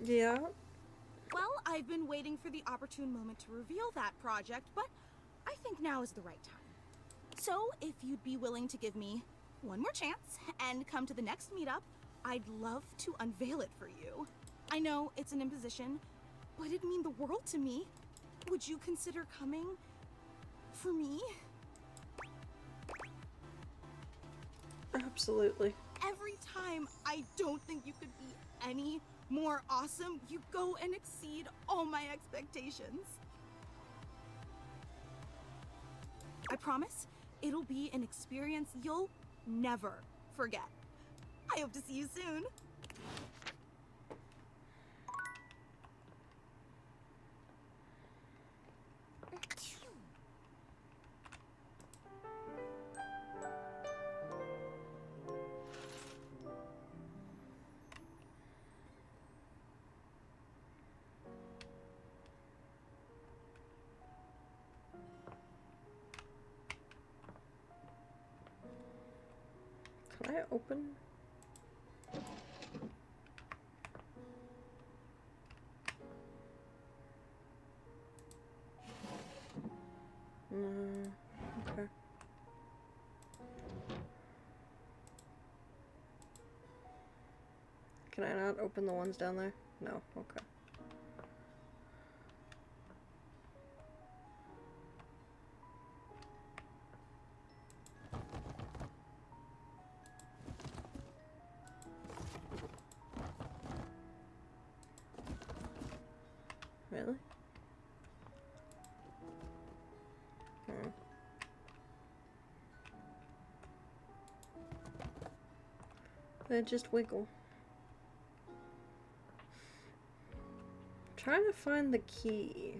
Yeah.
Well, I've been waiting for the opportune moment to reveal that project, but I think now is the right time. So, if you'd be willing to give me one more chance and come to the next meetup, I'd love to unveil it for you. I know it's an imposition, but it'd mean the world to me. Would you consider coming for me?
Absolutely.
Every time I don't think you could be any more awesome, you go and exceed all my expectations. I promise it'll be an experience you'll never forget. I hope to see you soon.
Can I open? Okay. Can I not open the ones down there? No, okay. Really? Hmm. They just wiggle. Trying to find the key.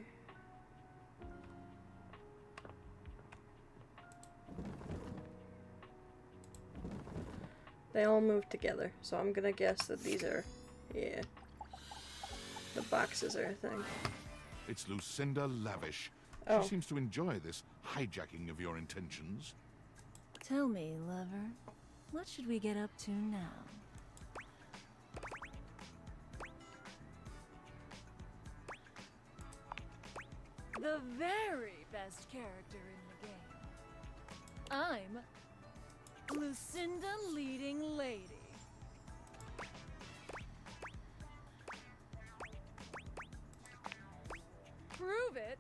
They all move together, so I'm gonna guess that these are, yeah, the boxes are a thing.
It's Lucinda Lavish.
Oh.
She seems to enjoy this hijacking of your intentions.
Tell me, lover, what should we get up to now? The very best character in the game. I'm Lucinda Leading Lady. Prove it?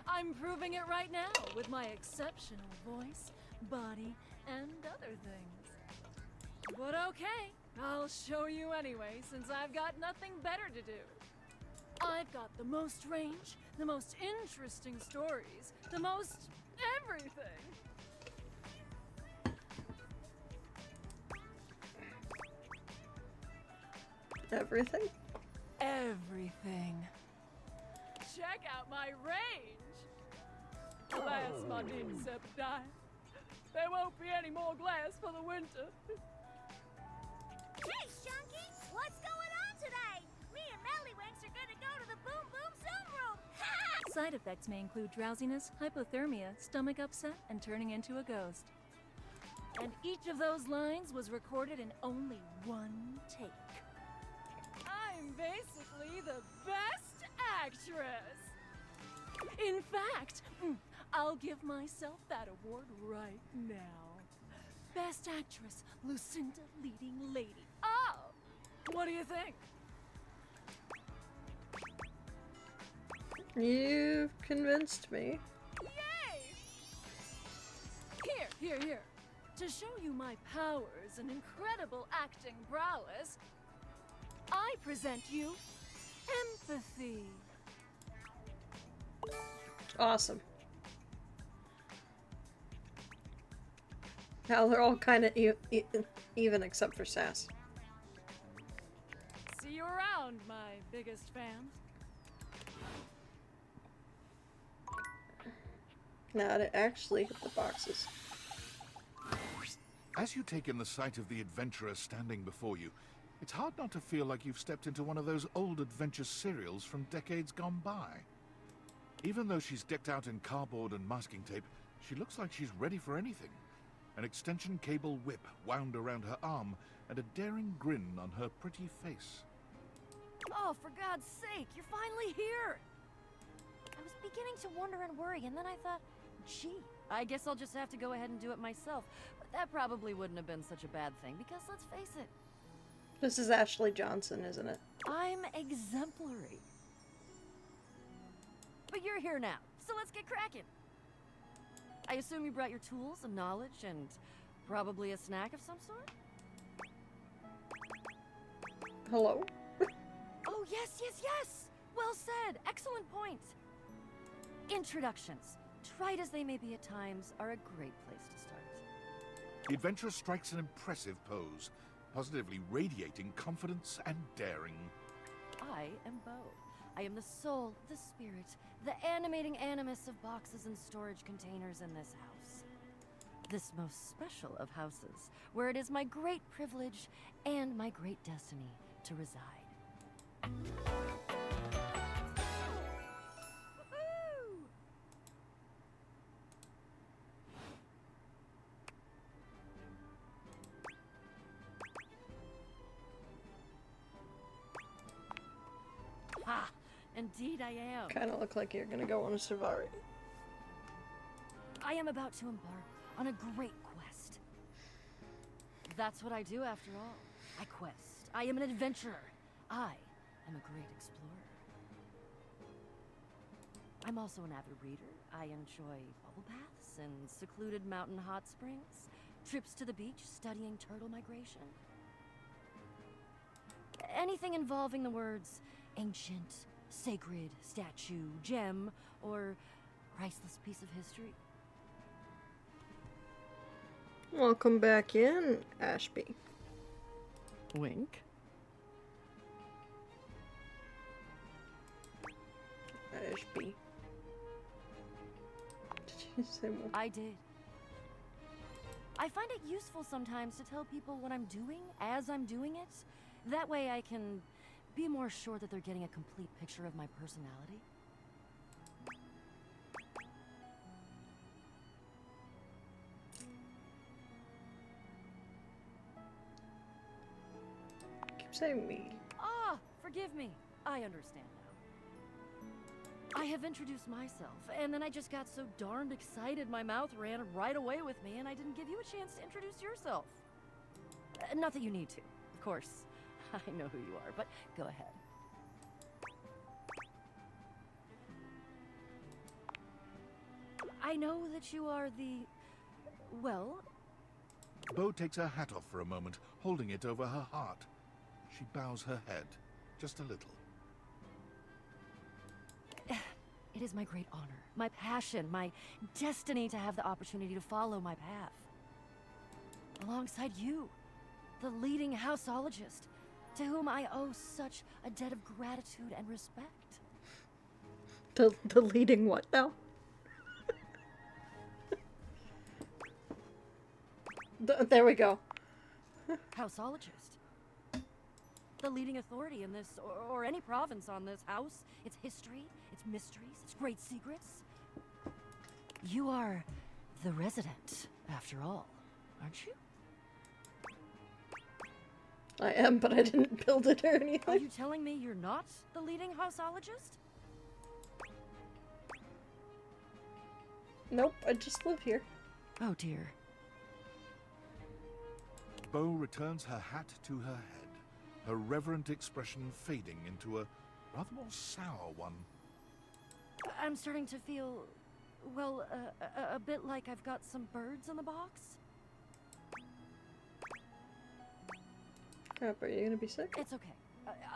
I'm proving it right now with my exceptional voice, body, and other things. But okay, I'll show you anyway, since I've got nothing better to do. I've got the most range, the most interesting stories, the most everything.
Everything?
Everything. Check out my range! Glass, my Decepticon. There won't be any more glass for the winter.
Hey, Shunky! What's going on today? Me and Mellywinks are gonna go to the Boom Boom Zoom Room!
Side effects may include drowsiness, hypothermia, stomach upset, and turning into a ghost. And each of those lines was recorded in only one take. I'm basically the best actress! In fact, I'll give myself that award right now. Best Actress, Lucinda Leading Lady. Oh! What do you think?
You've convinced me.
Yay! Here. To show you my powers and incredible acting prowess, I present you empathy.
Awesome. Now they're all kind of even except for Sass.
See you around, my biggest fans.
Now to actually hit the boxes.
As you take in the sight of the adventurer standing before you, it's hard not to feel like you've stepped into one of those old adventure serials from decades gone by. Even though she's decked out in cardboard and masking tape, she looks like she's ready for anything. An extension cable whip wound around her arm and a daring grin on her pretty face.
Oh, for God's sake, you're finally here! I was beginning to wonder and worry, and then I thought, gee, I guess I'll just have to go ahead and do it myself. But that probably wouldn't have been such a bad thing, because let's face it,
This is Ashley Johnson, isn't it?
I'm exemplary. But you're here now, so let's get cracking. I assume you brought your tools and knowledge and probably a snack of some sort?
Hello?
Oh, yes! Well said! Excellent point! Introductions, trite as they may be at times, are a great place to start.
The adventurer strikes an impressive pose, positively radiating confidence and daring.
I am Bo. I am the soul, the spirit, the animating animus of boxes and storage containers in this house. This most special of houses, where it is my great privilege and my great destiny to reside. Ha! Indeed I am.
Kind of look like you're gonna go on a safari.
I am about to embark on a great quest. That's what I do after all. I quest. I am an adventurer. I am a great explorer. I'm also an avid reader. I enjoy bubble baths and secluded mountain hot springs, trips to the beach, studying turtle migration. Anything involving the words ancient, sacred, statue, gem, or priceless piece of history.
Welcome back in, Ashby.
Wink.
Ashby. Did you say more?
I did. I find it useful sometimes to tell people what I'm doing as I'm doing it. That way I can be more sure that they're getting a complete picture of my personality.
Keep saying me.
Ah, forgive me. I understand now. I have introduced myself, and then I just got so darned excited my mouth ran right away with me, and I didn't give you a chance to introduce yourself. Not that you need to, of course. I know who you are, but go ahead. I know that you are the... well...
Bo takes her hat off for a moment, holding it over her heart. She bows her head, just a little.
It is my great honor, my passion, my destiny to have the opportunity to follow my path. Alongside you, the leading houseologist, to whom I owe such a debt of gratitude and respect.
The leading what now? There we go.
Houseologist. The leading authority in this, or any province on this house, its history, its mysteries, its great secrets. You are the resident, after all, aren't you?
I am, but I didn't build it or anything.
Are you telling me you're not the leading houseologist?
Nope, I just live here.
Oh dear.
Bo returns her hat to her head, her reverent expression fading into a rather more sour one.
I'm starting to feel, well, a bit like I've got some birds in the box.
Crap, are you gonna be sick?
It's okay.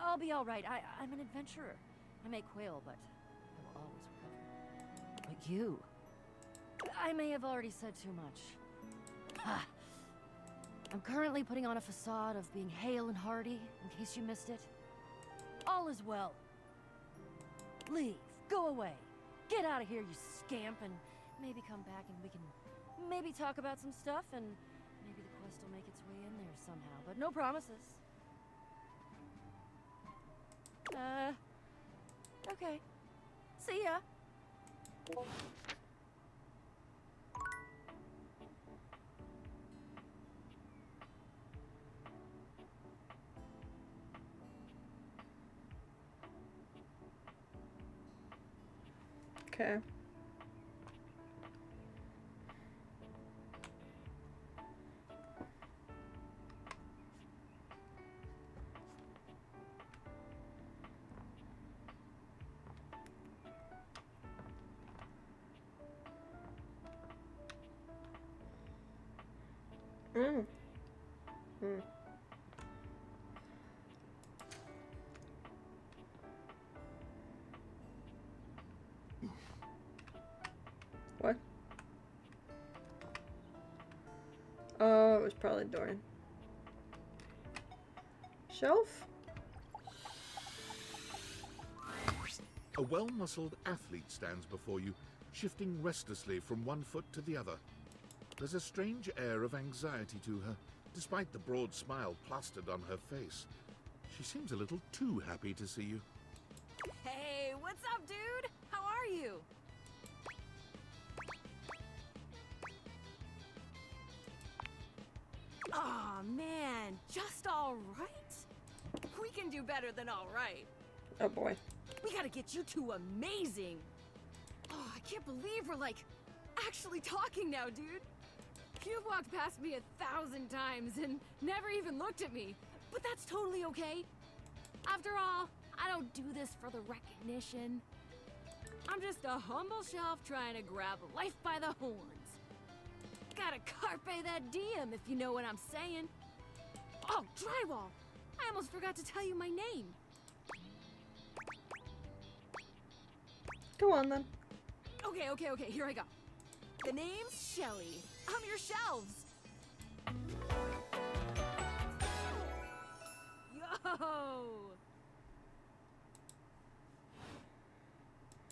I'll be all right. I'm an adventurer. I may quail, but I will always recover. But you... I may have already said too much. Ah. I'm currently putting on a facade of being hale and hearty, in case you missed it. All is well. Leave. Go away. Get out of here, you scamp, and maybe come back and we can maybe talk about some stuff, and maybe the quest will make its way in there somehow, but no promises. Okay. See ya.
Okay. What? Oh, it was probably Dorian. Shelf?
A well-muscled athlete stands before you, shifting restlessly from one foot to the other. There's a strange air of anxiety to her, despite the broad smile plastered on her face. She seems a little too happy to see you.
Hey, what's up, dude? How are you? Aw, man, just all right? We can do better than all right.
Oh boy.
We gotta get you two amazing. Oh, I can't believe we're, like, actually talking now, dude. You've walked past me 1,000 times and never even looked at me, but that's totally okay. After all, I don't do this for the recognition. I'm just a humble shelf trying to grab life by the horns. Gotta carpe that diem, if you know what I'm saying. Oh, Drywall! I almost forgot to tell you my name.
Go on then.
Okay, here I go. The name's Shelly. I'm your shelves. Yo!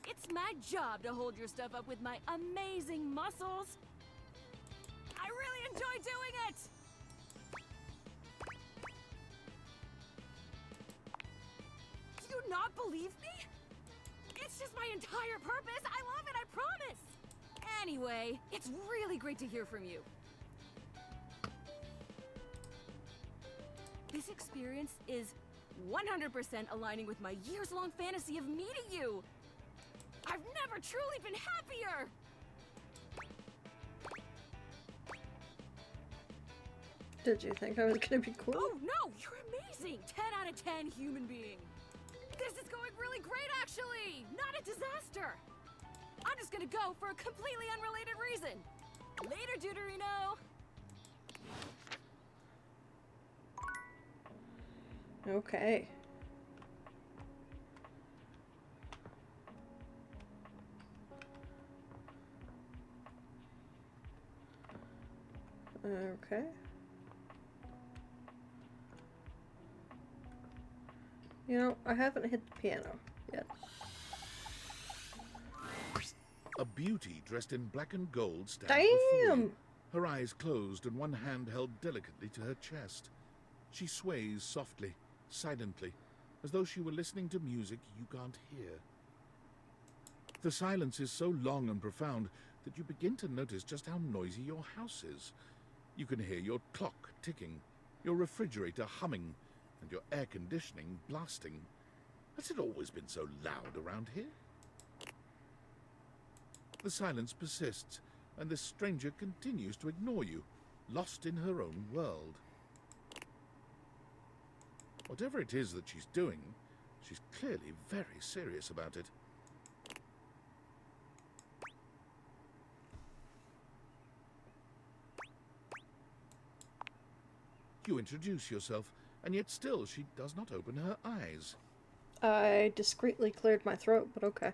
It's my job to hold your stuff up with my amazing muscles. I really enjoy doing it! Do you not believe me? It's just my entire purpose. I love it, I promise. Anyway, it's really great to hear from you. This experience is 100% aligning with my years-long fantasy of meeting you. I've never truly been happier.
Did you think I was gonna be cool?
Oh no, you're amazing. 10 out of 10 human being. This is going really great, actually. Not a disaster. I'm just gonna go for a completely unrelated reason. Later, Deuterino.
Okay. Okay. You know, I haven't hit the piano yet.
A beauty dressed in black and gold stands before you, her eyes closed and one hand held delicately to her chest. She sways softly, silently, as though she were listening to music you can't hear. The silence is so long and profound that you begin to notice just how noisy your house is. You can hear your clock ticking, your refrigerator humming, and your air conditioning blasting. Has it always been so loud around here? The silence persists, and this stranger continues to ignore you, lost in her own world. Whatever it is that she's doing, she's clearly very serious about it. You introduce yourself, and yet still she does not open her eyes.
I discreetly cleared my throat, but okay.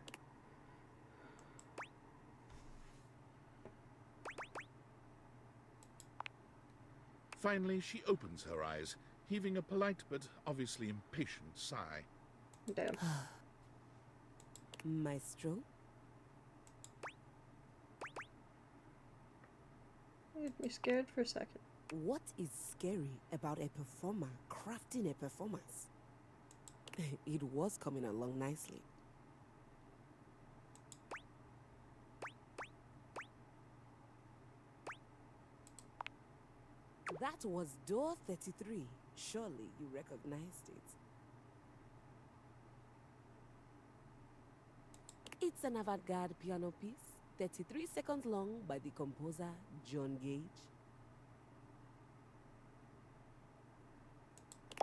Finally, she opens her eyes, heaving a polite but obviously impatient sigh.
Damn.
Maestro?
Made me scared for a second.
What is scary about a performer crafting a performance? It was coming along nicely. That was door 33. Surely you recognized it. It's an avant-garde piano piece, 33 seconds long, by the composer John Gage.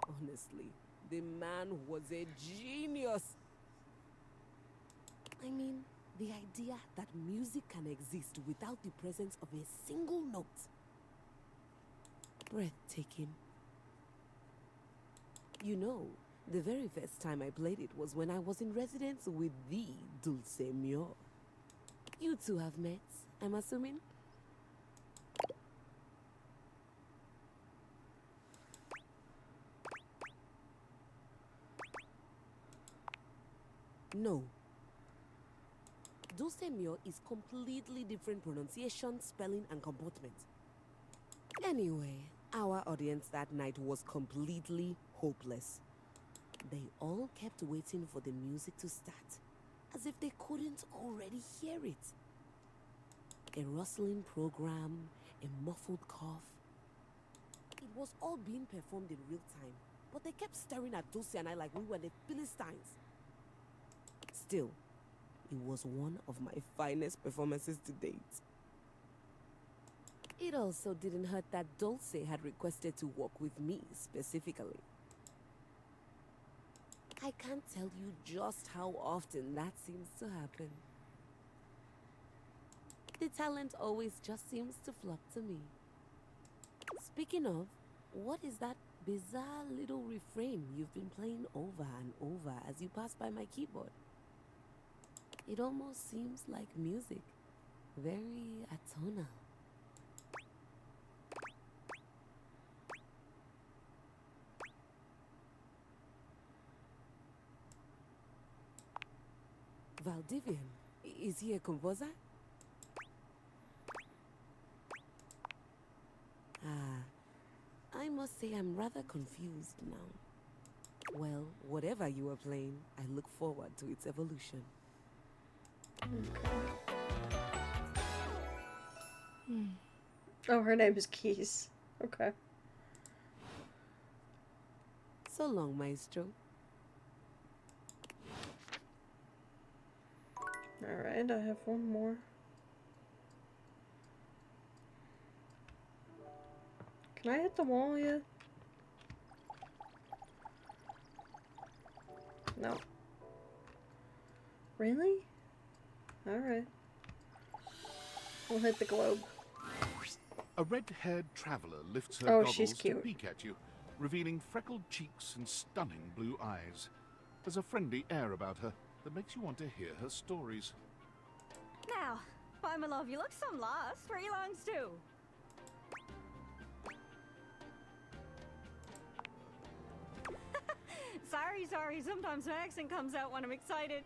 Honestly, the man was a genius. I mean, the idea that music can exist without the presence of a single note. Breathtaking. You know, the very first time I played it was when I was in residence with the Dulcemio. You two have met, I'm assuming? No. Dulcemio is completely different pronunciation, spelling, and comportment. Anyway, our audience that night was completely hopeless. They all kept waiting for the music to start, as if they couldn't already hear it. A rustling program, a muffled cough. It was all being performed in real time, but they kept staring at Dulce and I like we were the Philistines. Still, it was one of my finest performances to date. It also didn't hurt that Dulce had requested to work with me specifically. I can't tell you just how often that seems to happen. The talent always just seems to flock to me. Speaking of, what is that bizarre little refrain you've been playing over and over as you pass by my keyboard? It almost seems like music, very atonal. Valdivian, is he a composer? I must say I'm rather confused now. Well, whatever you are playing, I look forward to its evolution.
Oh, her name is Keys. Okay.
So long, Maestro.
Alright, I have one more. Can I hit the wall yet? No. Really? Alright. We'll hit the globe.
A red-haired traveler lifts her
Oh,
goggles
she's
to
cute.
peek at you, revealing freckled cheeks and stunning blue eyes. There's a friendly air about her that makes you want to hear her stories.
Now, why, my love, you look some lost. Where you longs to? Sorry, sometimes my accent comes out when I'm excited.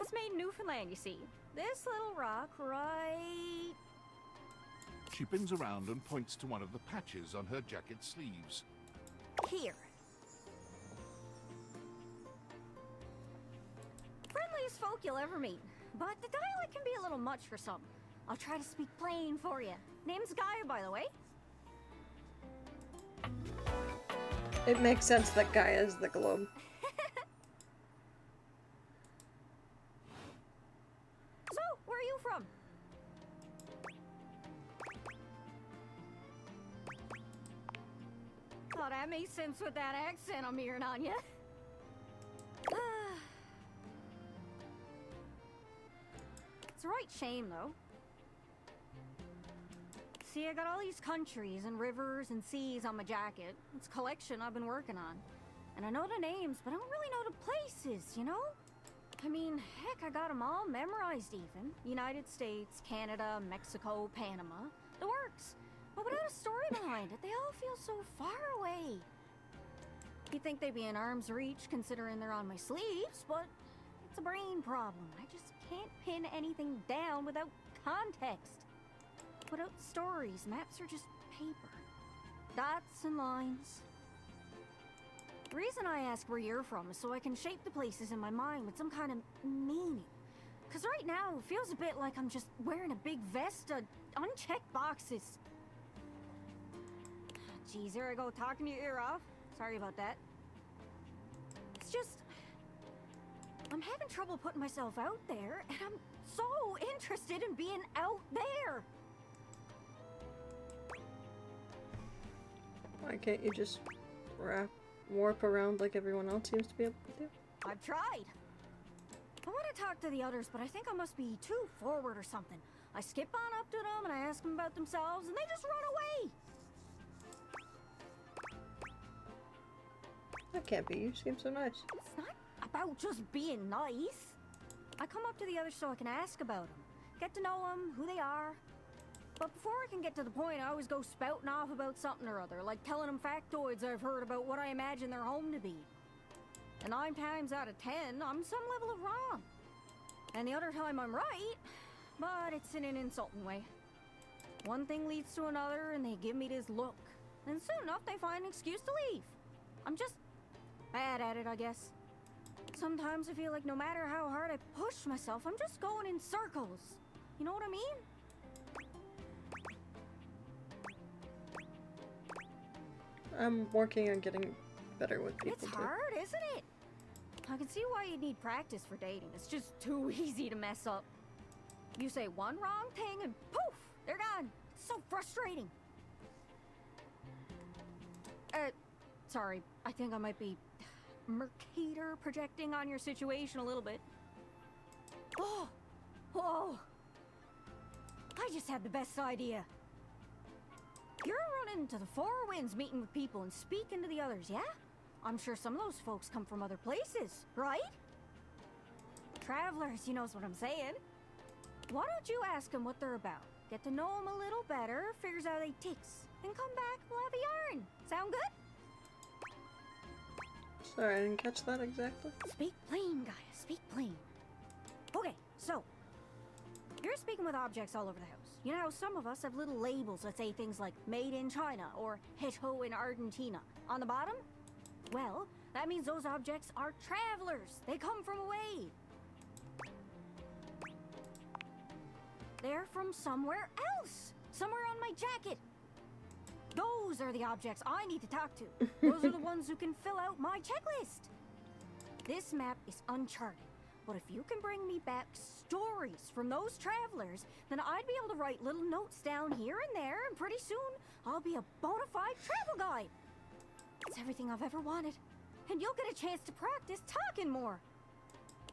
It's made in Newfoundland, you see. This little rock right...
She bends around and points to one of the patches on her jacket sleeves.
here. Friendliest folk you'll ever meet, but the dialect can be a little much for some. I'll try to speak plain for you. Name's Gaia, by the way.
It makes sense that Gaia is the globe.
So, where are you from? Oh, that makes sense with that accent I'm hearing on you. It's a right shame, though. See, I got all these countries and rivers and seas on my jacket. It's a collection I've been working on. And I know the names, but I don't really know the places, you know? I mean, heck, I got them all memorized even. United States, Canada, Mexico, Panama. The works. But without a story behind it, they all feel so far away. You'd think they'd be in arm's reach considering they're on my sleeves, but it's a brain problem. I just can't pin anything down without context. Without stories, maps are just paper. Dots and lines. The reason I ask where you're from is so I can shape the places in my mind with some kind of meaning. Because right now, it feels a bit like I'm just wearing a big vest of unchecked boxes. Geez, here I go talking your ear off. Sorry about that. It's just... I'm having trouble putting myself out there, and I'm so interested in being out there.
Why can't you just warp around like everyone else seems to be able to do?
I've tried. I want to talk to the others, but I think I must be too forward or something. I skip on up to them and I ask them about themselves, and they just run away.
That can't be. You seem so nice.
It's not about just being nice. I come up to the others so I can ask about them, get to know them, who they are. But before I can get to the point, I always go spouting off about something or other, like telling them factoids I've heard about what I imagine their home to be. And 9 times out of 10, I'm some level of wrong. And the other time I'm right, but it's in an insulting way. One thing leads to another, and they give me this look. And soon enough, they find an excuse to leave. I'm just bad at it, I guess. Sometimes I feel like no matter how hard I push myself, I'm just going in circles. You know what I mean?
I'm working on getting better with people.
It's hard, isn't it? I can see why you need practice for dating. It's just too easy to mess up. You say one wrong thing and poof, they're gone. so frustrating. Sorry. I think I might be Mercator projecting on your situation a little bit. Oh! Whoa! I just had the best idea. You're running to the Four Winds, meeting with people and speaking to the others, yeah? I'm sure some of those folks come from other places, right? Travelers, you knows what I'm saying. Why don't you ask them what they're about? Get to know them a little better, figures out they ticks, and come back, we'll have a yarn. Sound good?
Sorry, I didn't catch that exactly.
Speak plain, Gaia, speak plain. Okay, so, you're speaking with objects all over the house. You know how some of us have little labels that say things like made in China or hecho in Argentina on the bottom? Well, that means those objects are travelers. They come from away. They're from somewhere else. Somewhere on my jacket. Those are the objects I need to talk to. Those are the ones who can fill out my checklist. This map is uncharted. But if you can bring me back stories from those travelers, then I'd be able to write little notes down here and there, and pretty soon I'll be a bona fide travel guide. It's everything I've ever wanted. And you'll get a chance to practice talking more.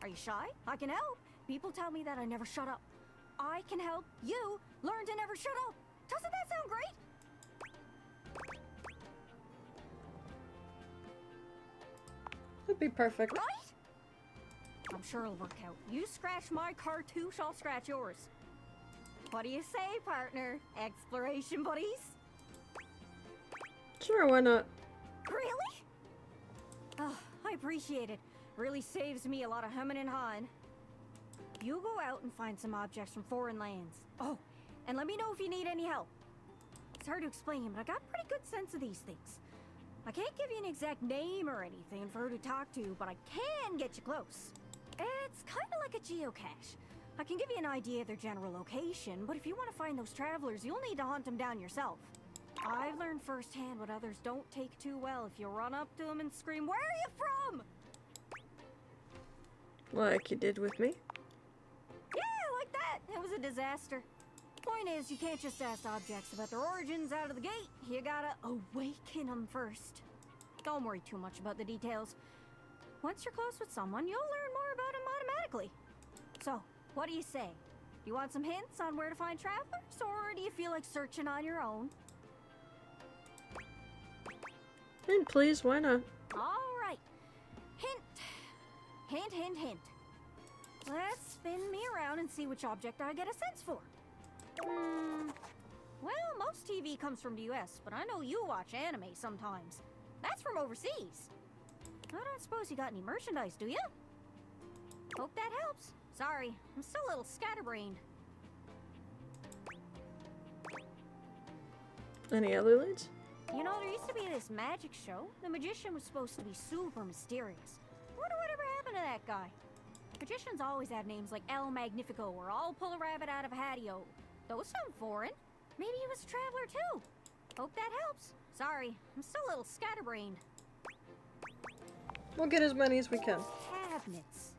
Are you shy? I can help. People tell me that I never shut up. I can help you learn to never shut up. Doesn't that sound great?
That'd be perfect.
Right? I'm sure it'll work out. You scratch my cartouche, I'll scratch yours. What do you say, partner? Exploration buddies?
Sure, why not?
Really? Oh, I appreciate it. Really saves me a lot of humming and hawing. You go out and find some objects from foreign lands. Oh, and let me know if you need any help. It's hard to explain, but I got a pretty good sense of these things. I can't give you an exact name or anything for who to talk to, but I can get you close. It's kind of like a geocache. I can give you an idea of their general location, but if you want to find those travelers, you'll need to hunt them down yourself. I've learned firsthand what others don't take too well if you run up to them and scream, "Where are you from?"
Like you did with me?
Yeah, like that. It was a disaster. Point is, you can't just ask objects about their origins out of the gate. You gotta awaken them first. Don't worry too much about the details. Once you're close with someone, you'll learn more about them automatically. So, what do you say? You want some hints on where to find travelers, or do you feel like searching on your own?
Hint, please, why not?
All right. Hint. Hint, hint, hint. Let's spin me around and see which object I get a sense for. Well, most TV comes from the US, but I know you watch anime sometimes. That's from overseas. I don't suppose you got any merchandise, do you? Hope that helps. Sorry, I'm still a little scatterbrained.
Any other leads?
You know, there used to be this magic show. The magician was supposed to be super mysterious. Wonder whatever happened to that guy. Magicians always have names like El Magnifico or I'll pull a rabbit out of a hatio. Those sound foreign. Maybe he was a traveler too. Hope that helps. Sorry, I'm still a little scatterbrained.
We'll get as many as we can.
Cabinets.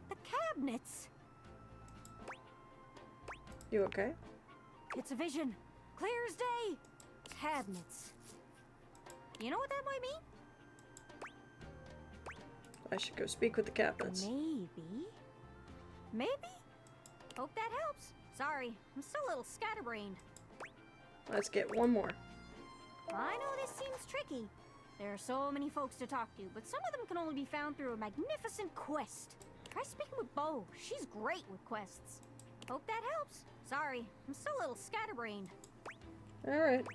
The cabinets.
You okay?
It's a vision. Clear as day. Cabinets. You know what that might mean?
I should go speak with the cabinets.
Maybe. Maybe? Hope that helps. Sorry, I'm still a little scatterbrained.
Let's get one more.
I know this seems tricky. There are so many folks to talk to, but some of them can only be found through a magnificent quest. Try speaking with Bo. She's great with quests. Hope that helps. Sorry, I'm still a little scatterbrained.
Alright.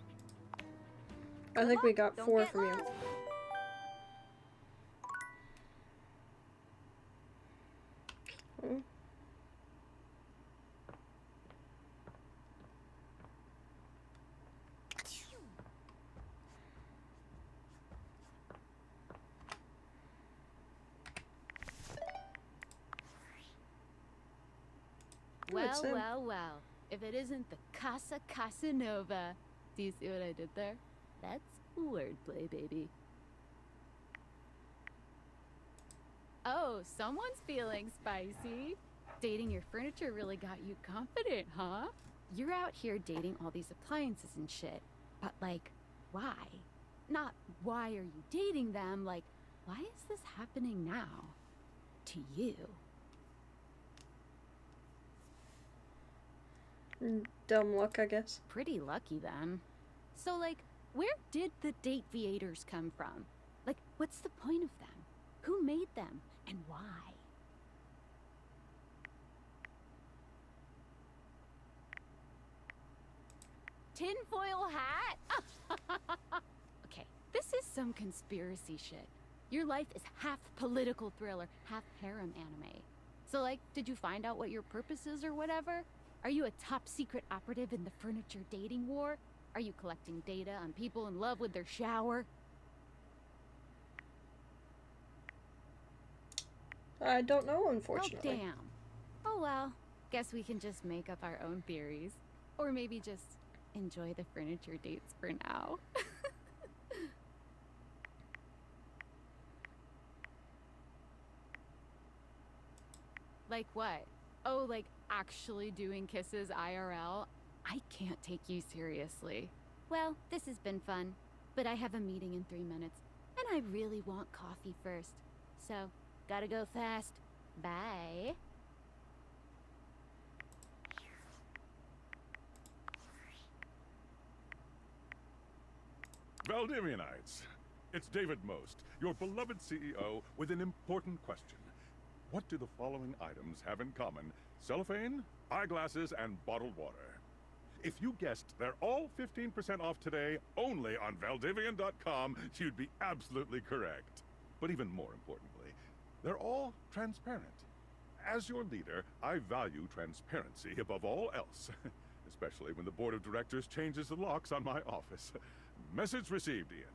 I think we got 4 from you. Hmm.
Well, well, well. If it isn't the Casa Casanova. Do you see what I did there? That's wordplay, baby. Oh, someone's feeling spicy. Dating your furniture really got you confident, huh? you're out here dating all these appliances and shit, but like, why? Not why are you dating them, like, why is this happening now? To you?
Dumb luck, I guess.
Pretty lucky then. So, like, where did the date viators come from? Like, what's the point of them? Who made them? And why? Tinfoil hat? Okay, this is some conspiracy shit. Your life is half political thriller, half harem anime. So, like, did you find out what your purpose is or whatever? Are you a top secret operative in the furniture dating war? Are you collecting data on people in love with their shower?
I don't know, unfortunately.
Oh, damn. Oh, well. Guess we can just make up our own theories. Or maybe just enjoy the furniture dates for now. Like what? Oh, like actually doing kisses IRL? I can't take you seriously. Well, this has been fun, but I have a meeting in 3 minutes, and I really want coffee first. So, gotta go fast. Bye.
Valdivianites, it's David Most, your beloved CEO, with an important question. What do the following items have in common? Cellophane, eyeglasses, and bottled water. If you guessed they're all 15% off today only on Valdivian.com, you'd be absolutely correct. But even more importantly, they're all transparent. As your leader, I value transparency above all else, especially when the board of directors changes the locks on my office. Message received, Ian.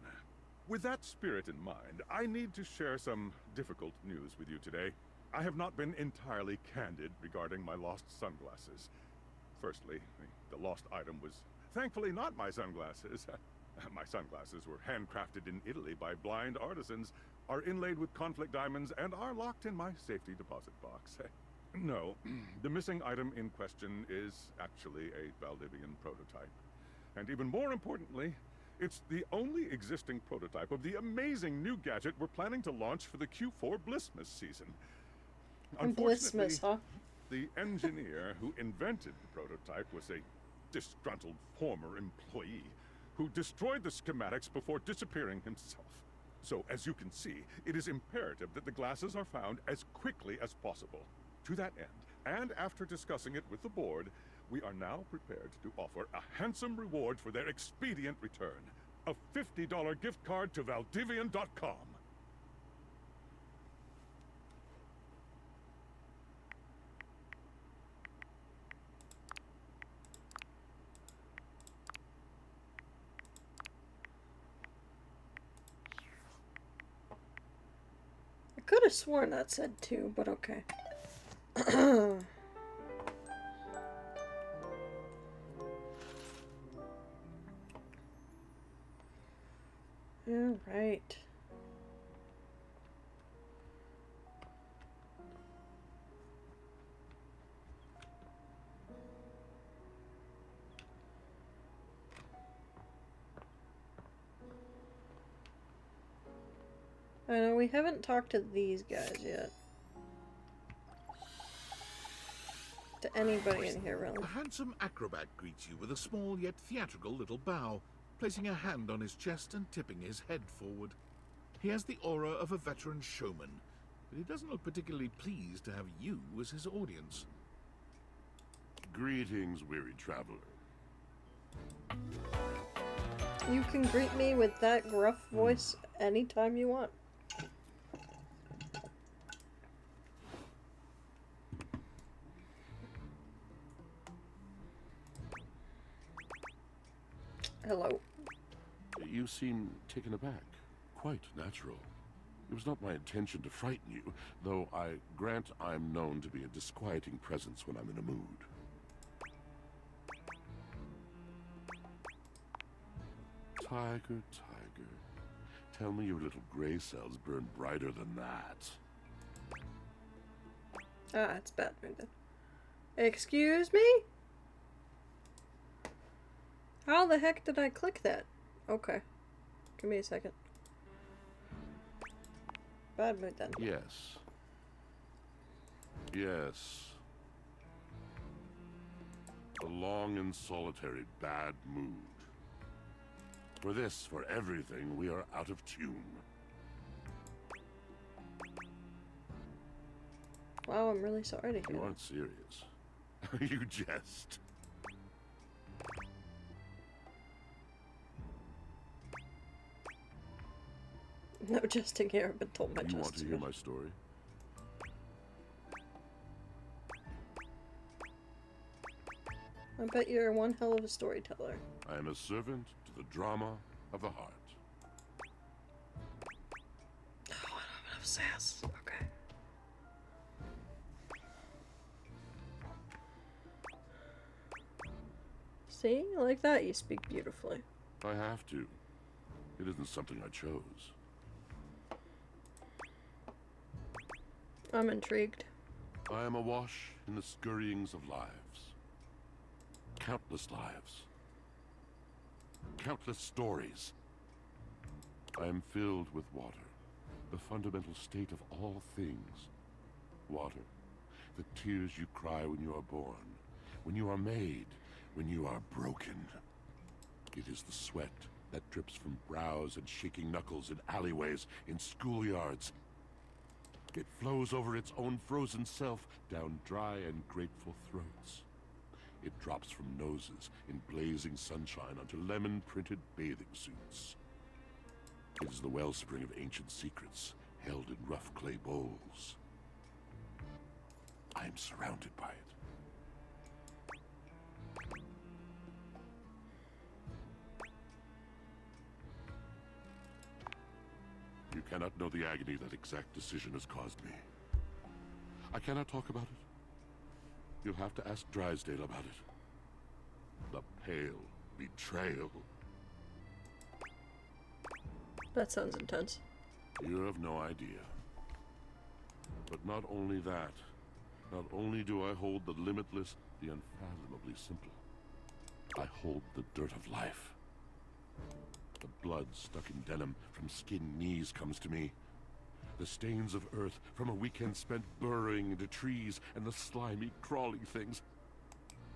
With that spirit in mind, I need to share some difficult news with you today. I have not been entirely candid regarding my lost sunglasses. Firstly, the lost item was thankfully not my sunglasses. My sunglasses were handcrafted in Italy by blind artisans, are inlaid with conflict diamonds, and are locked in my safety deposit box. No, the missing item in question is actually a Valdivian prototype. And even more importantly, it's the only existing prototype of the amazing new gadget we're planning to launch for the Q4 Blissmas season.
Blissmas, huh?
The engineer who invented the prototype was a disgruntled former employee who destroyed the schematics before disappearing himself. So, as you can see, it is imperative that the glasses are found as quickly as possible. To that end, and after discussing it with the board, we are now prepared to offer a handsome reward for their expedient return. A $50 gift card to Valdivian.com.
I could have sworn that said 2, but okay. All right. I know we haven't talked to these guys yet. To anybody in here, really.
A handsome acrobat greets you with a small yet theatrical little bow, placing a hand on his chest and tipping his head forward. He has the aura of a veteran showman, but he doesn't look particularly pleased to have you as his audience.
Greetings, weary traveler.
You can greet me with that gruff voice anytime you want. Hello.
You seem taken aback. Quite natural. It was not my intention to frighten you, though I grant I'm known to be a disquieting presence when I'm in a mood. Tiger, tiger, tell me your little gray cells burn brighter than that.
Ah, it's Batman then. Excuse me? How the heck did I click that? Okay. Give me a second. Bad mood then.
Yes. Yes. A long and solitary bad mood. For this, for everything, we are out of tune.
Wow, I'm really sorry to hear
You
that.
aren't serious. You jest.
No jesting here, I've been told my
You want to
jesting.
hear my story?
I bet you're one hell of a storyteller.
I am a servant to the drama of the heart.
Oh, I don't have enough sass. Okay. See? Like that, you speak beautifully.
I have to. It isn't something I chose.
I'm intrigued.
I am awash in the scurryings of lives. Countless lives. Countless stories. I am filled with water, the fundamental state of all things. Water, the tears you cry when you are born, when you are made, when you are broken. It is the sweat that drips from brows and shaking knuckles in alleyways, in schoolyards. It flows over its own frozen self down dry and grateful throats. It drops from noses in blazing sunshine onto lemon-printed bathing suits. It is the wellspring of ancient secrets held in rough clay bowls. I am surrounded by it. You cannot know the agony that exact decision has caused me. I cannot talk about it. You'll have to ask Drysdale about it. The pale betrayal.
That sounds intense.
You have no idea. But not only that, not only do I hold the limitless, the unfathomably simple, I hold the dirt of life. The blood stuck in denim from skinned knees comes to me. The stains of earth from a weekend spent burrowing into trees and the slimy, crawling things.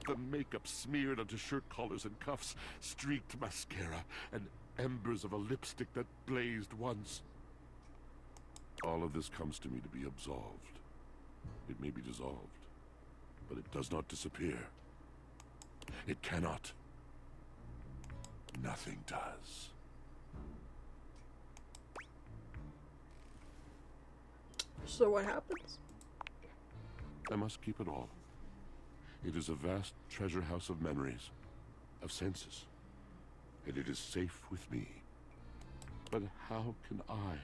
The makeup smeared onto shirt collars and cuffs, streaked mascara, and embers of a lipstick that blazed once. All of this comes to me to be absolved. It may be dissolved, but it does not disappear. It cannot. Nothing does.
So what happens?
I must keep it all. It is a vast treasure house of memories, of senses, and it is safe with me. But how can I,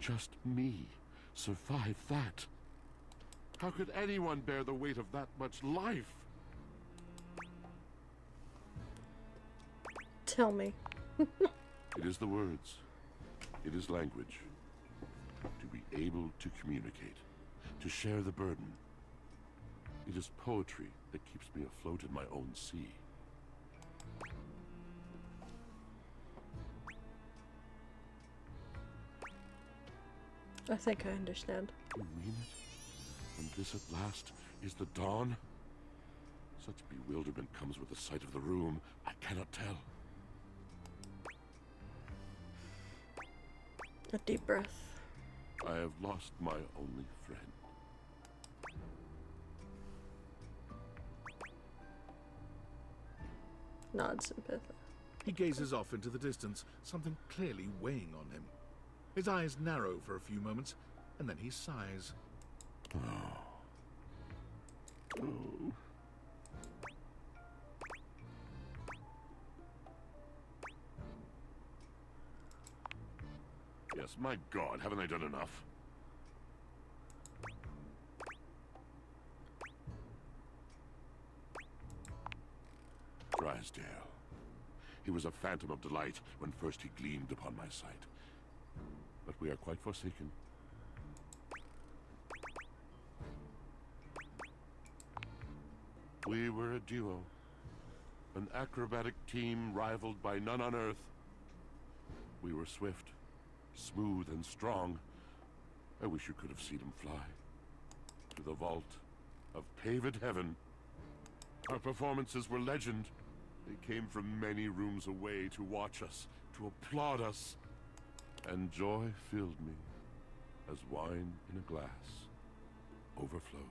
just me, survive that? How could anyone bear the weight of that much life?
Tell me.
It is the words. It is language. To be able to communicate. To share the burden. It is poetry that keeps me afloat in my own sea.
I think I understand.
You mean it? And this at last is the dawn? Such bewilderment comes with the sight of the room. I cannot tell.
A deep breath.
I have lost my only friend.
Nod sympathy.
He gazes off into the distance, something clearly weighing on him. His eyes narrow for a few moments, and then he sighs.
Oh. Yes, my God, haven't I done enough? Drysdale. He was a phantom of delight when first he gleamed upon my sight. But we are quite forsaken. We were a duo, An acrobatic team rivaled by none on Earth. We were swift, smooth, and strong. I wish you could have seen him fly. To the vault of paved heaven. Our performances were legend. They came from many rooms away to watch us, to applaud us. And joy filled me, as wine in a glass overflowed.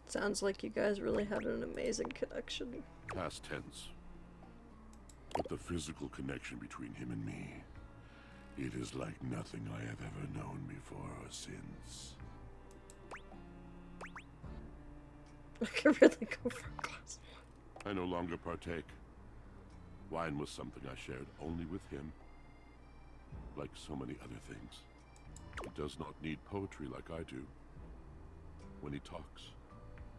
Sounds like you guys really had an amazing connection.
Past tense. But the physical connection between him and me, it is like nothing I have ever known before or since.
I could really go for a glass.
I no longer partake. Wine was something I shared only with him. Like so many other things. He does not need poetry like I do. When he talks,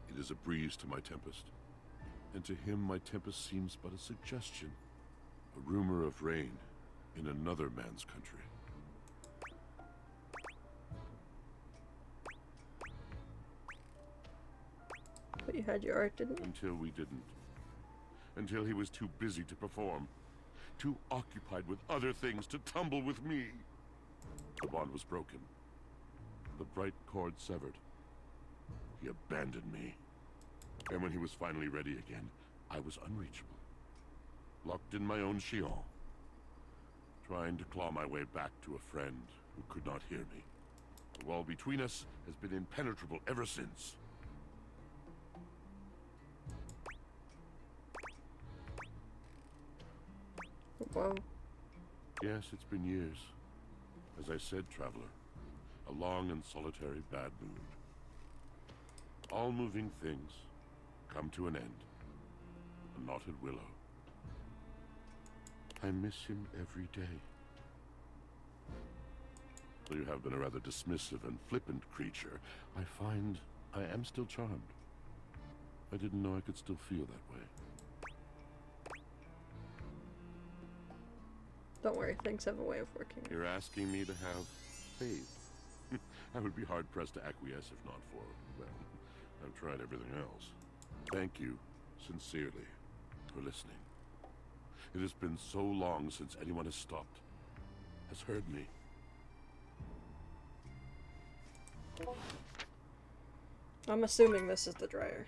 it is a breeze to my tempest. And to him my tempest seems but a suggestion. A rumor of rain in another man's country.
But you had your art, didn't you?
Until we didn't. Until he was too busy to perform. Too occupied with other things to tumble with me. The bond was broken. The bright cord severed. He abandoned me. And when he was finally ready again, I was unreachable. Locked in my own Sheol. Trying to claw my way back to a friend who could not hear me. The wall between us has been impenetrable ever since.
Wow.
Yes, it's been years. As I said, traveler, a long and solitary bad mood. All moving things come to an end. A knotted willow. I miss him every day. Though you have been a rather dismissive and flippant creature, I find I am still charmed. I didn't know I could still feel that way.
Don't worry, things have a way of working.
You're asking me to have faith. I would be hard-pressed to acquiesce if not for, well, I've tried everything else. Thank you, sincerely, for listening. It has been so long since anyone has stopped, has heard me.
I'm assuming this is the dryer.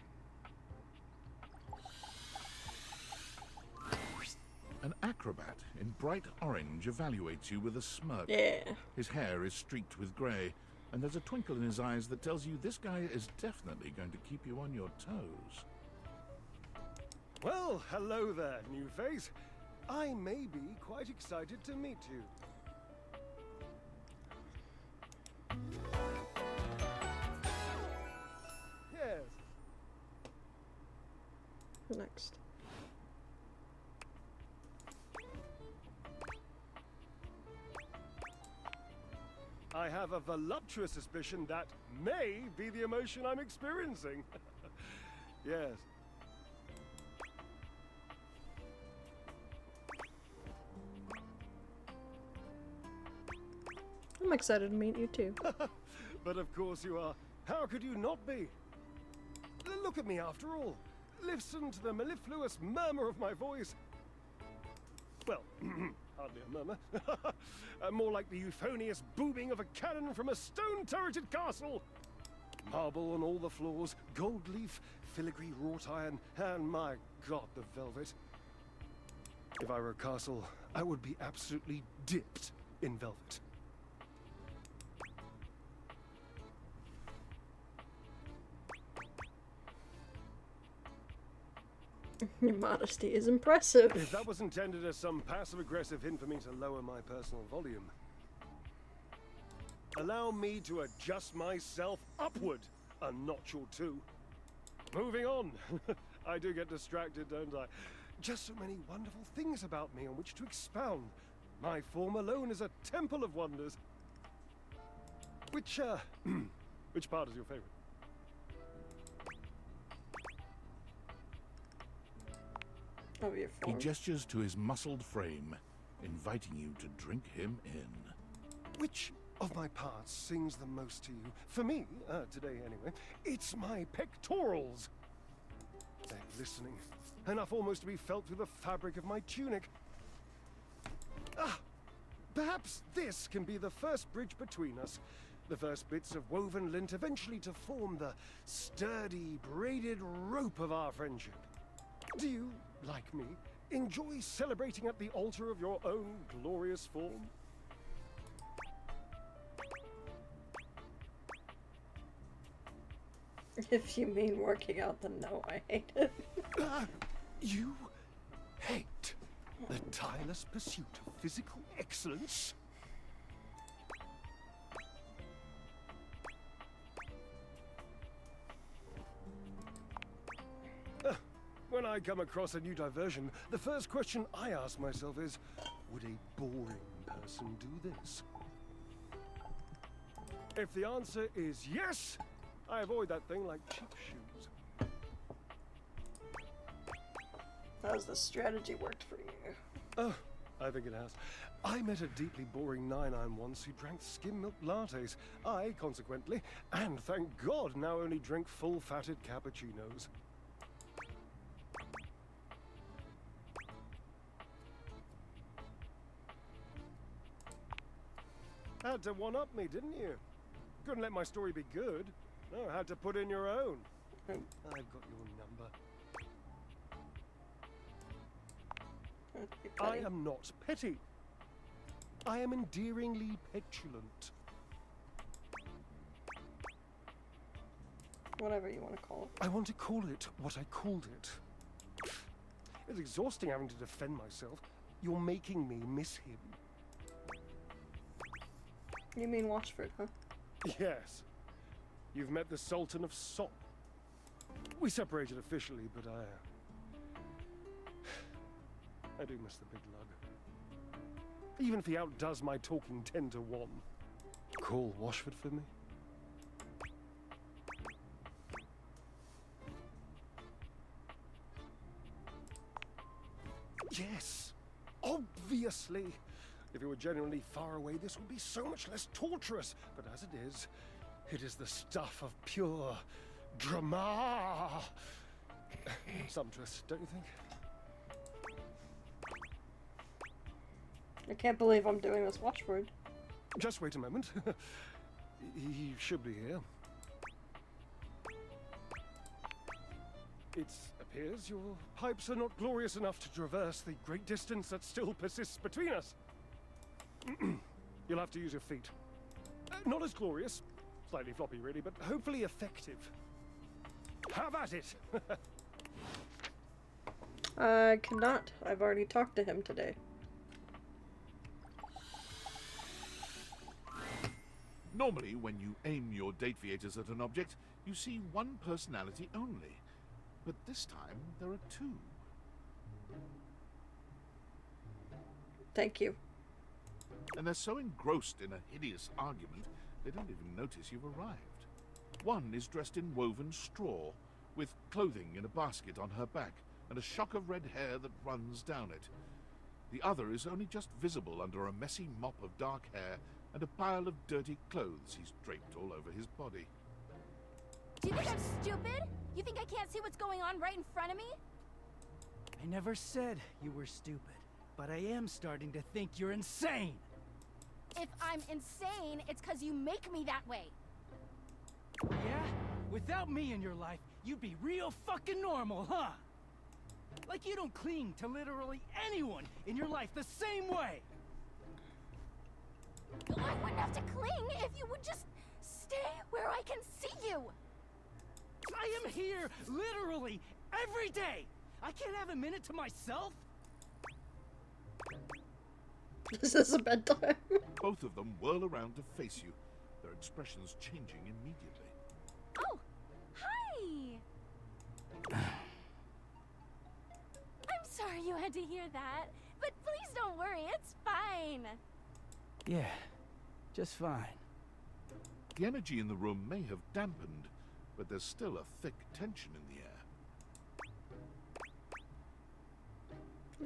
An acrobat in bright orange evaluates you with a smirk.
Yeah.
His hair is streaked with grey, and there's a twinkle in his eyes that tells you this guy is definitely going to keep you on your toes.
Well, hello there, new face. I may be quite excited to meet you. Yes.
Next.
I have a voluptuous suspicion that may be the emotion I'm experiencing. Yes.
I'm excited to meet you too.
But of course you are. How could you not be? Look at me after all. Listen to the mellifluous murmur of my voice. Well, hardly a murmur. More like the euphonious booming of a cannon from a stone-turreted castle. Marble on all the floors, gold leaf, filigree wrought iron, and my god, the velvet. If I were a castle, I would be absolutely dipped in velvet.
Your modesty is impressive.
If that was intended as some passive-aggressive hint for me to lower my personal volume, allow me to adjust myself upward a notch or two. Moving on. I do get distracted, don't I? Just so many wonderful things about me on which to expound. My form alone is a temple of wonders. Which part is your favorite?
He gestures to his muscled frame, inviting you to drink him in.
Which of my parts sings the most to you? For me, today anyway, it's my pectorals. They're glistening. Enough almost to be felt through the fabric of my tunic. Ah! Perhaps this can be the first bridge between us. The first bits of woven lint eventually to form the sturdy, braided rope of our friendship. Do you, like me, enjoy celebrating at the altar of your own glorious form?
If you mean working out, then no, I hate it.
You hate the tireless pursuit of physical excellence? When I come across a new diversion, the first question I ask myself is, would a boring person do this? If the answer is yes, I avoid that thing like cheap shoes.
How's the strategy worked for you?
Oh, I think it has. I met a deeply boring 9-9 once who drank skim milk lattes. I, consequently, and thank God, now only drink full-fatted cappuccinos. Had to one-up me, didn't you? Couldn't let my story be good. No, had to put in your own. I've got your number. I am not petty. I am endearingly petulant.
Whatever you want to call it.
I want to call it what I called it. It's exhausting having to defend myself. You're making me miss him.
You mean Watchford, huh?
Yes. You've met the Sultan of Sop. We separated officially, but I do miss the big lug. Even if he outdoes my talking 10 to 1. Call Washford for me. Yes, obviously. If it were genuinely far away, this would be so much less torturous. But as it is the stuff of pure drama. Sumptuous, don't you think?
I can't believe I'm doing this Watchword.
Just wait a moment. He should be here. It appears your pipes are not glorious enough to traverse the great distance that still persists between us. You'll have to use your feet. Not as glorious, slightly floppy really, but hopefully effective. Have at it!
I cannot. I've already talked to him today.
Normally, when you aim your Dateviators at an object, you see one personality only. But this time, there are two.
Thank you.
And they're so engrossed in a hideous argument, they don't even notice you've arrived. One is dressed in woven straw, with clothing in a basket on her back, and a shock of red hair that runs down it. The other is only just visible under a messy mop of dark hair and a pile of dirty clothes he's draped all over his body.
Do you think I'm stupid? You think I can't see what's going on right in front of me?
I never said you were stupid, but I am starting to think you're insane.
If I'm insane, it's because you make me that way.
Yeah? Without me in your life, you'd be real fucking normal, huh? Like you don't cling to literally anyone in your life the same way.
I wouldn't have to cling if you would just stay where I can see you.
I am here literally every day. I can't have a minute to myself.
This is a bedtime.
Both of them whirl around to face you, their expressions changing immediately.
Oh, hi! I'm sorry you had to hear that, but please don't worry, it's fine.
Yeah, just fine.
The energy in the room may have dampened, but there's still a thick tension in the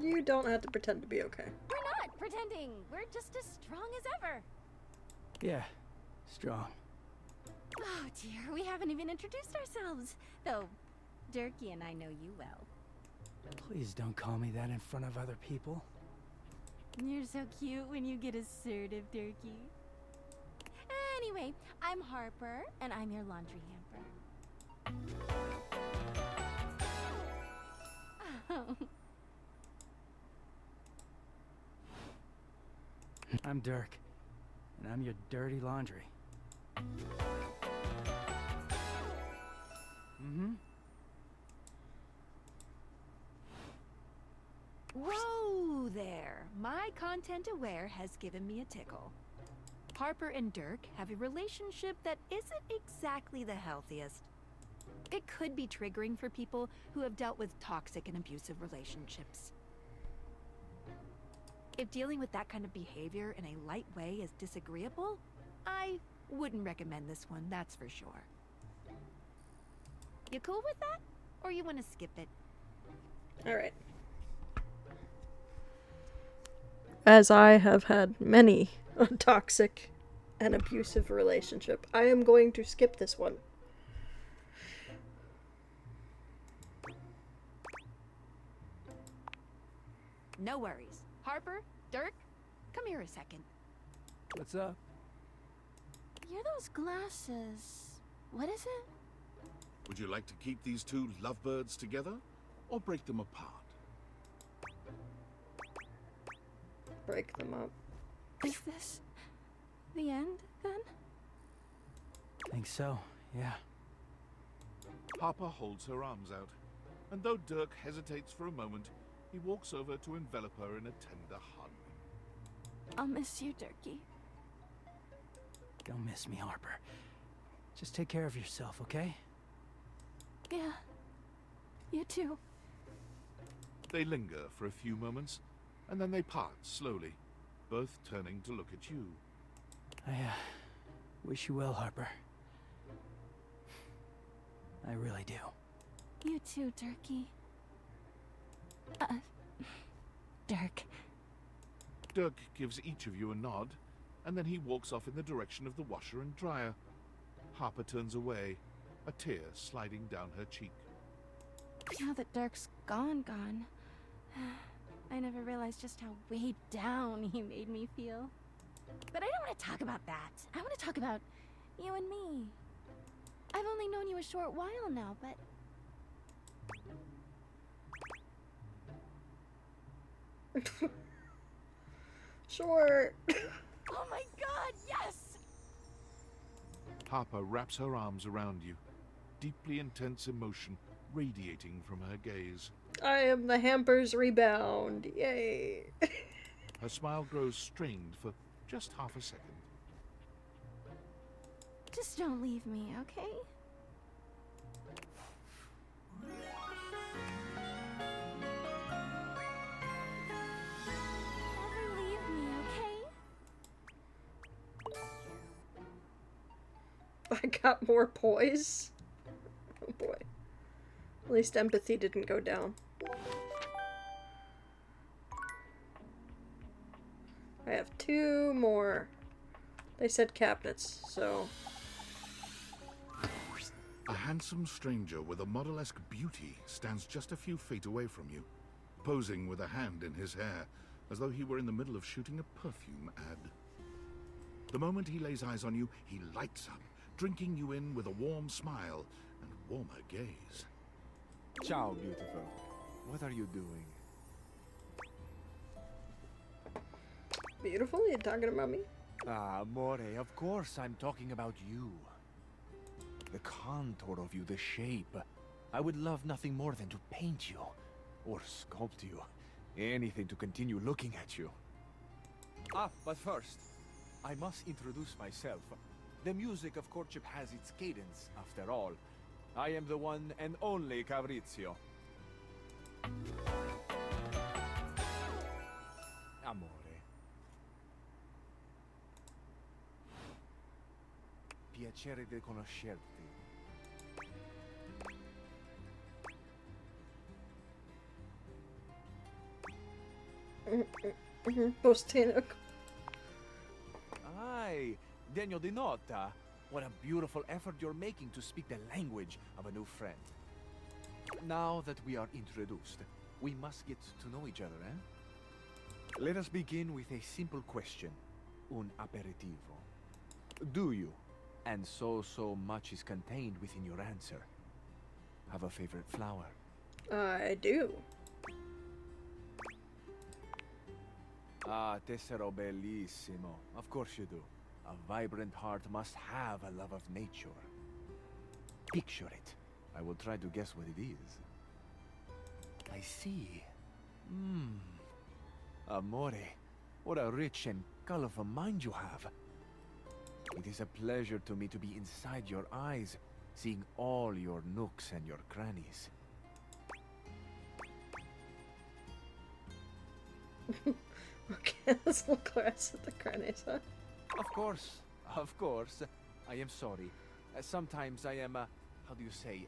air.
You don't have to pretend to be okay.
We're not pretending. We're just as strong as ever.
Yeah, strong.
Oh dear, we haven't even introduced ourselves. Though,
Durkee and I know you well.
Please don't call me that in front of other people.
You're so cute when you get assertive, Durkee. Anyway, I'm Harper, and I'm your laundry hamper. Oh.
I'm Dirk, and I'm your dirty laundry. Mm-hmm.
Whoa there! My content aware has given me a tickle. Harper and Dirk have a relationship that isn't exactly the healthiest. It could be triggering for people who have dealt with toxic and abusive relationships. If dealing with that kind of behavior in a light way is disagreeable, I wouldn't recommend this one, that's for sure. You cool with that? Or you want to skip it?
Alright. As I have had many a toxic and abusive relationship, I am going to skip this one.
No worries. Harper, Dirk, come here a second.
What's up?
You're those glasses. What is it?
Would you like to keep these two lovebirds together, or break them apart?
Break them up.
Is this the end, then?
Think so, yeah.
Harper holds her arms out, and though Dirk hesitates for a moment, he walks over to envelop her in a tender hug.
I'll miss you, Durkee.
Don't miss me, Harper. Just take care of yourself, okay?
Yeah. You too.
They linger for a few moments, and then they part slowly, both turning to look at you.
I wish you well, Harper. I really do.
You too, Durkee. Dirk.
Dirk gives each of you a nod, and then he walks off in the direction of the washer and dryer. Harper turns away, a tear sliding down her cheek.
Now that Dirk's gone, I never realized just how weighed down he made me feel. But I don't want to talk about that. I want to talk about you and me. I've only known you a short while now, but...
Sure.
Oh my god, yes!
Harper wraps her arms around you, deeply intense emotion radiating from her gaze.
I am the hamper's rebound. Yay.
Her smile grows strained for just half a second.
Just don't leave me, okay? Never leave me, okay?
I got more poise. Oh boy. At least empathy didn't go down. I have 2 more. They said cabinets, so...
A handsome stranger with a model-esque beauty stands just a few feet away from you, posing with a hand in his hair, as though he were in the middle of shooting a perfume ad. The moment he lays eyes on you, he lights up, drinking you in with a warm smile and warmer gaze.
Ciao, beautiful. What are you doing?
Beautiful? You talking about me?
Ah, Amore, of course I'm talking about you. The contour of you, the shape. I would love nothing more than to paint you. Or sculpt you. Anything to continue looking at you. Ah, but first, I must introduce myself. The music of courtship has its cadence, after all. I am the one and only Fabrizio. Amore. Piacere di conoscerti.
Postino.
Aye, Degno di nota. What a beautiful effort you're making to speak the language of a new friend. Now that we are introduced, we must get to know each other, eh? Let us begin with a simple question. Un aperitivo. Do you, and so much is contained within your answer, have a favorite flower?
I do.
Ah, tessero bellissimo. Of course you do. A vibrant heart must have a love of nature. Picture it. I will try to guess what it is. I see. Amore, what a rich and colorful mind you have. It is a pleasure to me to be inside your eyes, seeing all your nooks and your crannies.
Okay, let's look at the crannies, huh?
Of course. I am sorry. Sometimes I am, how do you say,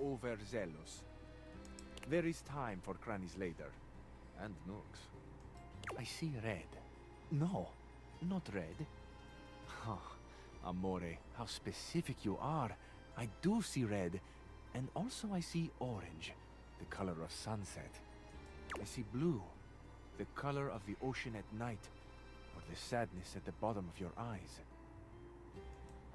overzealous. There is time for crannies later. And nooks. I see red. No, not red. Amore, how specific you are. I do see red. And also I see orange, the color of sunset. I see blue, the color of the ocean at night, or the sadness at the bottom of your eyes.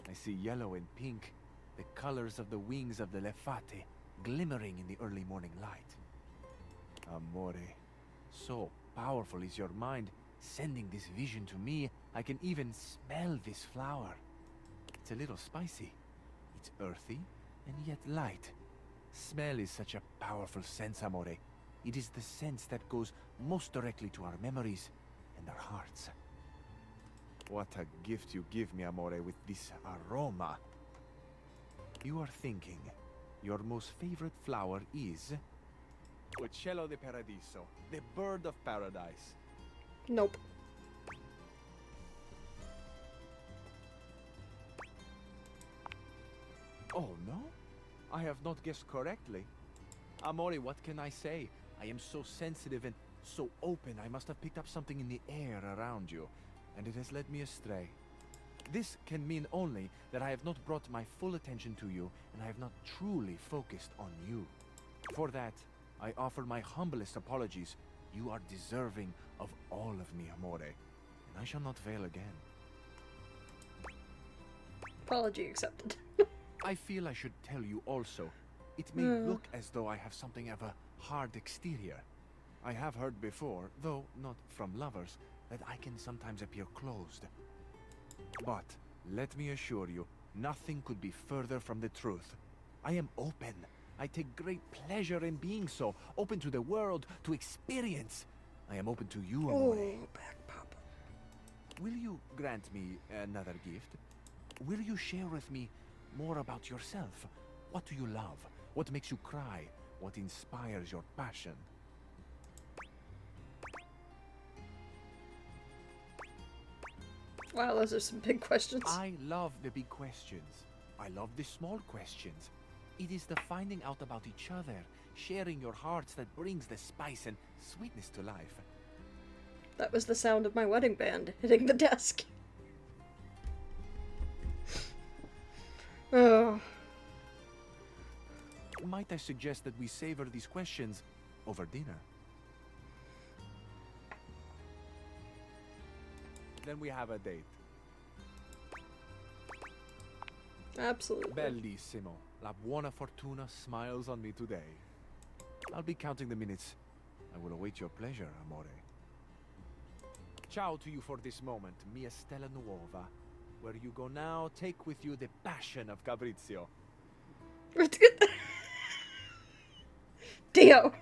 I see yellow and pink, the colors of the wings of the lefate, glimmering in the early morning light. Amore, so powerful is your mind, sending this vision to me. I can even smell this flower. It's a little spicy. It's earthy, and yet light. Smell is such a powerful sense, Amore. It is the sense that goes most directly to our memories and our hearts. What a gift you give me, Amore, with this aroma. You are thinking your most favorite flower is Uccello di Paradiso, the bird of paradise.
Nope.
Oh, no? I have not guessed correctly. Amore, what can I say? I am so sensitive and so open. I must have picked up something in the air around you, and it has led me astray. This can mean only that I have not brought my full attention to you, and I have not truly focused on you. For that, I offer my humblest apologies. You are deserving of all of me, Amore, and I shall not fail again.
Apology accepted.
I feel I should tell you also. It may look as though I have something of a hard exterior. I have heard before, though not from lovers, that I can sometimes appear closed. But let me assure you, nothing could be further from the truth. I am open. I take great pleasure in being so, open to the world, to experience. I am open to you, Amore.
Oh, back pop.
Will you grant me another gift? Will you share with me more about yourself? What do you love? What makes you cry? What inspires your passion?
Wow, those are some big questions.
I love the big questions. I love the small questions. It is the finding out about each other, sharing your hearts that brings the spice and sweetness to life.
That was the sound of my wedding band hitting the desk. Oh.
Might I suggest that we savor these questions over dinner? Then we have a date.
Absolutely.
Bellissimo. La buona fortuna smiles on me today. I'll be counting the minutes. I will await your pleasure, Amore. Ciao to you for this moment, mia stella nuova. Where you go now, take with you the passion of Fabrizio.
Dio!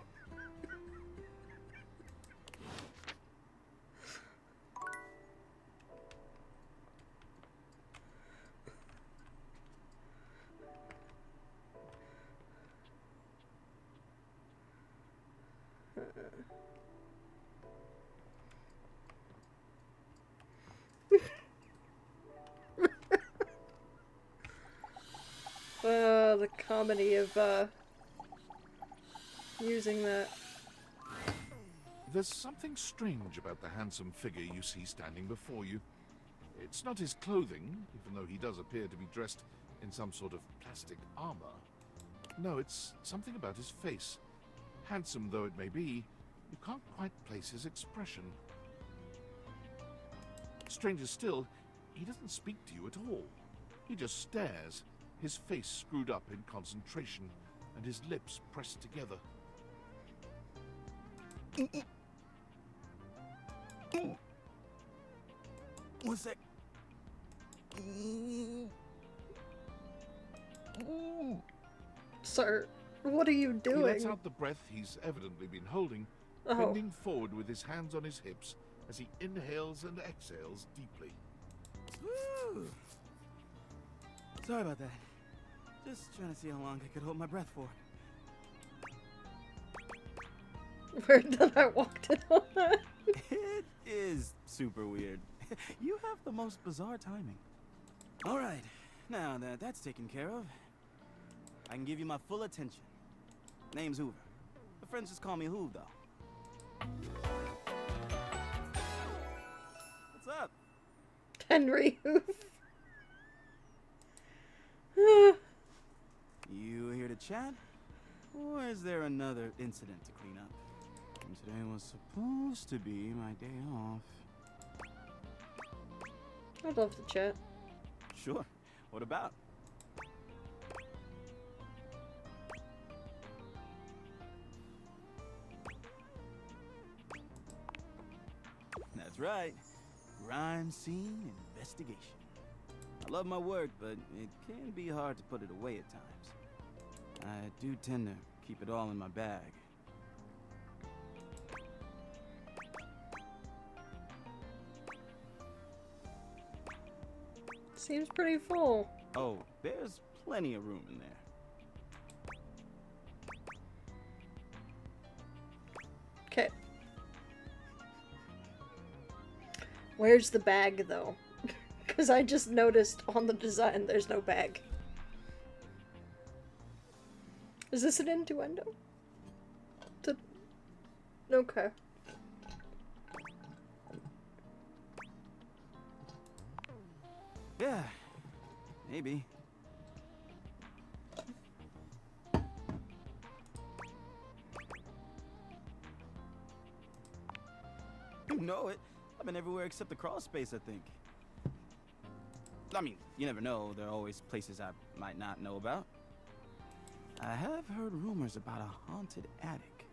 The comedy of, using that.
There's something strange about the handsome figure you see standing before you. It's not his clothing, even though he does appear to be dressed in some sort of plastic armor. No, it's something about his face. Handsome though it may be, you can't quite place his expression. Stranger still, he doesn't speak to you at all. He just stares, his face screwed up in concentration, and his lips pressed together.
What's that?
Sir, what are you doing?
He lets out the breath he's evidently been holding, bending forward with his hands on his hips as he inhales and exhales deeply.
Woo. Sorry about that. Just trying to see how long I could hold my breath for.
Where did I walk to?
It is super weird. You have the most bizarre timing. All right, now that that's taken care of, I can give you my full attention. Name's Hoover. My friends just call me Hoove, though. What's up?
Henry Hoover.
You here to chat? Or is there another incident to clean up? And today was supposed to be my day off.
I'd love to chat.
Sure. What about? That's right. Crime scene investigation. I love my work, but it can be hard to put it away at times. I do tend to keep it all in my bag.
Seems pretty full.
Oh, there's plenty of room in there.
Okay. Where's the bag, though? Because I just noticed on the design there's no bag. Is this an innuendo? Okay.
Yeah, maybe. You know it. I've been everywhere except the crawl space, I think. I mean, you never know. There are always places I might not know about. I have heard rumors about a haunted attic.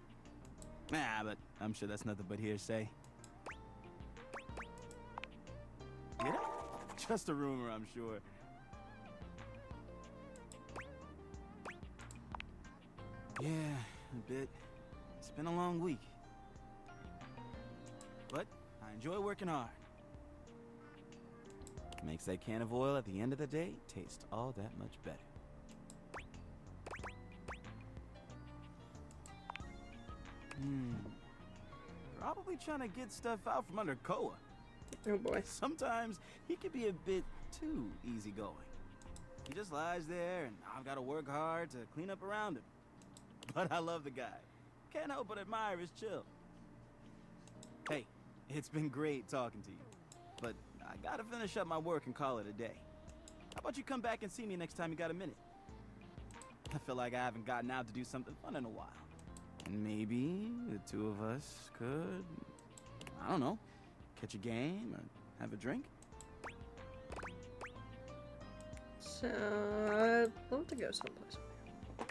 Nah, but I'm sure that's nothing but hearsay. Did I? Just a rumor, I'm sure. Yeah, a bit. It's been a long week. But I enjoy working hard. Makes that can of oil at the end of the day taste all that much better. Probably trying to get stuff out from under Koa.
Oh boy.
Sometimes he can be a bit too easygoing. He just lies there and I've got to work hard to clean up around him. But I love the guy. Can't help but admire his chill. Hey, it's been great talking to you. But I gotta finish up my work and call it a day. How about you come back and see me next time you got a minute? I feel like I haven't gotten out to do something fun in a while. And maybe the two of us could, I don't know, catch a game or have a drink?
So, I'd love to go someplace.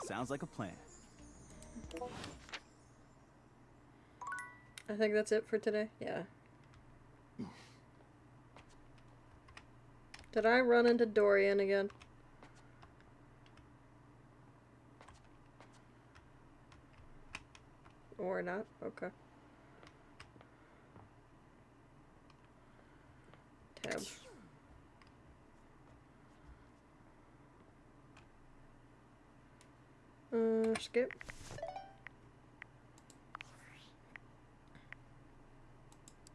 Sounds like a plan.
I think that's it for today. Yeah. Did I run into Dorian again? Or not? Okay. Tab. Skip.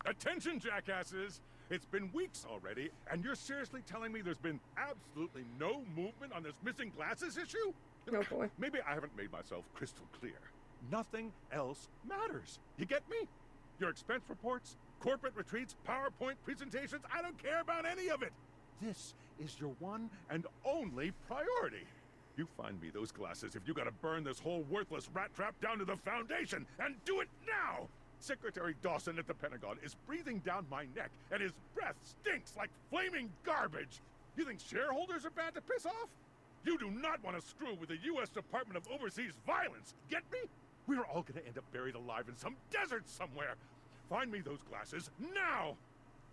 Attention, jackasses! It's been weeks already, and you're seriously telling me there's been absolutely no movement on this missing glasses issue?
Oh boy.
Maybe I haven't made myself crystal clear. Nothing else matters. You get me? Your expense reports, corporate retreats, PowerPoint presentations, I don't care about any of it. This is your one and only priority. You find me those glasses if you gotta burn this whole worthless rat trap down to the foundation, and do it now! Secretary Dawson at the Pentagon is breathing down my neck, and his breath stinks like flaming garbage! You think shareholders are bad to piss off? You do not want to screw with the U.S. Department of Overseas Violence, get me? We're all gonna end up buried alive in some desert somewhere! Find me those glasses, now!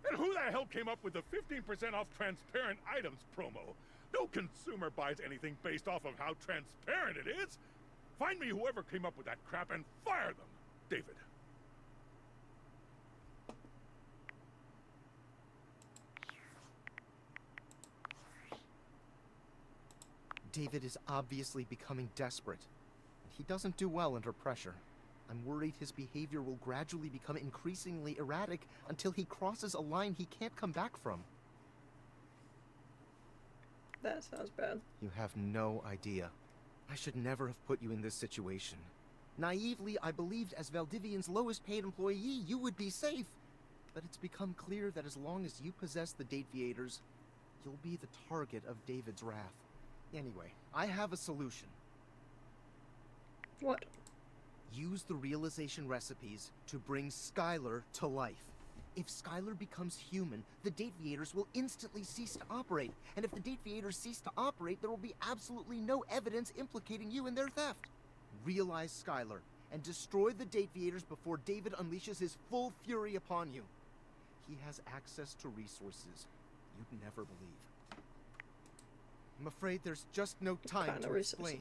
And who the hell came up with the 15% off transparent items promo? No consumer buys anything based off of how transparent it is! Find me whoever came up with that crap and fire them! David.
David is obviously becoming desperate. He doesn't do well under pressure. I'm worried his behavior will gradually become increasingly erratic until he crosses a line he can't come back from.
That sounds bad.
You have no idea. I should never have put you in this situation. Naively, I believed as Valdivian's lowest paid employee, you would be safe. But it's become clear that as long as you possess the Dateviators, you'll be the target of David's wrath. Anyway, I have a solution.
What?
Use the realization recipes to bring Skylar to life. If Skylar becomes human, the Dateviators will instantly cease to operate. And if the Dateviators cease to operate, there will be absolutely no evidence implicating you in their theft. Realize Skylar, and destroy the Dateviators before David unleashes his full fury upon you. He has access to resources you'd never believe. I'm afraid there's just no time to explain.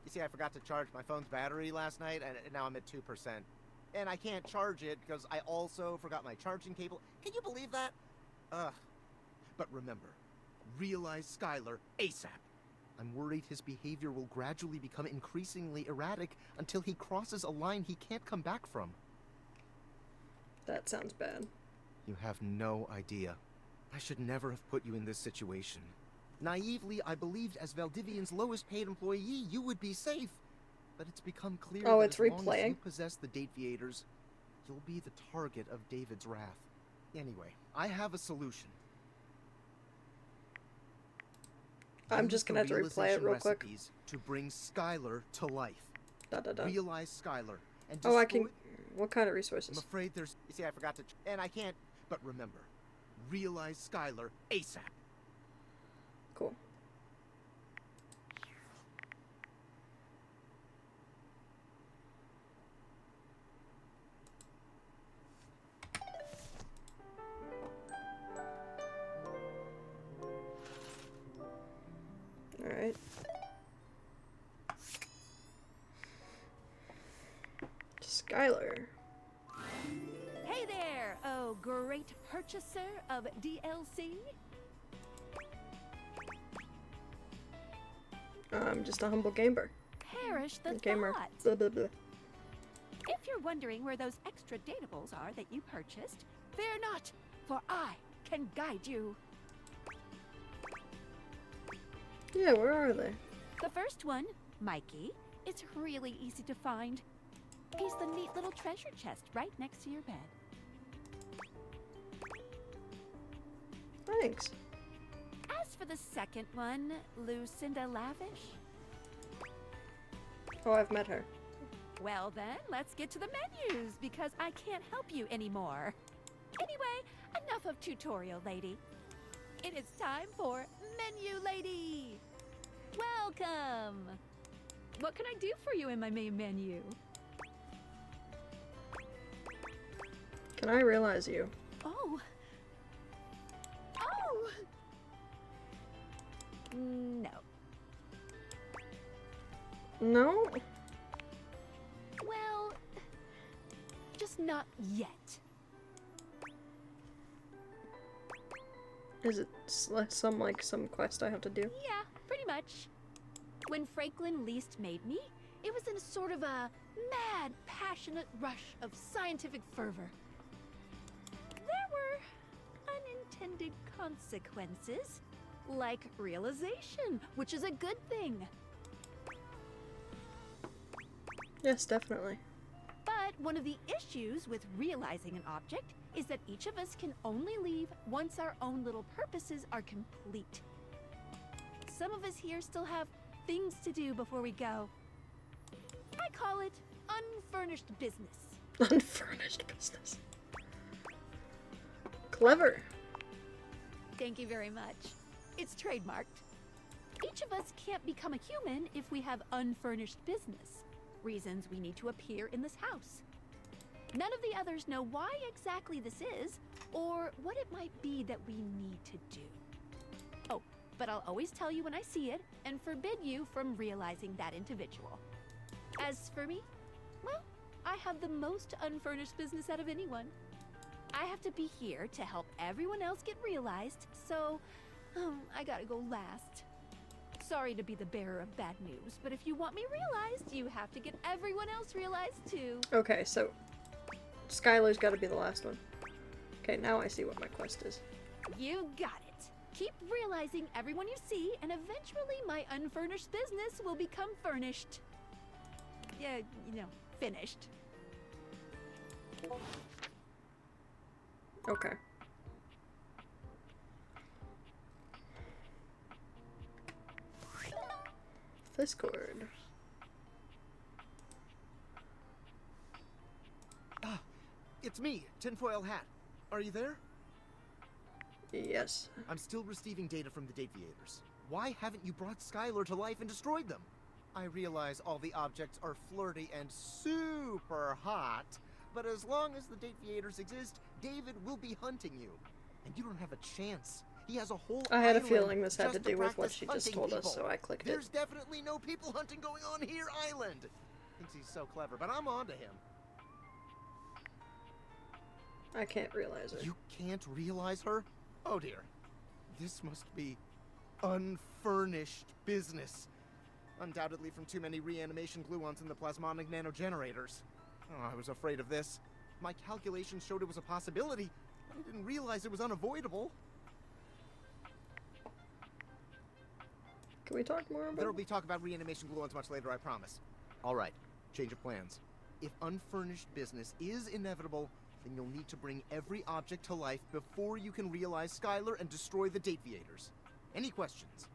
You see, I forgot to charge my phone's battery last night, and now I'm at 2%. And I can't charge it because I also forgot my charging cable. Can you believe that? But remember, realize Skylar ASAP. I'm worried his behavior will gradually become increasingly erratic until he crosses a line he can't come back from.
That sounds bad.
You have no idea. I should never have put you in this situation. Naively, I believed as Valdivian's lowest paid employee, you would be safe. But it's become clear that
it's
as long as
replaying.
you possess the Dateviators, you'll be the target of David's wrath. Anyway, I have a solution.
I'm just gonna have to replay it real quick.
To bring Skylar to life. Realize Skylar and
oh, I can. What kind of resources?
I'm afraid there's. You see, I forgot to. And I can't. But remember, realize Skylar ASAP.
Cool. All right. Skylar.
Hey there, oh great purchaser of DLC.
I'm just a humble gamer.
Perish the
Gamer.
thought.
Blah, blah, blah.
If you're wondering where those extra datables are that you purchased, fear not, for I can guide you.
Yeah, where are they?
The first one, Mikey, is really easy to find. He's the neat little treasure chest right next to your bed.
Thanks.
As for the second one, Lucinda Lavish.
Oh, I've met her.
Well then, let's get to the menus, because I can't help you anymore. Anyway, enough of tutorial lady. It is time for Menu Lady! Welcome! What can I do for you in my main menu?
Can I realize you?
Oh! Oh! No.
No?
Well, just not yet.
Is it some quest I have to do?
Yeah, pretty much. When Franklin least made me, it was in a sort of a mad, passionate rush of scientific fervor. There were unintended consequences, like realization, which is a good thing.
Yes, definitely.
But one of the issues with realizing an object is that each of us can only leave once our own little purposes are complete. Some of us here still have
things to do before we go. I call it unfurnished business.
Unfurnished business. Clever.
Thank you very much. It's trademarked. Each of us can't become a human if we have unfurnished business. Reasons we need to appear in this house. None of the others know why exactly this is, or what it might be that we need to do. Oh, but I'll always tell you when I see it, and forbid you from realizing that individual. As for me, well, I have the most unfurnished business out of anyone. I have to be here to help everyone else get realized, so I gotta go last. Sorry to be the bearer of bad news, but if you want me realized, you have to get everyone else realized too.
Okay, so Skylar's gotta be the last one. Okay, now I see what my quest is.
You got it. Keep realizing everyone you see, and eventually my unfurnished business will become furnished. Yeah, you know, finished.
Okay. Discord.
Ah, it's me, Tinfoil Hat. Are you there?
Yes.
I'm still receiving data from the Deviators. Why haven't you brought Skylar to life and destroyed them? I realize all the objects are flirty and super hot, but as long as the Deviators exist, David will be hunting you. And you don't have a chance. He has a whole
I had a
island
feeling this had to
just
do with what
practice
she just
hunting
told us,
people.
so I clicked
There's
it.
definitely no people hunting going on here, Island. Thinks he's so clever, but I'm on to him.
I can't realize her.
You can't realize her? Oh dear. This must be unfurnished business. Undoubtedly from too many reanimation gluons in the plasmonic nanogenerators. Oh, I was afraid of this. My calculations showed it was a possibility, but I didn't realize it was unavoidable.
Can we talk more about
There'll be talk about reanimation gluons much later, I promise. Alright, change of plans. If unfurnished business is inevitable, then you'll need to bring every object to life before you can realize Skylar and destroy the Deviators. Any questions?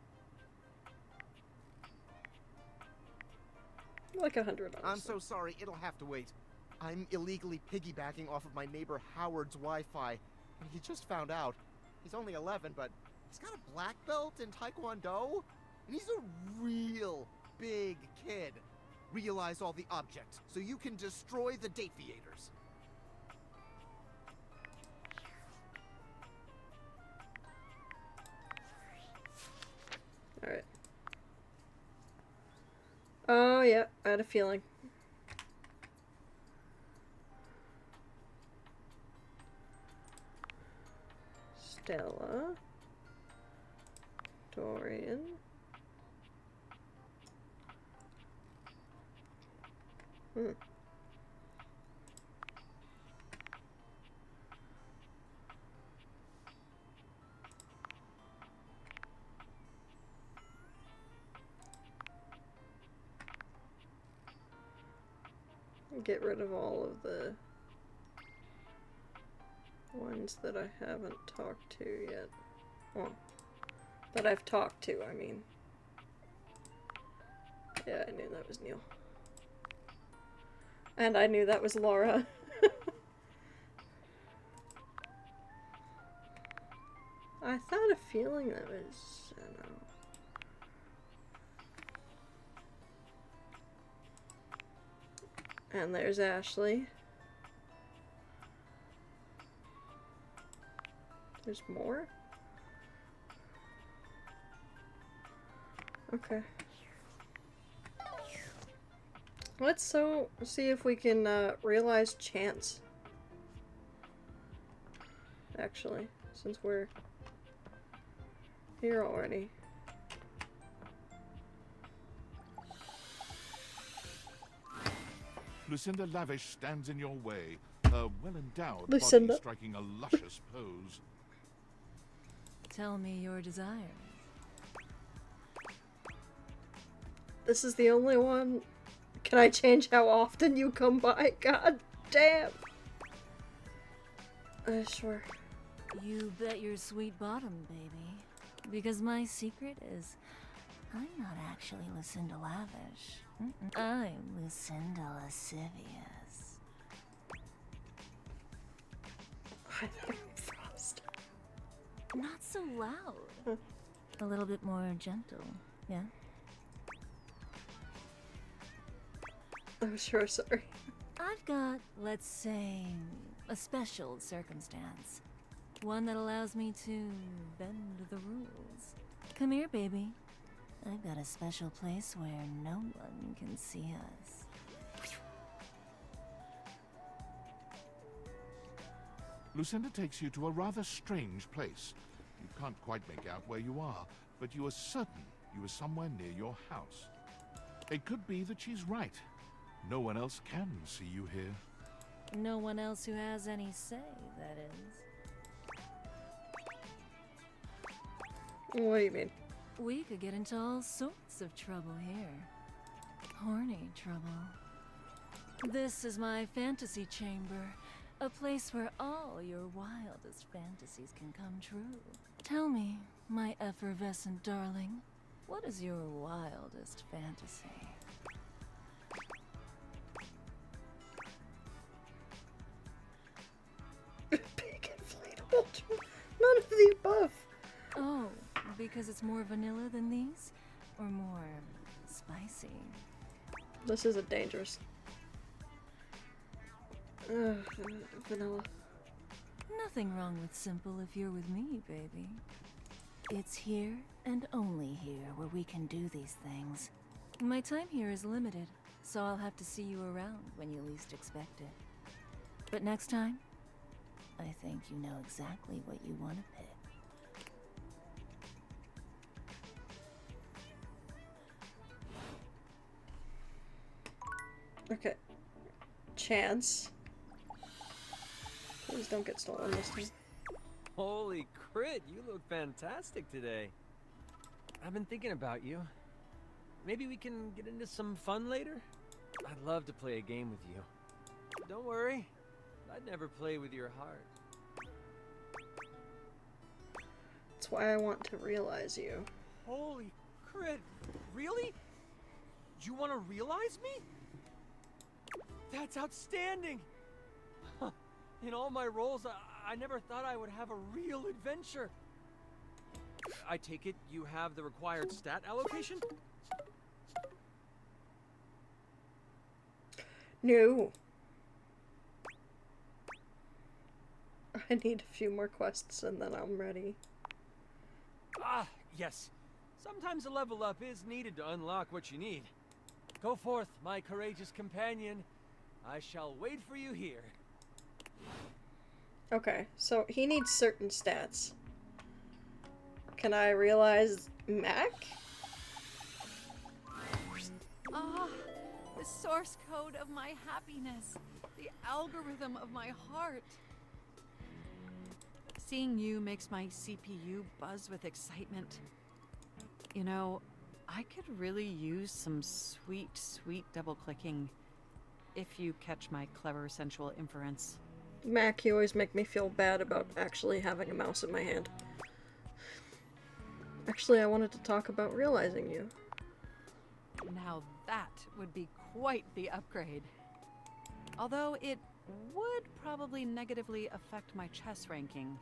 Like $100.
I'm so sorry, it'll have to wait. I'm illegally piggybacking off of my neighbor Howard's Wi-Fi, and he just found out. He's only 11, but he's got a black belt in Taekwondo, and he's a real big kid. Realize all the objects, so you can destroy the Deviators.
Alright. Oh, yeah, I had a feeling. Stella. Dorian. Get rid of all of the ones that I haven't talked to yet. Well, that I've talked to, I mean. Yeah, I knew that was Neil. And I knew that was Laura. I thought a feeling that was, I don't know. And there's Ashley. There's more? Okay. Let's see if we can realize Chance. Actually, since we're here already.
Lucinda Lavish stands in your way, a well-endowed
Lucinda.
body striking a luscious pose.
Tell me your desire.
This is the only one. Can I change how often you come by? God damn. Sure.
You bet your sweet bottom, baby. Because my secret is I'm not actually Lucinda Lavish. I'm Lucinda Lascivious.
Frost.
Not so loud. A little bit more gentle, yeah?
Oh, sure, sorry.
I've got, let's say, a special circumstance. One that allows me to bend the rules. Come here, baby. I've got a special place where no one can see us.
Lucinda takes you to a rather strange place. You can't quite make out where you are, but you are certain you are somewhere near your house. It could be that she's right. No one else can see you here.
No one else who has any say, that is.
What do you mean?
We could get into all sorts of trouble here. Horny trouble. This is my fantasy chamber. A place where all your wildest fantasies can come true. Tell me, my effervescent darling, what is your wildest fantasy?
Big inflatable. None of the above.
Oh, because it's more vanilla than these? Or more spicy?
This is a dangerous. Vanilla.
Nothing wrong with simple if you're with me, baby. It's here and only here where we can do these things. My time here is limited, so I'll have to see you around when you least expect it. But next time, I think you know exactly what you want to pick.
Okay. Chance. Please don't get stolen this time.
Holy crit, you look fantastic today. I've been thinking about you. Maybe we can get into some fun later? I'd love to play a game with you. Don't worry, I'd never play with your heart.
That's why I want to realize you.
Holy crit, really? You want to realize me? That's outstanding! In all my roles, I never thought I would have a real adventure. I take it you have the required stat allocation?
No. I need a few more quests and then I'm ready.
Ah, yes. Sometimes a level up is needed to unlock what you need. Go forth, my courageous companion. I shall wait for you here.
Okay, so he needs certain stats. Can I realize Mac?
Ah, the source code of my happiness. The algorithm of my heart. Seeing you makes my CPU buzz with excitement. You know, I could really use some sweet, sweet double-clicking if you catch my clever sensual inference.
Mac, you always make me feel bad about actually having a mouse in my hand. Actually, I wanted to talk about realizing you.
Now that would be quite the upgrade. Although it would probably negatively affect my chess ranking.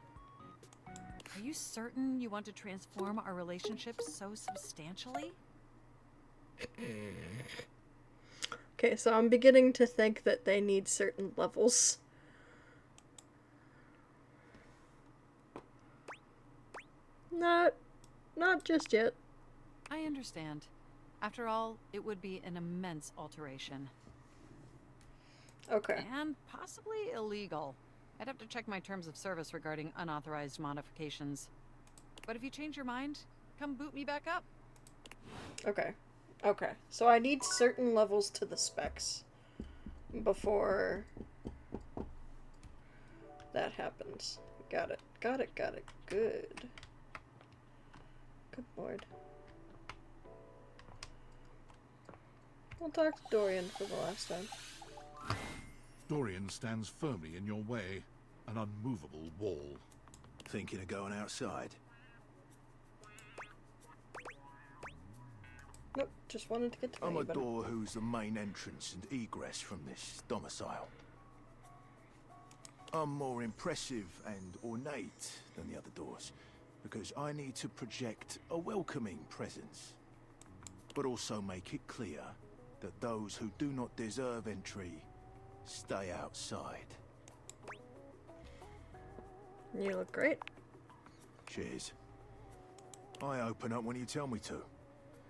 Are you certain you want to transform our relationship so substantially?
Okay, so I'm beginning to think that they need certain levels. Not just yet.
I understand. After all, it would be an immense alteration.
Okay.
And possibly illegal. I'd have to check my terms of service regarding unauthorized modifications. But if you change your mind, come boot me back up.
Okay. Okay. So I need certain levels to the specs before that happens. Got it. Got it. Got it. Good. Good lord. We'll talk to Dorian for the last time.
Dorian stands firmly in your way, an unmovable wall.
Thinking of going outside?
Just wanted to get to know
I'm
you
a
better.
door who's the main entrance and egress from this domicile. I'm more impressive and ornate than the other doors, because I need to project a welcoming presence, but also make it clear that those who do not deserve entry stay outside.
You look great.
Cheers. I open up when you tell me to.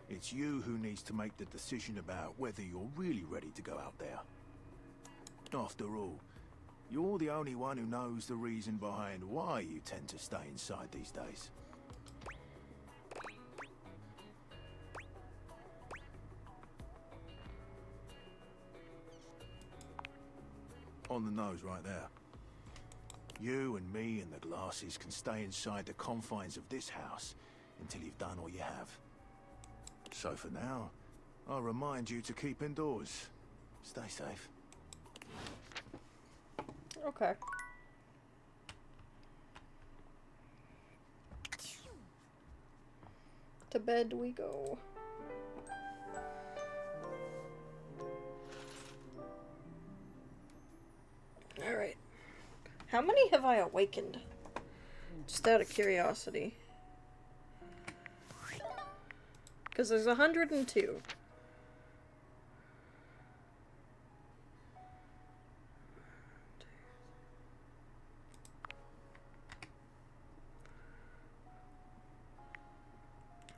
It's you who needs to make the decision about whether you're really ready to go out there. After all, you're the only one who knows the reason behind why you tend to stay inside these days. On the nose right there. You and me and the glasses can stay inside the confines of this house until you've done all you have. So for now, I'll remind you to keep indoors. Stay safe.
Okay. To bed we go. Alright. How many have I awakened? Just out of curiosity. Because there's 102.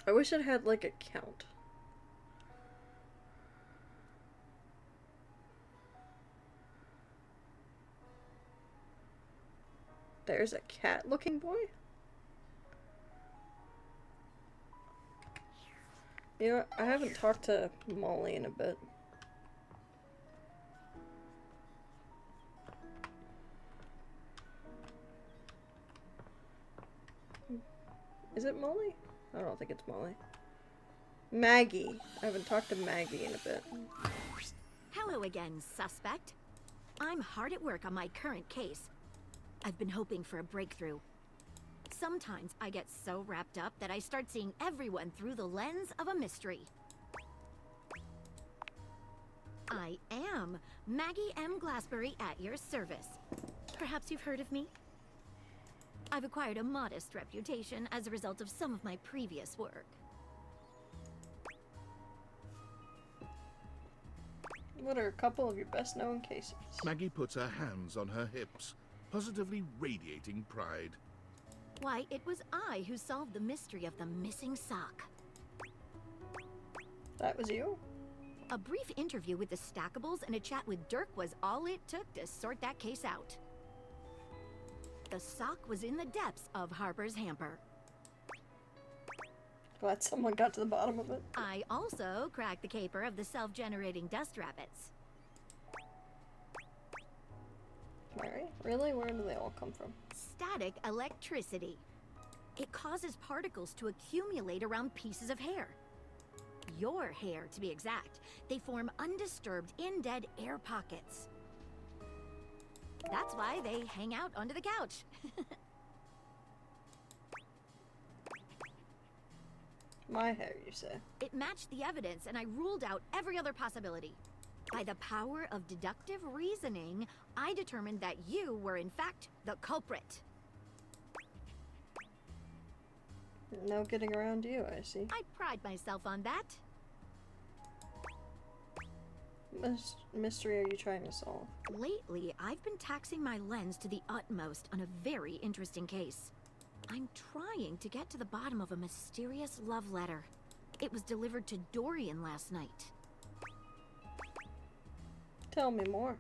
I wish it had like a count. There's a cat-looking boy? You know, I haven't talked to Molly in a bit. Is it Molly? I don't think it's Molly. Maggie. I haven't talked to Maggie in a bit.
Hello again, suspect. I'm hard at work on my current case. I've been hoping for a breakthrough. Sometimes I get so wrapped up that I start seeing everyone through the lens of a mystery. I am Maggie M. Glassbury at your service. Perhaps you've heard of me? I've acquired a modest reputation as a result of some of my previous work.
What are a couple of your best-known cases?
Maggie puts her hands on her hips, positively radiating pride.
Why, it was I who solved the mystery of the missing sock.
That was you?
A brief interview with the Stackables and a chat with Dirk was all it took to sort that case out. The sock was in the depths of Harper's hamper.
Glad someone got to the bottom of it.
I also cracked the caper of the self-generating dust rabbits.
Alright, really? Where do they all come from?
Static electricity. It causes particles to accumulate around pieces of hair. Your hair, to be exact. They form undisturbed, in-dead air pockets. That's why they hang out under the couch.
My hair, you say?
It matched the evidence, and I ruled out every other possibility. By the power of deductive reasoning, I determined that you were in fact the culprit.
No getting around you, I see.
I pride myself on that.
Mystery are you trying to solve?
Lately, I've been taxing my lens to the utmost on a very interesting case. I'm trying to get to the bottom of a mysterious love letter. It was delivered to Dorian last night.
Tell me more.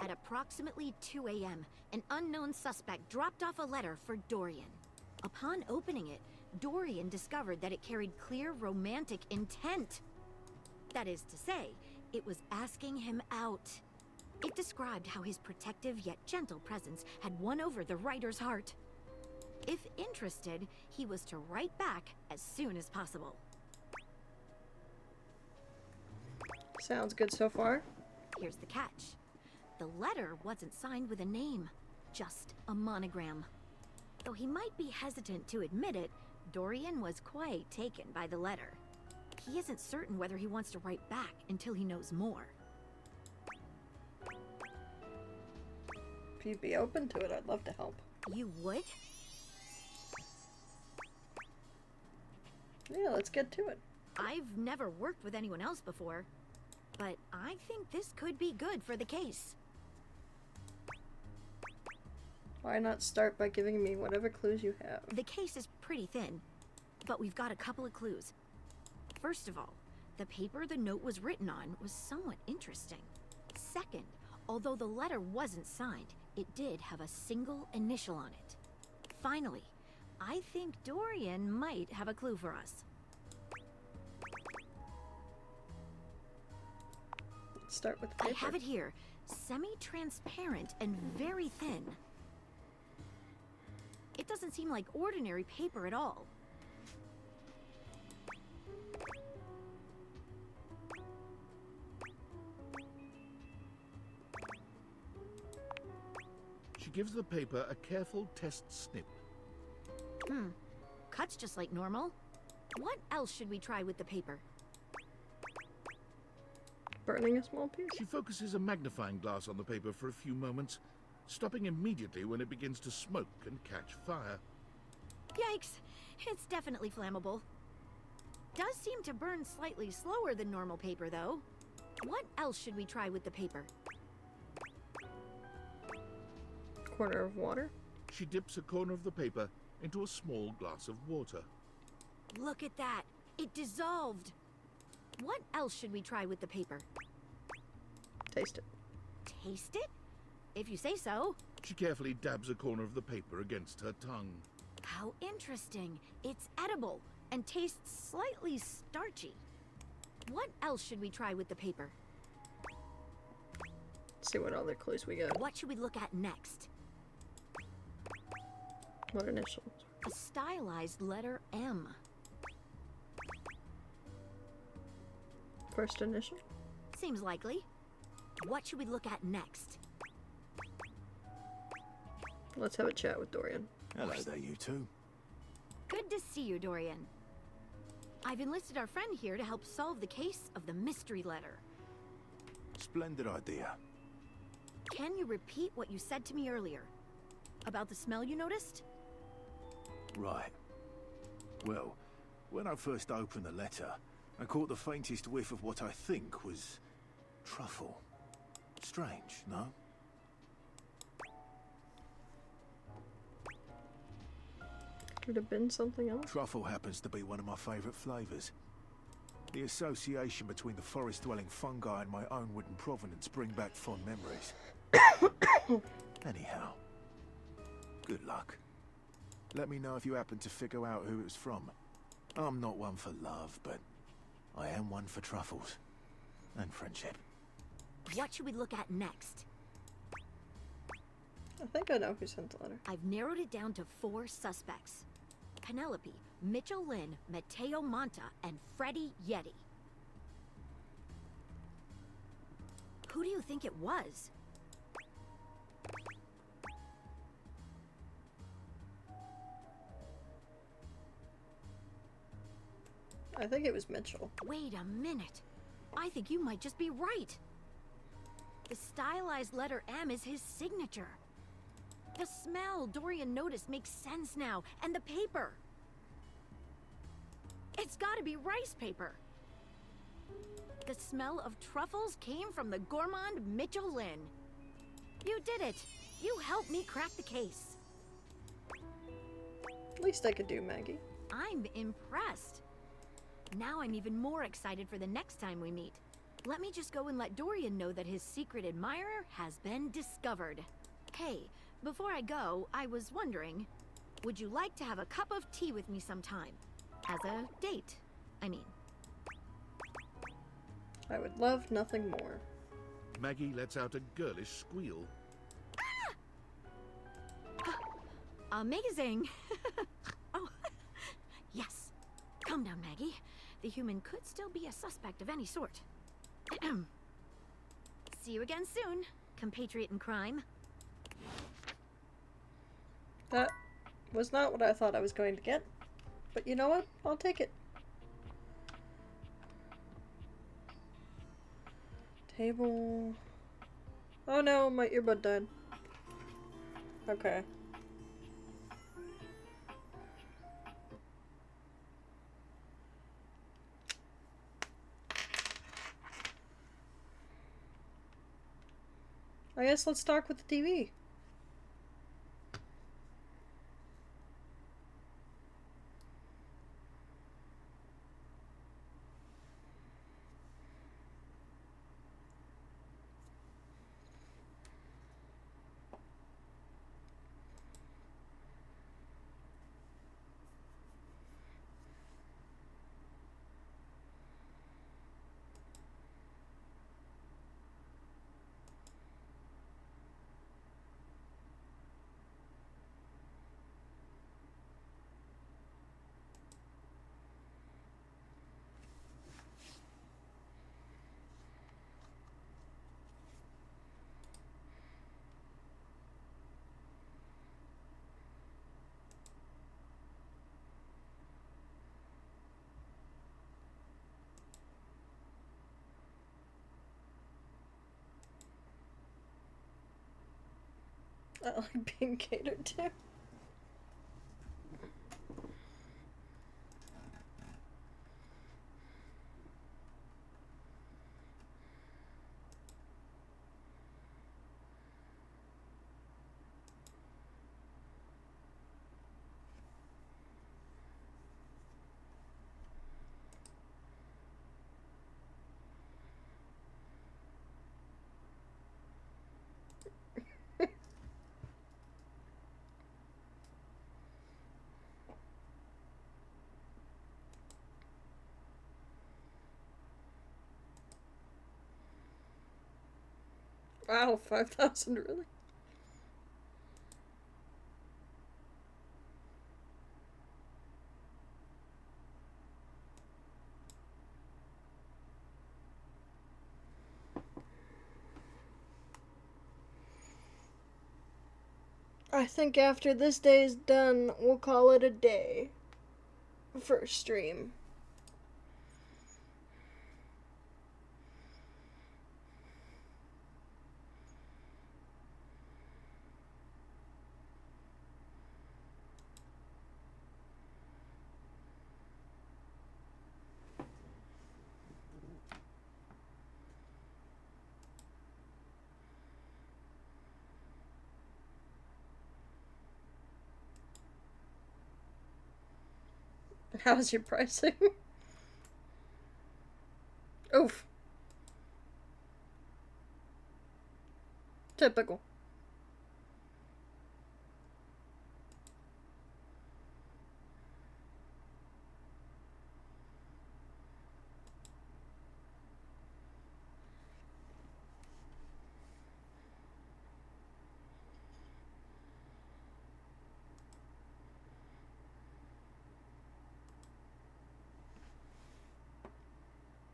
At approximately 2 a.m., an unknown suspect dropped off a letter for Dorian. Upon opening it, Dorian discovered that it carried clear romantic intent. That is to say, it was asking him out. It described how his protective yet gentle presence had won over the writer's heart. If interested, he was to write back as soon as possible.
Sounds good so far.
Here's the catch. The letter wasn't signed with a name, just a monogram. Though he might be hesitant to admit it, Dorian was quite taken by the letter. He isn't certain whether he wants to write back until he knows more.
If you'd be open to it, I'd love to help.
You would?
Yeah, let's get to it.
I've never worked with anyone else before, but I think this could be good for the case.
Why not start by giving me whatever clues you have?
The case is pretty thin, but we've got a couple of clues. First of all, the paper the note was written on was somewhat interesting. Second, although the letter wasn't signed, it did have a single initial on it. Finally, I think Dorian might have a clue for us.
Let's start with the paper.
I have it here. Semi-transparent and very thin. It doesn't seem like ordinary paper at all.
She gives the paper a careful test snip.
Cuts just like normal. What else should we try with the paper?
Burning a small piece?
She focuses a magnifying glass on the paper for a few moments, stopping immediately when it begins to smoke and catch fire.
Yikes! It's definitely flammable. Does seem to burn slightly slower than normal paper, though. What else should we try with the paper?
Corner of water?
She dips a corner of the paper into a small glass of water.
Look at that! It dissolved! What else should we try with the paper?
Taste it.
Taste it? If you say so.
She carefully dabs a corner of the paper against her tongue.
How interesting. It's edible and tastes slightly starchy. What else should we try with the paper?
See what other clues we got.
What should we look at next?
What initials?
A stylized letter M.
First initial?
Seems likely. What should we look at next?
Let's have a chat with Dorian.
Hello there, you two.
Good to see you, Dorian. I've enlisted our friend here to help solve the case of the mystery letter.
Splendid idea.
Can you repeat what you said to me earlier? About the smell you noticed?
Right. Well, when I first opened the letter, I caught the faintest whiff of what I think was truffle. Strange, no?
Could have been something else.
Truffle happens to be one of my favourite flavours. The association between the forest-dwelling fungi and my own wooden provenance bring back fond memories. Anyhow, good luck. Let me know if you happen to figure out who it was from. I'm not one for love, but I am one for truffles. And friendship.
What should we look at next?
I think I know who sent the letter.
I've narrowed it down to 4 suspects. Penelope, Mitchell Lynn, Mateo Monta, and Freddie Yeti. Who do you think it was?
I think it was Mitchell.
Wait a minute. I think you might just be right. The stylized letter M is his signature. The smell Dorian noticed makes sense now, and the paper. It's gotta be rice paper. The smell of truffles came from the gourmand Mitchell Lynn. You did it. You helped me crack the case.
Least I could do, Maggie.
I'm impressed. Now I'm even more excited for the next time we meet. Let me just go and let Dorian know that his secret admirer has been discovered. Hey, before I go, I was wondering, would you like to have a cup of tea with me sometime? As a date, I mean.
I would love nothing more.
Maggie lets out a girlish squeal.
Amazing! Oh, yes. Calm down, Maggie. The human could still be a suspect of any sort. See you again soon, compatriot in crime.
That was not what I thought I was going to get. But you know what? I'll take it. Table. Oh no, my earbud died. Okay. I guess let's talk with the TV. I like being catered to. Wow, 5,000 really? I think after this day is done, we'll call it a day for stream. How's your pricing? Oof. Typical.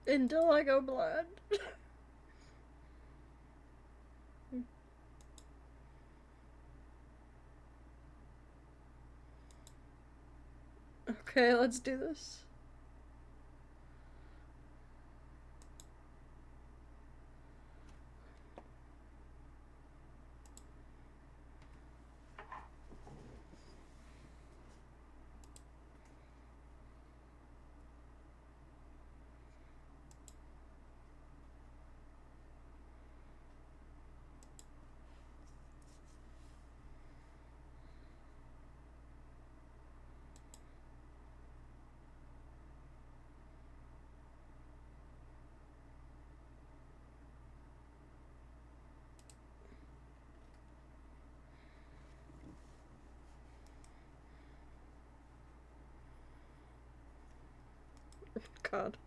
Until I go blind. Okay, let's do this. God.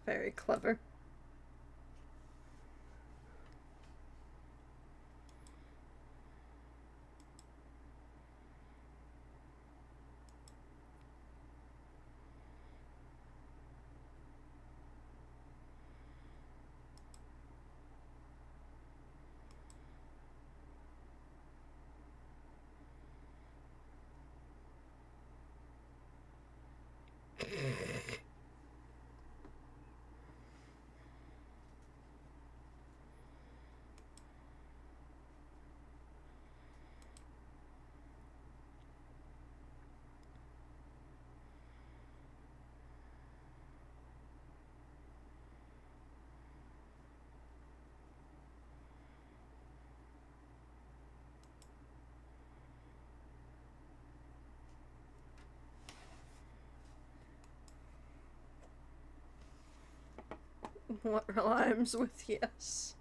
Very clever. What rhymes with yes?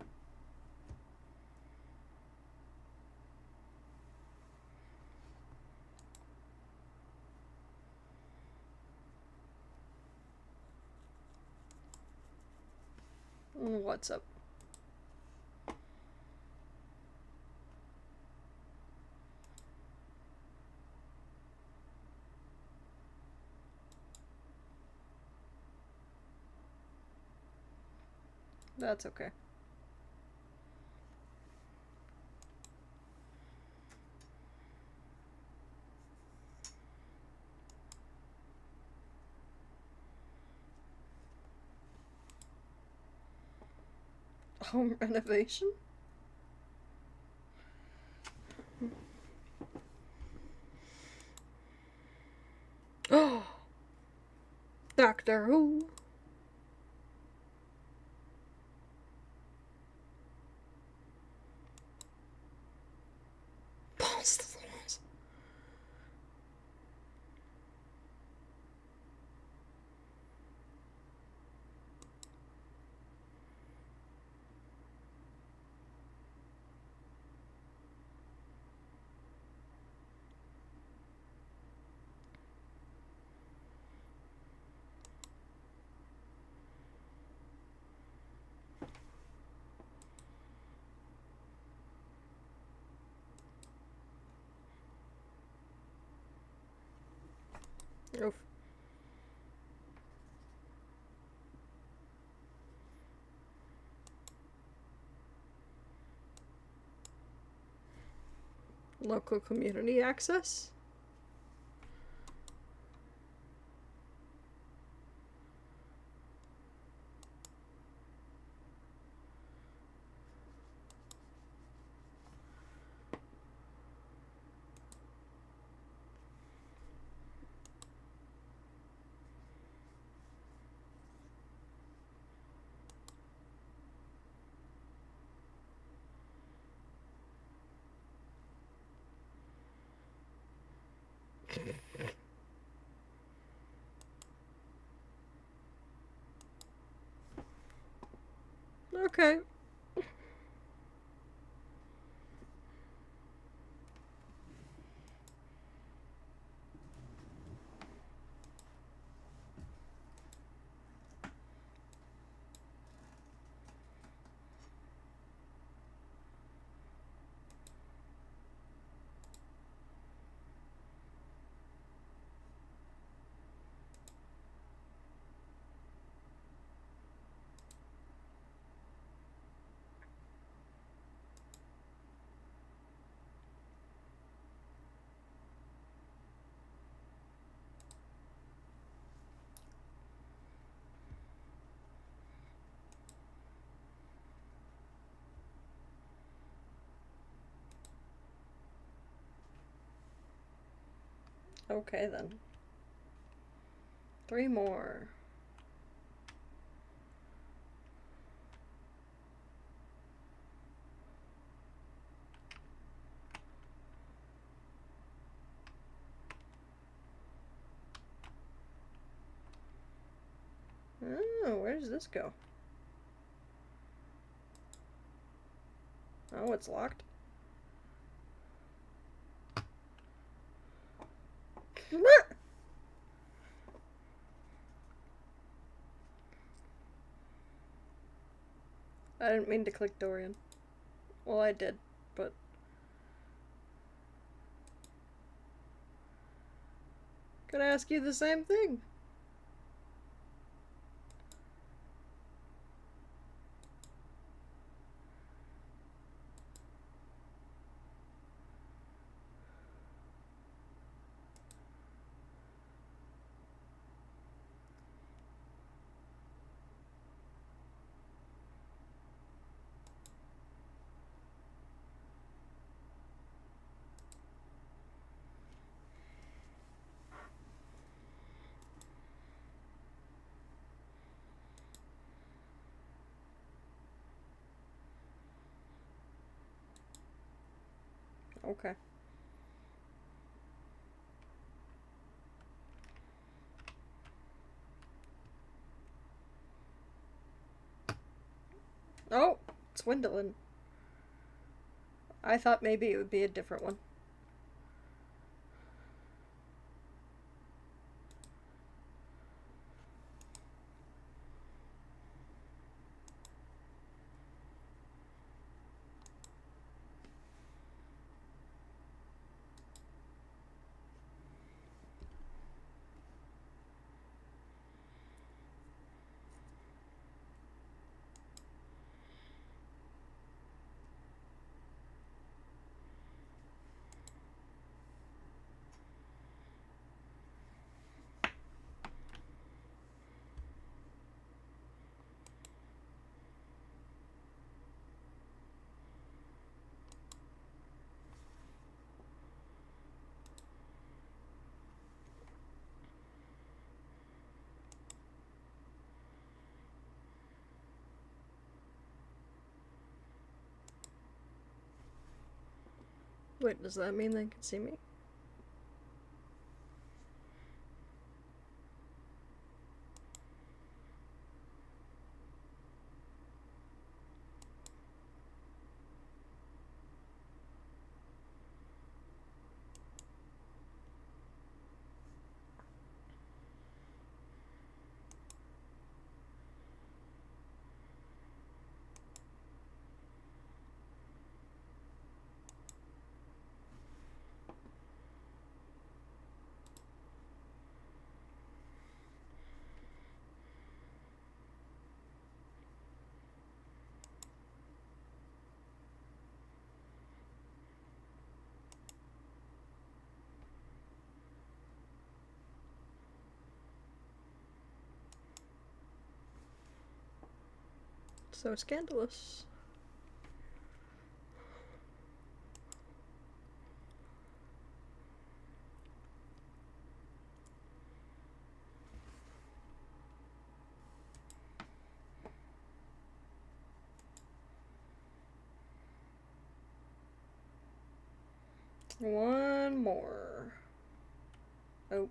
What's up? That's okay. Home renovation? Oh, Doctor Who. Balls to the walls. Oof. Local community access? Okay. Okay then. 3 more. Oh, where does this go? Oh, it's locked. I didn't mean to click Dorian. Well, I did, but... Could I ask you the same thing? Okay. Oh, Swindlin. I thought maybe it would be a different one. Wait, does that mean they can see me? So scandalous. One more. Oh.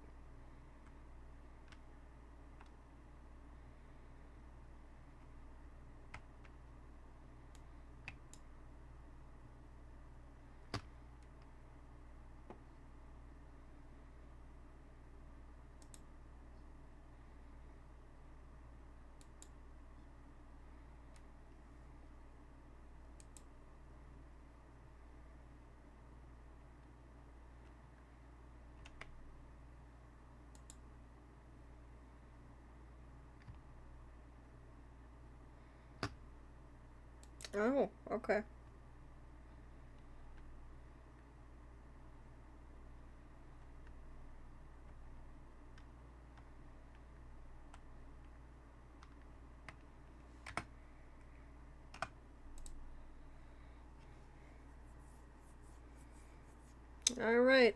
Oh, okay. All right.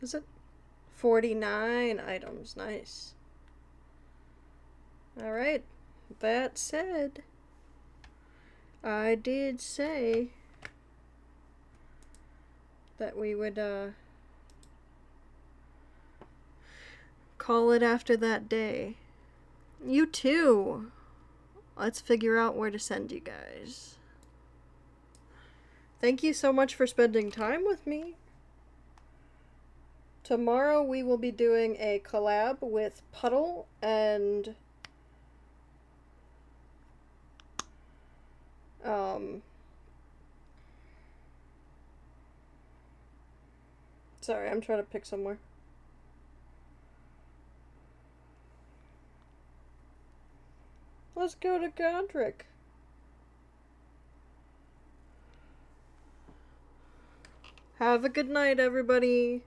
Is it 49 items? Nice. All right. That said, I did say that we would call it after that day. You too. Let's figure out where to send you guys. Thank you so much for spending time with me. Tomorrow we will be doing a collab with Puddle and sorry, I'm trying to pick somewhere. Let's go to Godric. Have a good night, everybody.